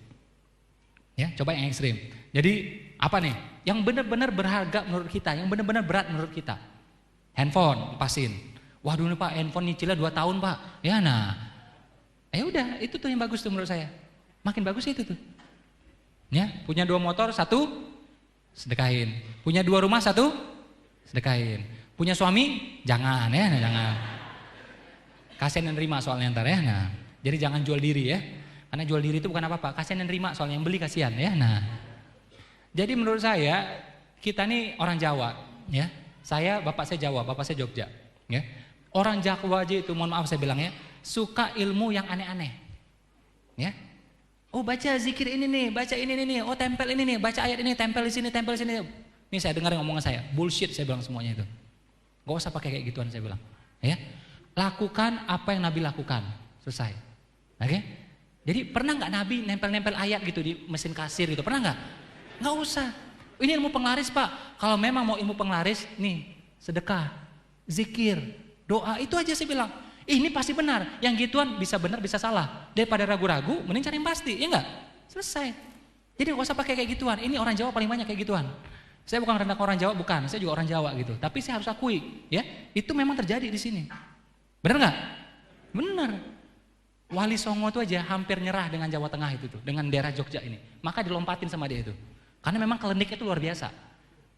Ya, coba yang ekstrim. Jadi apa nih? Yang benar-benar berharga menurut kita, yang benar-benar berat menurut kita. handphone pasin. Waduh nih Pak, handphone nyicilnya 2 tahun Pak. Ya nah, udah itu tuh yang bagus tuh menurut saya. Makin bagus itu tuh. Ya, punya 2 motor, 1 sedekahin. Punya 2 rumah, 1 sedekahin. Punya suami, jangan ya, nah, jangan. Kasihan dan nerima soalnya ntar ya. Nah, jadi jangan jual diri ya. Karena jual diri itu bukan apa-apa, kasihan dan nerima soalnya yang beli kasihan ya. Nah, jadi menurut saya kita nih orang Jawa ya. Bapak saya Jawa, bapak saya Jogja ya. Orang Jawa aja itu, mohon maaf saya bilang ya, suka ilmu yang aneh-aneh ya. Oh baca zikir ini nih, baca ini nih, oh tempel ini nih, baca ayat ini, tempel di sini, tempel di sini. Ini saya dengar omongan saya, bullshit saya bilang semuanya itu. Gak usah pakai kayak gituan saya bilang ya. Lakukan apa yang Nabi lakukan, selesai. Oke? Jadi pernah nggak Nabi nempel-nempel ayat gitu di mesin kasir gitu, pernah nggak? Nggak usah. Ini ilmu penglaris Pak. Kalau memang mau ilmu penglaris, nih sedekah, zikir, doa, itu aja saya bilang. Ini pasti benar. Yang gituan bisa benar bisa salah. Daripada ragu-ragu, mending cari yang pasti, ya nggak? Selesai. Jadi nggak usah pakai kayak gituan. Ini orang Jawa paling banyak kayak gituan. Saya bukan rendahkan orang Jawa, bukan. Saya juga orang Jawa gitu. Tapi saya harus akui, ya itu memang terjadi di sini. Benar nggak? Benar. Wali Songo itu aja hampir nyerah dengan Jawa Tengah itu tuh, dengan daerah Jogja ini. Maka dilompatin sama dia itu. Karena memang kliniknya itu luar biasa.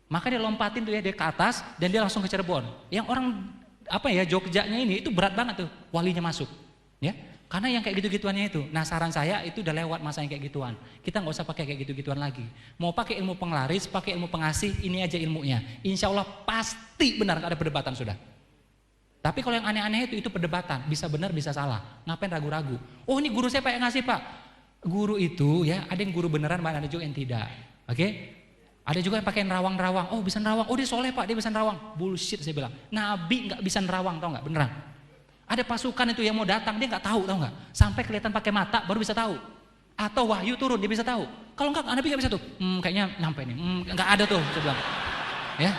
Maka dia lompatin tuh ya, dia ke atas dan dia langsung ke Cirebon. Yang orang Jogjanya ini itu berat banget tuh walinya masuk. Ya. Karena yang kayak gitu-gituannya itu. Nah, saran saya itu udah lewat masa yang kayak gituan. Kita nggak usah pakai kayak gitu-gituan lagi. Mau pakai ilmu penglaris, pakai ilmu pengasih, ini aja ilmunya. Insya Allah pasti benar, nggak ada perdebatan sudah. Tapi kalau yang aneh-aneh itu perdebatan, bisa benar bisa salah. Ngapain ragu-ragu? Oh ini guru saya Pak yang ngasih Pak. Guru itu ya ada yang guru beneran, ada juga yang tidak. Oke? Ada juga yang pakai nerawang-nerawang. Oh bisa nerawang, oh dia soleh Pak, dia bisa nerawang. Bullshit saya bilang. Nabi nggak bisa nerawang, tau nggak? Beneran. Ada pasukan itu yang mau datang dia nggak tahu, tau nggak? Sampai kelihatan pakai mata baru bisa tahu. Atau wahyu turun dia bisa tahu. Kalau nggak Nabi nggak bisa tuh. Kayaknya nyampe nih. Nggak ada tuh saya bilang. Ya.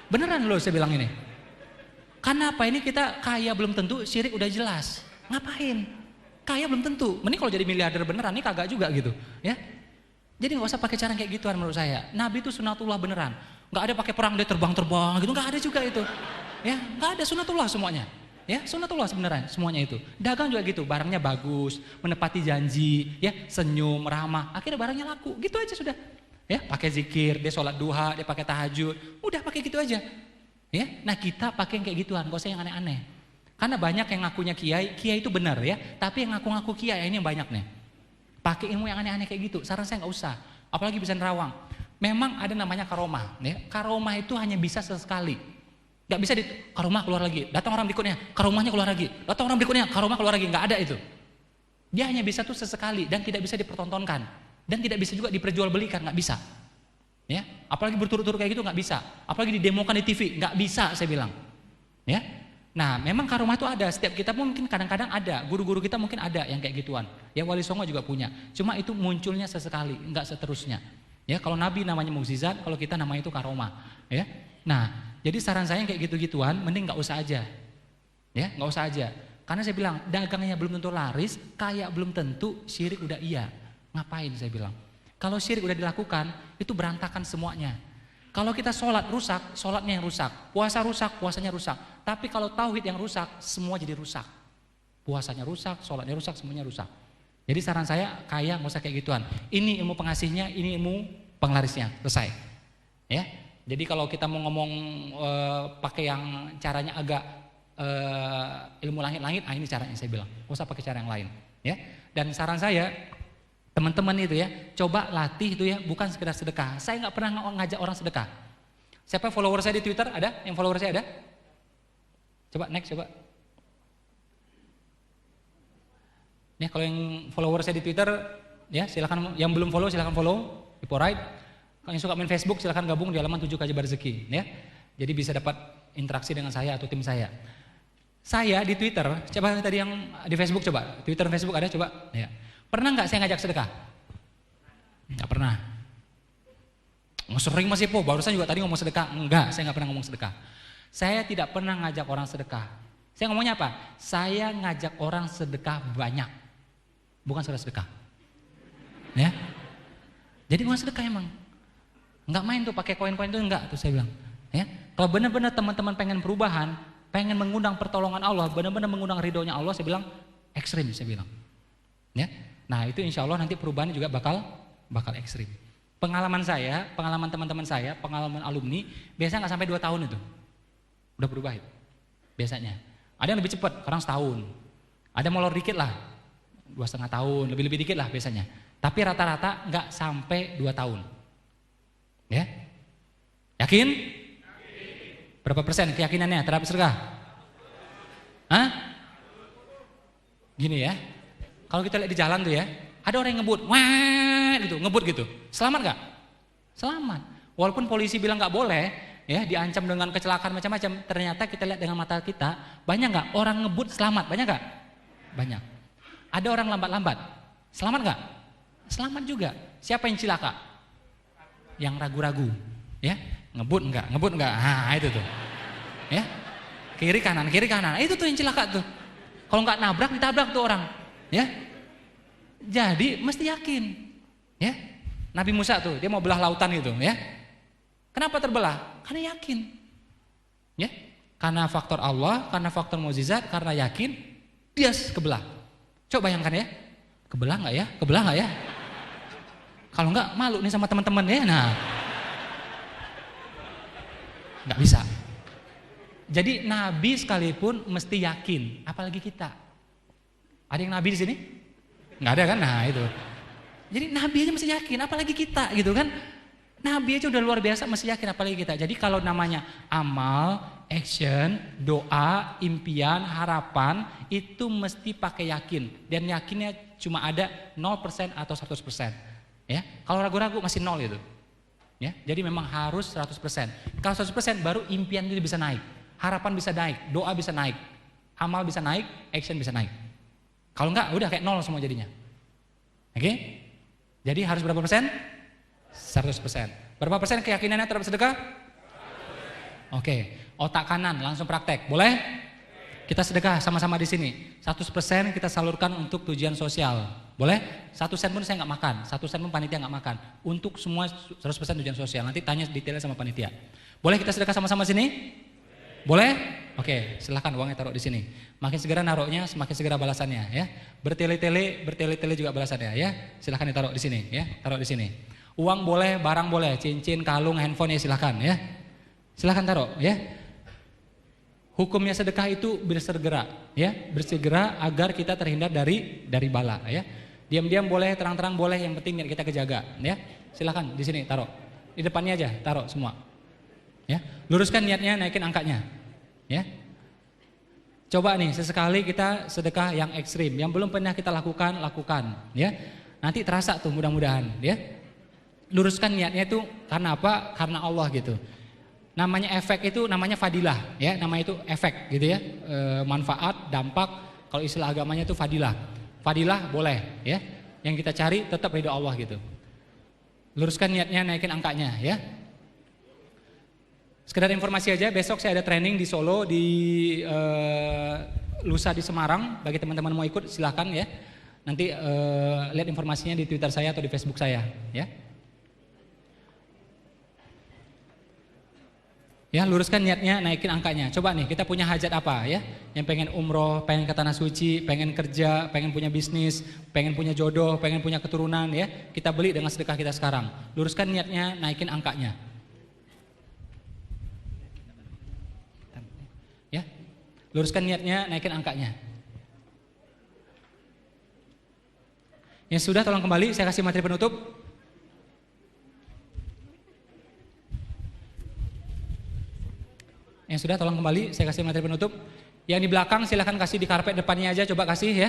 Beneran loh saya bilang ini. Karena apa, ini kita kaya belum tentu, syirik udah jelas. Ngapain? Kaya belum tentu. Mending kalau jadi miliarder beneran, ini kagak juga gitu. Ya. Jadi nggak usah pakai cara kayak gituan menurut saya. Nabi itu sunatullah beneran. Nggak ada pakai perang dia terbang-terbang gitu, nggak ada juga itu. Ya, nggak ada, sunatullah semuanya. Ya, sunatullah sebenarnya semuanya itu. Dagang juga gitu, barangnya bagus, menepati janji, ya, senyum, ramah. Akhirnya barangnya laku, gitu aja sudah. Ya, pakai zikir, dia sholat duha, dia pakai tahajud, udah pakai gitu aja. Ya, nah kita pakai yang kayak gituan, gak usah yang aneh-aneh. Karena banyak yang ngakunya kiai itu benar ya, tapi yang ngaku-ngaku kiai ini yang banyak nih. Pakai ilmu yang aneh-aneh kayak gitu, saran saya nggak usah. Apalagi bisa nerawang. Memang ada namanya karomah, ya. Karomah itu hanya bisa sesekali. Gak bisa karomah keluar lagi, datang orang berikutnya, karomahnya keluar lagi, datang orang berikutnya, karomah keluar lagi, nggak ada itu. Dia hanya bisa tuh sesekali dan tidak bisa dipertontonkan. Dan tidak bisa juga diperjualbelikan, nggak bisa. Ya, apalagi berturut-turut kayak gitu nggak bisa. Apalagi didemokan di TV, nggak bisa saya bilang. Ya, nah memang karomah itu ada. Setiap kita mungkin kadang-kadang ada. Guru-guru kita mungkin ada yang kayak gituan. Ya Wali Songo juga punya. Cuma itu munculnya sesekali, nggak seterusnya. Ya, kalau Nabi namanya mukjizat, kalau kita namanya itu karomah. Ya, nah jadi saran saya kayak gitu-gituan, mending nggak usah aja. Ya, nggak usah aja. Karena saya bilang dagangnya belum tentu laris, kaya belum tentu, syirik udah iya. Ngapain saya bilang? Kalau syirik udah dilakukan, itu berantakan semuanya. Kalau kita sholat rusak, sholatnya yang rusak. Puasa rusak, puasanya rusak. Tapi kalau tauhid yang rusak, semua jadi rusak. Puasanya rusak, sholatnya rusak, semuanya rusak. Jadi saran saya, kaya nggak usah kayak gituan. Ini ilmu pengasihnya, ini ilmu penglarisnya, selesai. Ya. Jadi kalau kita mau ngomong pakai yang caranya agak ilmu langit-langit, ini caranya saya bilang. Nggak usah pakai cara yang lain. Ya. Dan saran saya, teman-teman itu ya, coba latih itu ya, bukan sekedar sedekah. Saya nggak pernah ngajak orang sedekah. Siapa follower saya di Twitter? Ada? Yang follower saya ada? Coba next, coba. Nih kalau yang follower saya di Twitter, ya silakan. Yang belum follow silakan follow. Iporide. Kalau yang suka main Facebook silakan gabung di halaman 7 Kajian Rezeki. Ya, jadi bisa dapat interaksi dengan saya atau tim saya. Saya di Twitter, coba tadi yang di Facebook coba. Twitter, Facebook ada coba. Ya. Pernah nggak saya ngajak sedekah? Nggak pernah. Sering Mas Ipo, barusan juga tadi ngomong sedekah. Enggak, saya nggak pernah ngomong sedekah. Saya tidak pernah ngajak orang sedekah. Saya ngomongnya apa? Saya ngajak orang sedekah banyak, bukan sekedar sedekah. Ya, jadi bukan sedekah emang. Nggak main tuh pakai koin-koin tuh enggak tuh saya bilang. Ya, kalau benar-benar teman-teman pengen perubahan, pengen mengundang pertolongan Allah, benar-benar mengundang ridhonya Allah, saya bilang ekstrim, saya bilang. Ya, nah itu insya Allah nanti perubahannya juga bakal ekstrim. Pengalaman saya, pengalaman teman-teman saya, pengalaman alumni, biasanya nggak sampai 2 tahun itu, udah berubah itu, biasanya. Ada yang lebih cepat, kadang setahun. Ada molor dikit lah, 2,5 tahun, lebih dikit lah biasanya. Tapi rata-rata nggak sampai 2 tahun. Ya, yakin? Berapa persen keyakinannya terhadap sedekah? Hah? Gini ya, kalau kita lihat di jalan tuh ya, ada orang yang ngebut, wah gitu, ngebut gitu. Selamat nggak? Selamat. Walaupun polisi bilang nggak boleh, ya diancam dengan kecelakaan macam-macam. Ternyata kita lihat dengan mata kita, banyak nggak orang ngebut selamat? Banyak nggak? Banyak. Ada orang lambat-lambat, selamat nggak? Selamat juga. Siapa yang cilaka? Yang ragu-ragu, ya ngebut nggak? Nah itu tuh, ya kiri kanan, itu tuh yang cilaka tuh. Kalau nggak nabrak, ditabrak tuh orang, ya. Jadi mesti yakin, ya. Nabi Musa tuh dia mau belah lautan gitu, ya. Kenapa terbelah? Karena yakin, ya. Karena faktor Allah, karena faktor mukjizat, karena yakin, dia kebelah. Coba bayangkan ya, kebelah nggak ya? Kalau enggak malu nih sama teman-teman ya. Nah, nggak bisa. Jadi Nabi sekalipun mesti yakin, apalagi kita. Ada yang Nabi di sini? Nggak ada kan? Nah itu. Jadi Nabi aja mesti yakin, apalagi kita gitu kan? Nabi aja udah luar biasa mesti yakin, apalagi kita. Jadi kalau namanya amal, action, doa, impian, harapan itu mesti pakai yakin. Dan yakinnya cuma ada 0% atau 100%. Ya, kalau ragu-ragu masih 0 itu. Ya, jadi memang harus 100%. Kalau 100% baru impian itu bisa naik, harapan bisa naik, doa bisa naik, amal bisa naik, action bisa naik. Kalau enggak udah kayak 0 semua jadinya. Oke? Jadi harus berapa persen? 100%. Berapa persen keyakinannya terhadap sedekah? 100%. Oke, otak kanan langsung praktek. Boleh? Kita sedekah sama-sama di sini. 100% kita salurkan untuk tujuan sosial. Boleh? 1 sen pun saya nggak makan. 1 sen pun panitia nggak makan. Untuk semua 100% tujuan sosial. Nanti tanya detailnya sama panitia. Boleh kita sedekah sama-sama sini? Boleh? Oke, silahkan uangnya taruh di sini. Makin segera naruhnya, semakin segera balasannya. Ya, bertele-tele juga balasannya. Ya, silahkan ditaruh di sini. Ya, taruh di sini. Uang boleh, barang boleh, cincin, kalung, handphone ya silahkan. Ya, silahkan taruh. Ya. Hukumnya sedekah itu bersegera, ya, bersegera agar kita terhindar dari bala, ya. Diam-diam boleh, terang-terang boleh, yang penting niat kita kejaga, ya. Silakan di sini taruh, di depannya aja taruh semua, ya. Luruskan niatnya, naikin angkanya, ya. Coba nih sesekali kita sedekah yang ekstrim, yang belum pernah kita lakukan, ya. Nanti terasa tuh mudah-mudahan, ya. Luruskan niatnya itu karena apa? Karena Allah gitu. Namanya efek itu namanya fadilah, ya, namanya itu efek gitu ya, manfaat, dampak. Kalau istilah agamanya itu fadilah. Fadilah boleh, ya. Yang kita cari tetap ridho Allah gitu. Luruskan niatnya, naikin angkanya, ya. Sekedar informasi aja, besok saya ada training di Solo, di lusa di Semarang. Bagi teman-teman mau ikut silakan ya. Nanti lihat informasinya di Twitter saya atau di Facebook saya, ya. Ya, luruskan niatnya, naikin angkanya. Coba nih, kita punya hajat apa ya? Yang pengen umroh, pengen ke tanah suci, pengen kerja, pengen punya bisnis, pengen punya jodoh, pengen punya keturunan ya. Kita beli dengan sedekah kita sekarang. Luruskan niatnya, naikin angkanya. Ya. Luruskan niatnya, naikin angkanya. Yang sudah tolong kembali, saya kasih materi penutup. Yang sudah tolong kembali, saya kasih materi penutup. Yang di belakang silahkan kasih di karpet depannya aja, coba kasih ya.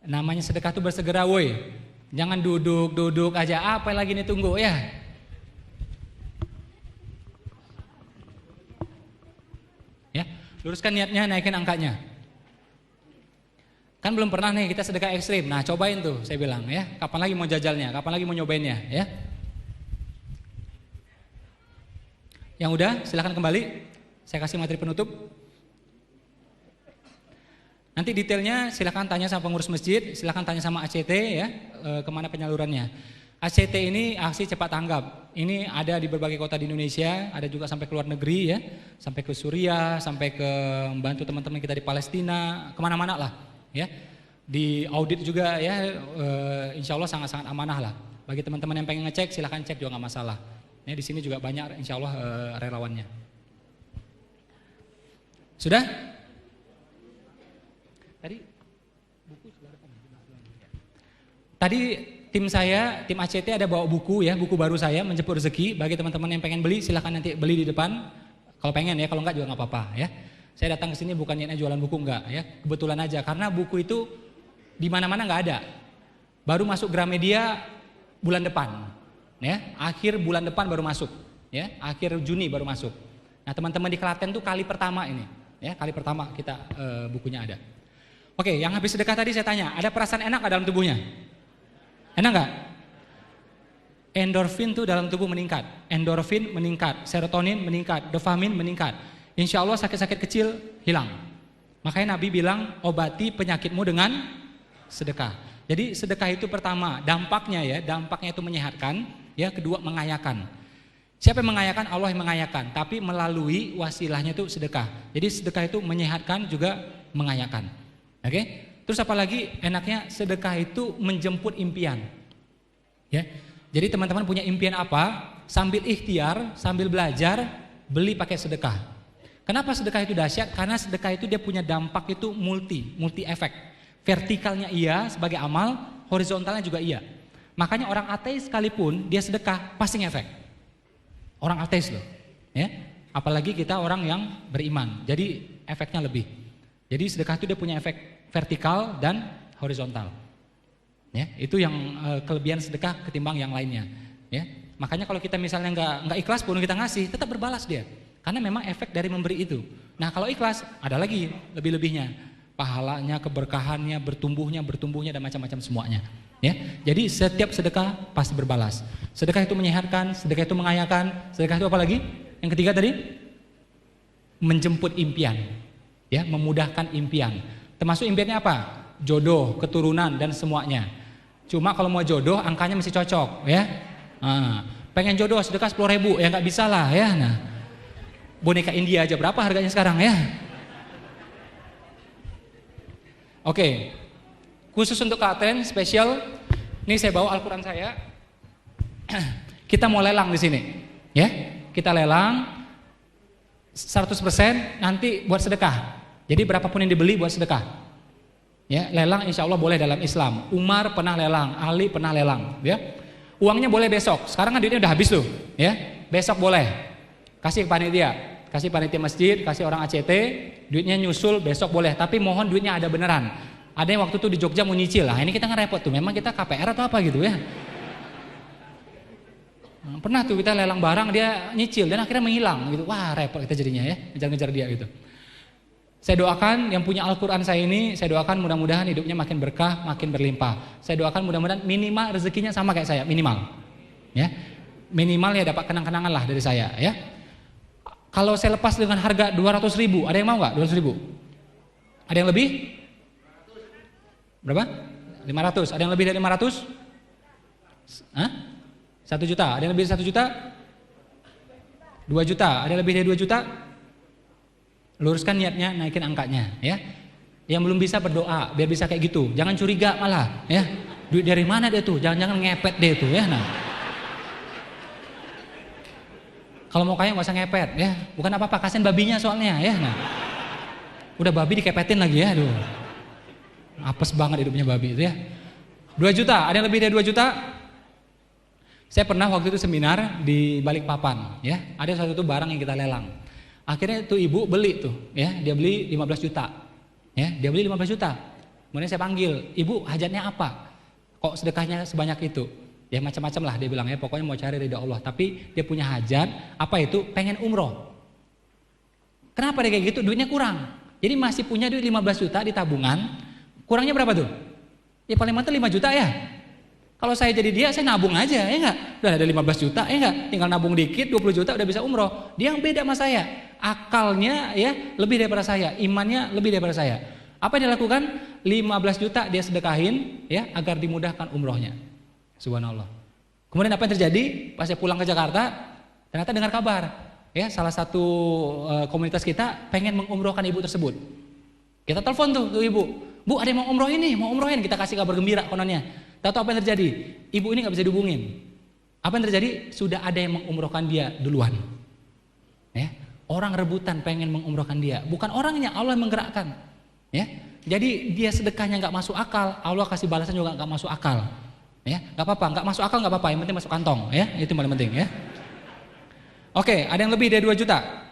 Namanya sedekah itu bersegera woi. Jangan duduk aja, apa lagi nih tunggu ya. Ya, luruskan niatnya, naikin angkanya. Kan belum pernah nih kita sedekah ekstrim. Nah, cobain tuh, saya bilang ya. Kapan lagi mau jajalnya? Kapan lagi mau nyobainnya ya? Yang udah silahkan kembali, saya kasih materi penutup. Nanti detailnya silahkan tanya sama pengurus masjid, silahkan tanya sama ACT ya, kemana penyalurannya. ACT ini aksi cepat tanggap. Ini ada di berbagai kota di Indonesia, ada juga sampai ke luar negeri ya, sampai ke Suriah, sampai ke membantu teman-teman kita di Palestina, kemana-mana lah ya. Di audit juga ya, insya Allah sangat-sangat amanah lah. Bagi teman-teman yang pengen ngecek, silahkan cek juga nggak masalah. Ya, di sini juga banyak insya Allah relawannya. Sudah? Tadi tim saya, tim ACT ada bawa buku ya, buku baru saya, Menjemput Rezeki. Bagi teman-teman yang pengen beli, silahkan nanti beli di depan. Kalau pengen ya, kalau enggak juga nggak apa-apa ya. Saya datang ke sini bukan niatnya jualan buku, enggak ya, kebetulan aja karena buku itu di mana-mana nggak ada. Baru masuk Gramedia bulan depan, ya, akhir bulan depan baru masuk, ya, akhir Juni baru masuk. Nah teman-teman di Klaten tuh kali pertama ini, ya, kali pertama kita bukunya ada. Oke, yang habis sedekah tadi saya tanya, ada perasaan enak nggak dalam tubuhnya? Enak nggak? Endorfin tuh dalam tubuh meningkat, endorfin meningkat, serotonin meningkat, dopamin meningkat. Insya Allah sakit-sakit kecil hilang. Makanya Nabi bilang obati penyakitmu dengan sedekah. Jadi sedekah itu pertama dampaknya ya, dampaknya itu menyehatkan, ya, kedua mengayakan. Siapa yang mengayakan? Allah yang mengayakan, tapi melalui wasilahnya itu sedekah. Jadi sedekah itu menyehatkan juga mengayakan. Oke? Terus apalagi enaknya sedekah itu menjemput impian. Ya. Jadi teman-teman punya impian apa? Sambil ikhtiar, sambil belajar, beli pakai sedekah. Kenapa sedekah itu dahsyat? Karena sedekah itu dia punya dampak itu multi efek. Vertikalnya iya sebagai amal, horizontalnya juga iya. Makanya orang ateis sekalipun dia sedekah pasti ngefek. Orang ateis loh, ya. Apalagi kita orang yang beriman. Jadi efeknya lebih. Jadi sedekah itu dia punya efek vertikal dan horizontal. Ya, itu yang kelebihan sedekah ketimbang yang lainnya. Ya, makanya kalau kita misalnya nggak ikhlas pun kita ngasih, tetap berbalas dia. Karena memang efek dari memberi itu. Nah kalau ikhlas ada lagi lebih-lebihnya, pahalanya, keberkahannya, bertumbuhnya dan macam-macam semuanya. Ya, jadi setiap sedekah pasti berbalas. Sedekah itu menyehatkan, sedekah itu mengayakan, sedekah itu apa lagi? Yang ketiga tadi menjemput impian, ya, memudahkan impian. Termasuk impiannya apa? Jodoh, keturunan dan semuanya. Cuma kalau mau jodoh angkanya mesti cocok, ya. Nah, pengen jodoh sedekah 10.000 ya nggak bisa lah, ya. Nah, boneka India aja berapa harganya sekarang, ya? Oke, khusus untuk Klaten spesial. Ini saya bawa Al-Quran saya. Kita mau lelang di sini, ya. Kita lelang 100% nanti buat sedekah. Jadi berapapun yang dibeli buat sedekah. Ya, lelang insya Allah boleh dalam Islam. Umar pernah lelang, Ali pernah lelang, ya. Uangnya boleh besok. Sekarang kan duitnya udah habis tuh, ya. Besok boleh. Kasih ke panitia masjid, kasih orang ACT, duitnya nyusul besok boleh. Tapi mohon duitnya ada beneran. Ada yang waktu itu di Jogja mau nyicil lah. Ini kita ngerepot tuh. Memang kita KPR atau apa gitu ya. Pernah tuh kita lelang barang dia nyicil dan akhirnya menghilang gitu. Wah repot kita jadinya ya, ngejar-ngejar dia gitu. Saya doakan yang punya Al-Quran saya ini, saya doakan mudah-mudahan hidupnya makin berkah, makin berlimpah. Saya doakan mudah-mudahan minimal rezekinya sama kayak saya, minimal. Ya. Minimal ya dapat kenang-kenangan lah dari saya, ya. Kalau saya lepas dengan harga 200.000, ada yang mau nggak 200.000? Ada yang lebih? Berapa? 500. Ada yang lebih dari 500? Hah? 1 juta. Ada yang lebih dari 1 juta? 2 juta. Ada yang lebih dari 2 juta? Luruskan niatnya, naikin angkanya, ya. Yang belum bisa berdoa biar bisa kayak gitu. Jangan curiga malah, ya. Duit dari mana dia tuh? Jangan-jangan ngepet dia tuh, ya. Nah. Kalau mau kaya nggak usah ngepet, ya. Bukan apa-apa, kasihan babinya soalnya, ya. Nah. Udah babi dikepetin lagi, ya. Aduh. Apes banget hidupnya babi itu, ya. 2 juta, ada yang lebih dari 2 juta? Saya pernah waktu itu seminar di Balikpapan, ya. Ada satu barang yang kita lelang. Akhirnya tuh ibu beli tuh, ya, dia beli 15 juta, ya, dia beli 15 juta. Kemudian saya panggil, ibu hajatnya apa? Kok sedekahnya sebanyak itu? Ya macam-macam lah dia bilang ya, pokoknya mau cari ridha Allah. Tapi dia punya hajat, apa itu? Pengen umroh. Kenapa dia kayak gitu? Duitnya kurang. Jadi masih punya duit 15 juta di tabungan, kurangnya berapa tuh? Ya paling mantap 5 juta ya. Kalau saya jadi dia, saya nabung aja, ya enggak? Udah ada 15 juta, ya enggak? Tinggal nabung dikit, 20 juta udah bisa umroh. Dia yang beda sama saya. Akalnya ya lebih daripada saya, imannya lebih daripada saya. Apa yang dia lakukan? 15 juta dia sedekahin ya agar dimudahkan umrohnya. Subhanallah. Kemudian apa yang terjadi? Pas saya pulang ke Jakarta, ternyata dengar kabar, ya salah satu komunitas kita pengen mengumrohkan ibu tersebut. Kita telepon tuh ke ibu, Bu ada yang mau umroh ini, mau umrohin, kita kasih kabar gembira kononnya. Tahu apa yang terjadi? Ibu ini nggak bisa dihubungin. Apa yang terjadi? Sudah ada yang mengumrohkan dia duluan. Ya, orang rebutan pengen mengumrohkan dia, bukan orangnya, Allah yang menggerakkan. Ya, jadi dia sedekahnya nggak masuk akal, Allah kasih balasan juga nggak masuk akal. Ya, nggak apa-apa, nggak masuk akal nggak apa-apa, yang penting masuk kantong, ya, itu yang paling penting, ya. Oke, ada yang lebih dari 2 juta,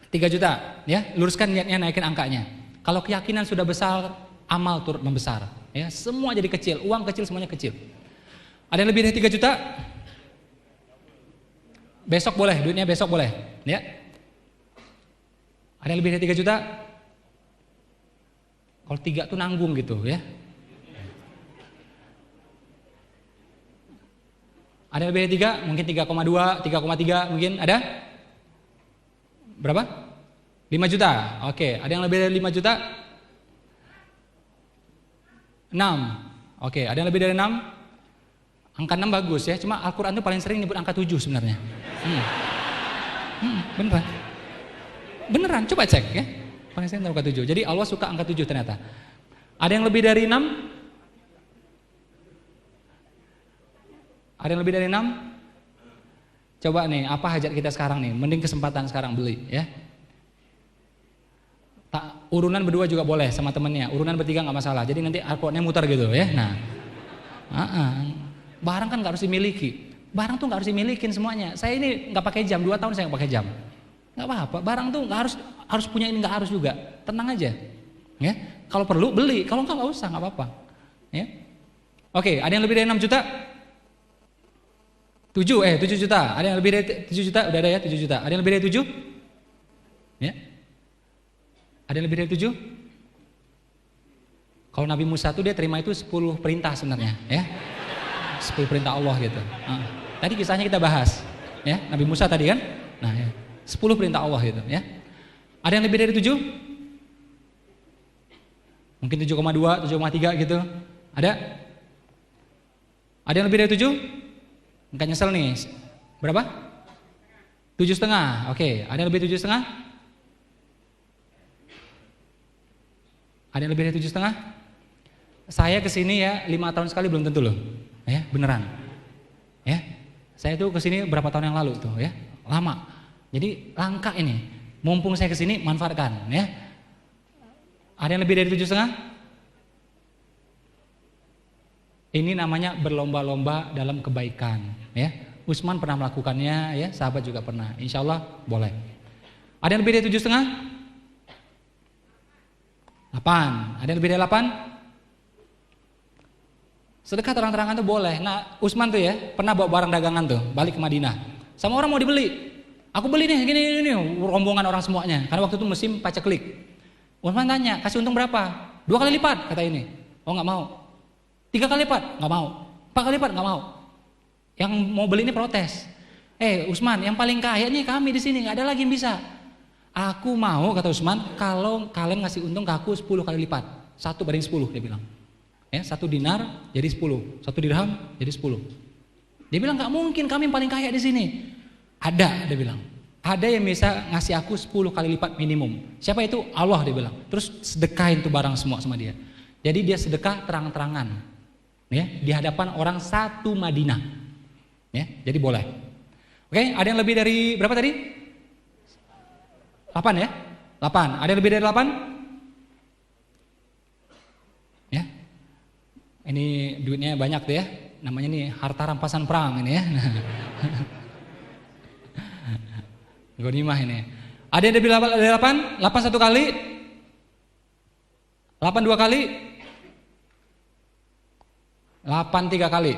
3 juta, ya, luruskan niatnya naikin angkanya. Kalau keyakinan sudah besar, amal turut membesar, ya, semua jadi kecil, uang kecil semuanya kecil. Ada yang lebih dari 3 juta, besok boleh, duitnya besok boleh, ya. Ada yang lebih dari 3 juta, kalau 3 tuh nanggung gitu, ya. Ada yang lebih dari 3, mungkin 3,2, 3,3 mungkin ada? Berapa? 5 juta. Oke, ada yang lebih dari 5 juta? 6. Oke, ada yang lebih dari 6? Angka 6 bagus ya, cuma Al-Quran itu paling sering nyebut angka 7 sebenarnya. Beneran. Beneran, coba cek ya. Paling sering angka 7. Jadi Allah suka angka 7 ternyata. Ada yang lebih dari 6? Ada yang lebih dari 6? Coba nih, apa hajat kita sekarang nih? Mending kesempatan sekarang beli ya. Urunan berdua juga boleh sama temennya. Urunan bertiga nggak masalah. Jadi nanti Al-Qurannya muter gitu ya. Nah, barang kan nggak harus dimiliki. Barang tuh nggak harus dimilikin semuanya. Saya ini nggak pakai jam, 2 tahun saya nggak pakai jam. Nggak apa-apa. Barang tuh nggak harus punya ini, nggak harus juga. Tenang aja. Ya. Kalau perlu beli. Kalau nggak usah, nggak apa-apa. Ya. Oke, ada yang lebih dari 6 juta? 7 juta. Ada yang lebih dari 7 juta? Udah ada ya 7 juta. Ada yang lebih dari 7? Ya. Ada yang lebih dari 7? Kalau Nabi Musa tuh dia terima itu 10 perintah sebenarnya, ya. 10 perintah Allah gitu. Tadi kisahnya kita bahas, ya. Nabi Musa tadi kan? Nah, ya. 10 perintah Allah gitu, ya. Ada yang lebih dari 7? Mungkin 7,2, 7,3 gitu. Ada? Ada yang lebih dari 7? Enggak nyesel nih. Berapa? 7,5. Oke, ada yang lebih 7,5? Ada yang lebih dari 7,5? Saya kesini ya 5 tahun sekali belum tentu loh. Ya, beneran. Ya. Saya tuh kesini berapa tahun yang lalu tuh ya. Lama. Jadi langka ini. Mumpung saya kesini manfaatkan ya. Ada yang lebih dari 7,5? Ini namanya berlomba-lomba dalam kebaikan, ya. Utsman pernah melakukannya, ya. Sahabat juga pernah. Insya Allah boleh. Ada yang lebih dari 7,5? 8. Ada yang lebih dari 8? Sedekah terang-terangan tuh boleh. Nah, Utsman tuh ya pernah bawa barang dagangan tuh, balik ke Madinah. Sama orang mau dibeli. Aku beli nih, gini, rombongan orang semuanya. Karena waktu itu musim paceklik. Utsman tanya, kasih untung berapa? 2 kali lipat, kata ini. Oh nggak mau. 3 kali lipat, nggak mau. 4 kali lipat, nggak mau. Yang mau beli ini protes. Utsman, yang paling kaya nih kami di sini, nggak ada lagi yang bisa. Aku mau, kata Utsman, kalau kalian ngasih untung ke aku 10 kali lipat. 1/10 dia bilang. Ya, 1 dinar jadi 10, 1 dirham jadi 10. Dia bilang nggak mungkin kami yang paling kaya di sini. Ada, dia bilang. Ada yang bisa ngasih aku 10 kali lipat minimum. Siapa itu? Allah, dia bilang. Terus sedekahin tuh barang semua sama dia. Jadi dia sedekah terang-terangan. Ya, di hadapan orang satu Madinah. Ya, jadi boleh. Oke, ada yang lebih dari berapa tadi? 8 ya? 8. Ada yang lebih dari 8? Ya. Ini duitnya banyak tuh ya. Namanya nih harta rampasan perang ini ya. Ghanimah ini. Ada yang lebih dari 8? 8 1 kali? 8 2 kali? 8 3 kali.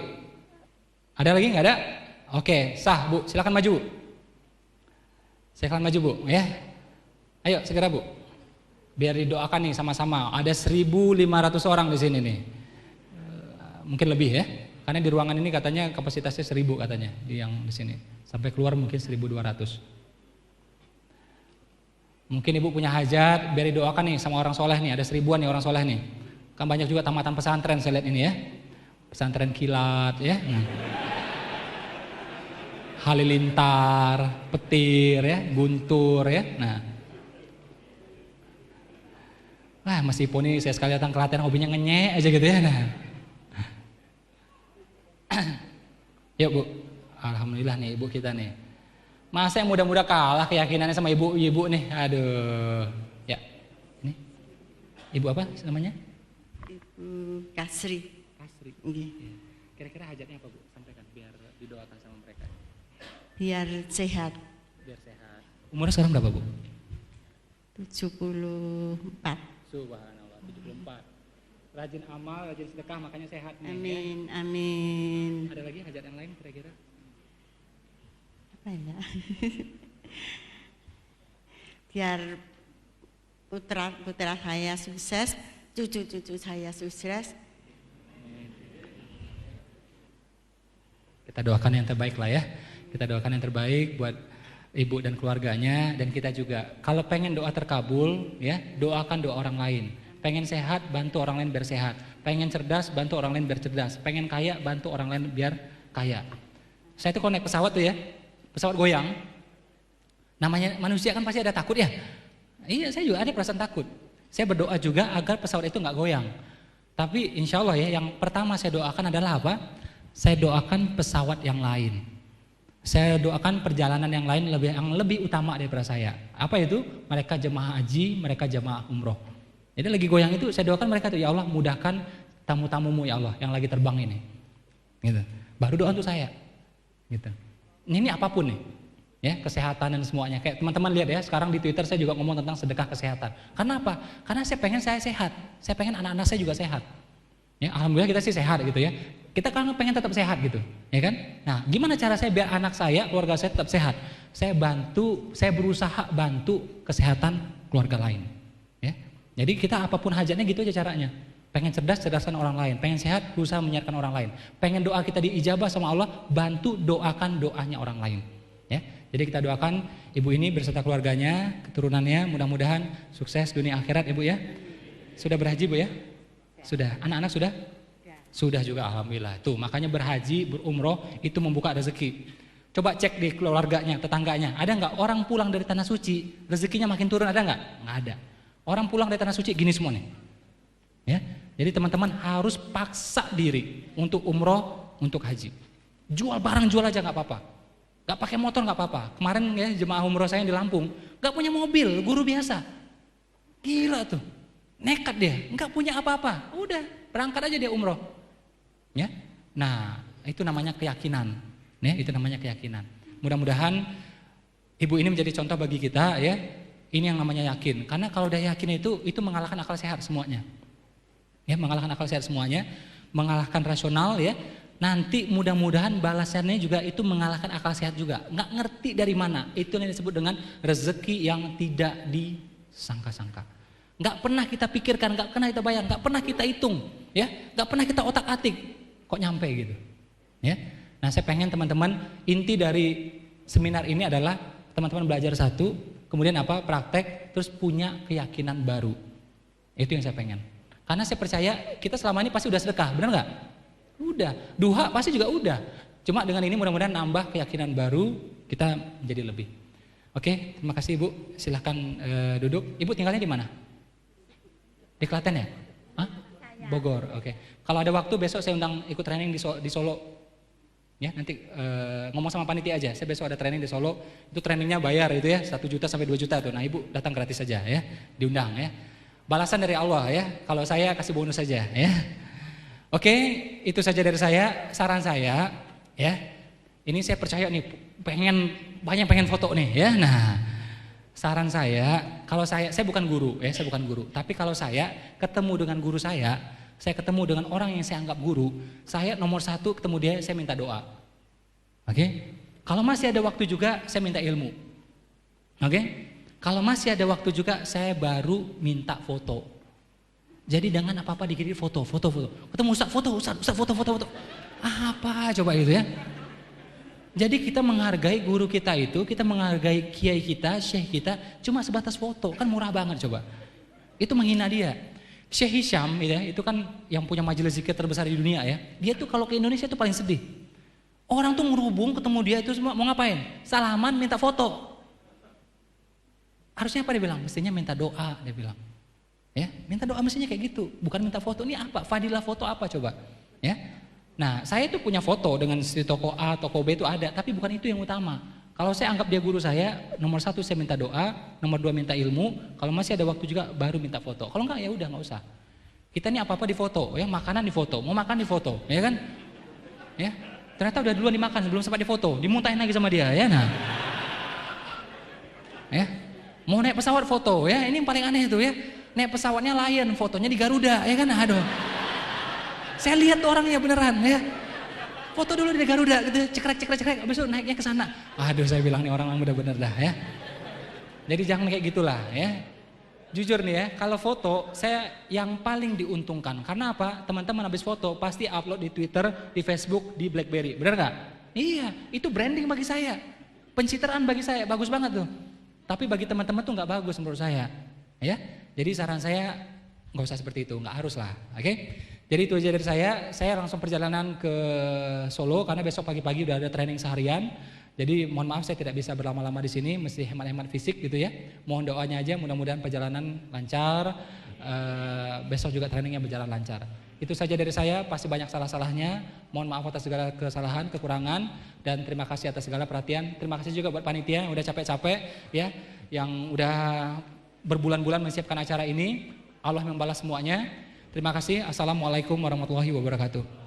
Ada lagi nggak ada? Oke, sah Bu, silakan maju. Silakan maju Bu, ya. Ayo segera Bu. Biar didoakan nih sama-sama. Ada 1.500 orang di sini nih. Mungkin lebih ya. Karena di ruangan ini katanya kapasitasnya 1.000 katanya yang di sini. Sampai keluar mungkin 1.200. Mungkin Ibu punya hajat, biar didoakan nih sama orang soleh nih. Ada 1.000-an nih orang soleh nih. Kan banyak juga tamatan pesantren saya lihat ini ya. Pesantren kilat ya. halilintar, petir ya, guntur ya. Nah, wah Mas Ipo nih saya sekali datang Klaten hobinya ngenyek aja gitu ya. Nah. Yuk Bu, alhamdulillah nih ibu kita nih. Masa yang muda-muda kalah keyakinannya sama ibu-ibu nih, aduh. Ya, ini ibu apa namanya? Ibu Kasri. Kasri. Nggih. Kira-kira hajatnya apa Bu? Sampaikan biar didoakan sama mereka. Biar sehat. Biar sehat. Umurnya sekarang berapa Bu? 74. Subhanallah, 74. Rajin amal, rajin sedekah, makanya sehat nih. Amin, Ya. amin. Ada lagi hajat yang lain kira-kira? Apa ya? Biar putra saya sukses, cucu-cucu saya sukses. Kita doakan yang terbaik lah ya. Kita doakan yang terbaik buat ibu dan keluarganya, dan kita juga kalau pengen doa terkabul ya, doakan doa orang lain. Pengen sehat, bantu orang lain biar sehat. Pengen cerdas, bantu orang lain biar cerdas. Pengen kaya, bantu orang lain biar kaya. Saya tuh kalau naik pesawat tuh ya, pesawat goyang. Namanya manusia kan pasti ada takut ya. Iya, saya juga ada perasaan takut. Saya berdoa juga agar pesawat itu nggak goyang. Tapi insya Allah ya, yang pertama saya doakan adalah apa? Saya doakan pesawat yang lain. Saya doakan perjalanan yang lain yang lebih utama daripada saya. Apa itu? Mereka jemaah haji, mereka jemaah umroh. Jadi lagi goyang itu saya doakan mereka tuh, ya Allah mudahkan tamu-tamumu ya Allah yang lagi terbang ini. Gitu. Baru doa untuk saya. Gitu. Ini apapun nih. Ya, kesehatan dan semuanya. Kayak teman-teman lihat ya, sekarang di Twitter saya juga ngomong tentang sedekah kesehatan. Karena apa? Karena saya pengen saya sehat. Saya pengen anak-anak saya juga sehat. Ya, alhamdulillah kita sih sehat gitu ya. Kita kan pengen tetap sehat gitu, ya kan? Nah, gimana cara saya biar anak saya, keluarga saya tetap sehat? Saya berusaha bantu kesehatan keluarga lain. Ya. Jadi kita apapun hajatnya gitu aja caranya. Pengen cerdas, cerdaskan orang lain. Pengen sehat, berusaha menyehatkan orang lain. Pengen doa kita diijabah sama Allah, bantu doakan doanya orang lain. Ya. Jadi kita doakan ibu ini beserta keluarganya, keturunannya, mudah-mudahan sukses dunia akhirat ibu ya. Sudah berhaji bu ya? Sudah. Anak-anak sudah? Sudah juga alhamdulillah. Tuh makanya berhaji, berumroh itu membuka rezeki. Coba cek di keluarganya, tetangganya. Ada nggak orang pulang dari tanah suci rezekinya makin turun, ada nggak? Nggak ada. Orang pulang dari tanah suci gini semua nih. Ya. Jadi teman-teman harus paksa diri untuk umroh, untuk haji. Jual barang jual aja nggak apa-apa. Nggak pakai motor nggak apa-apa. Kemarin ya jemaah umroh saya yang di Lampung nggak punya mobil, guru biasa. Gila tuh. Nekat dia, nggak punya apa-apa. Udah berangkat aja dia umroh. Ya, nah itu namanya keyakinan, ya itu namanya keyakinan. Mudah-mudahan ibu ini menjadi contoh bagi kita, ya. Ini yang namanya yakin. Karena kalau udah yakin itu mengalahkan akal sehat semuanya, ya mengalahkan akal sehat semuanya, mengalahkan rasional, ya. Nanti mudah-mudahan balasannya juga itu mengalahkan akal sehat juga. Nggak ngerti dari mana, itu yang disebut dengan rezeki yang tidak disangka-sangka. Nggak pernah kita pikirkan, nggak pernah kita bayang, nggak pernah kita hitung, ya, nggak pernah kita otak-atik. Kok nyampe gitu, ya? Nah, saya pengen teman-teman inti dari seminar ini adalah teman-teman belajar satu, kemudian apa? Praktek, terus punya keyakinan baru. Itu yang saya pengen. Karena saya percaya kita selama ini pasti udah sedekah, benar nggak? Udah, duha pasti juga udah. Cuma dengan ini mudah-mudahan nambah keyakinan baru, kita menjadi lebih. Oke, terima kasih Ibu. Silahkan duduk. Ibu tinggalnya di mana? Di Klaten ya? Hah? Bogor, oke. Kalau ada waktu besok saya undang ikut training di Solo. Ya, nanti ngomong sama panitia aja. Saya besok ada training di Solo. Itu trainingnya bayar itu ya, 1 juta sampai 2 juta tuh. Nah, Ibu datang gratis saja ya, diundang ya. Balasan dari Allah ya. Kalau saya kasih bonus saja ya. Oke, itu saja dari saya. Saran saya ya. Ini saya percaya nih banyak pengen foto nih ya. Nah, saran saya, kalau saya bukan guru ya, saya bukan guru. Tapi kalau saya ketemu dengan guru saya ketemu dengan orang yang saya anggap guru, saya nomor 1 ketemu dia, saya minta doa. Oke? Kalau masih ada waktu juga, saya minta ilmu. Oke? Kalau masih ada waktu juga, saya baru minta foto. Jadi dengan apa-apa dikirim foto. Ketemu Ustaz, foto. Apa coba itu ya? Jadi kita menghargai guru kita itu, kita menghargai kiai kita, syekh kita, cuma sebatas foto, kan murah banget coba. Itu menghina dia. Syekh Hisham ya, itu kan yang punya majelis zikir terbesar di dunia ya. Dia tuh kalau ke Indonesia tuh paling sedih. Orang tuh ngerubung ketemu dia itu semua mau ngapain? Salaman, minta foto. Harusnya apa dia bilang? Mestinya minta doa, dia bilang. Ya, minta doa mestinya kayak gitu, bukan minta foto. Ini apa? Fadilah foto apa coba? Ya. Nah, saya itu punya foto dengan si toko A, toko B itu ada, tapi bukan itu yang utama. Kalau saya anggap dia guru saya, nomor 1 saya minta doa, nomor 2 minta ilmu, kalau masih ada waktu juga baru minta foto. Kalau enggak ya udah enggak usah. Kita ini apa-apa di foto, ya, makanan di foto, mau makan di foto, ya kan? Ya. Ternyata udah duluan dimakan, belum sempat di foto, dimuntahin lagi sama dia, ya nah. Ya. Mau naik pesawat foto, ya, ini yang paling aneh tuh ya. Naik pesawatnya Lion, fotonya di Garuda, ya kan? Aduh. Saya lihat tuh orangnya beneran, ya. Foto dulu di Garuda gitu, cekrek, habis itu naiknya ke sana. Aduh, saya bilang nih orang udah bener dah ya. Jadi jangan kayak gitulah ya. Jujur nih ya, kalau foto saya yang paling diuntungkan. Karena apa? Teman-teman habis foto pasti upload di Twitter, di Facebook, di BlackBerry. Bener nggak? Iya, itu branding bagi saya. Pencitraan bagi saya, bagus banget tuh. Tapi bagi teman-teman tuh nggak bagus menurut saya. Ya, jadi saran saya nggak usah seperti itu, nggak harus lah. Oke? Jadi itu aja dari saya langsung perjalanan ke Solo karena besok pagi-pagi udah ada training seharian. Jadi mohon maaf saya tidak bisa berlama-lama di sini, mesti hemat-hemat fisik gitu ya. Mohon doanya aja, mudah-mudahan perjalanan lancar. Besok juga trainingnya berjalan lancar. Itu saja dari saya, pasti banyak salah-salahnya. Mohon maaf atas segala kesalahan, kekurangan, dan terima kasih atas segala perhatian. Terima kasih juga buat panitia yang udah capek-capek ya, yang udah berbulan-bulan menyiapkan acara ini. Allah membalas semuanya. Terima kasih. Assalamualaikum warahmatullahi wabarakatuh.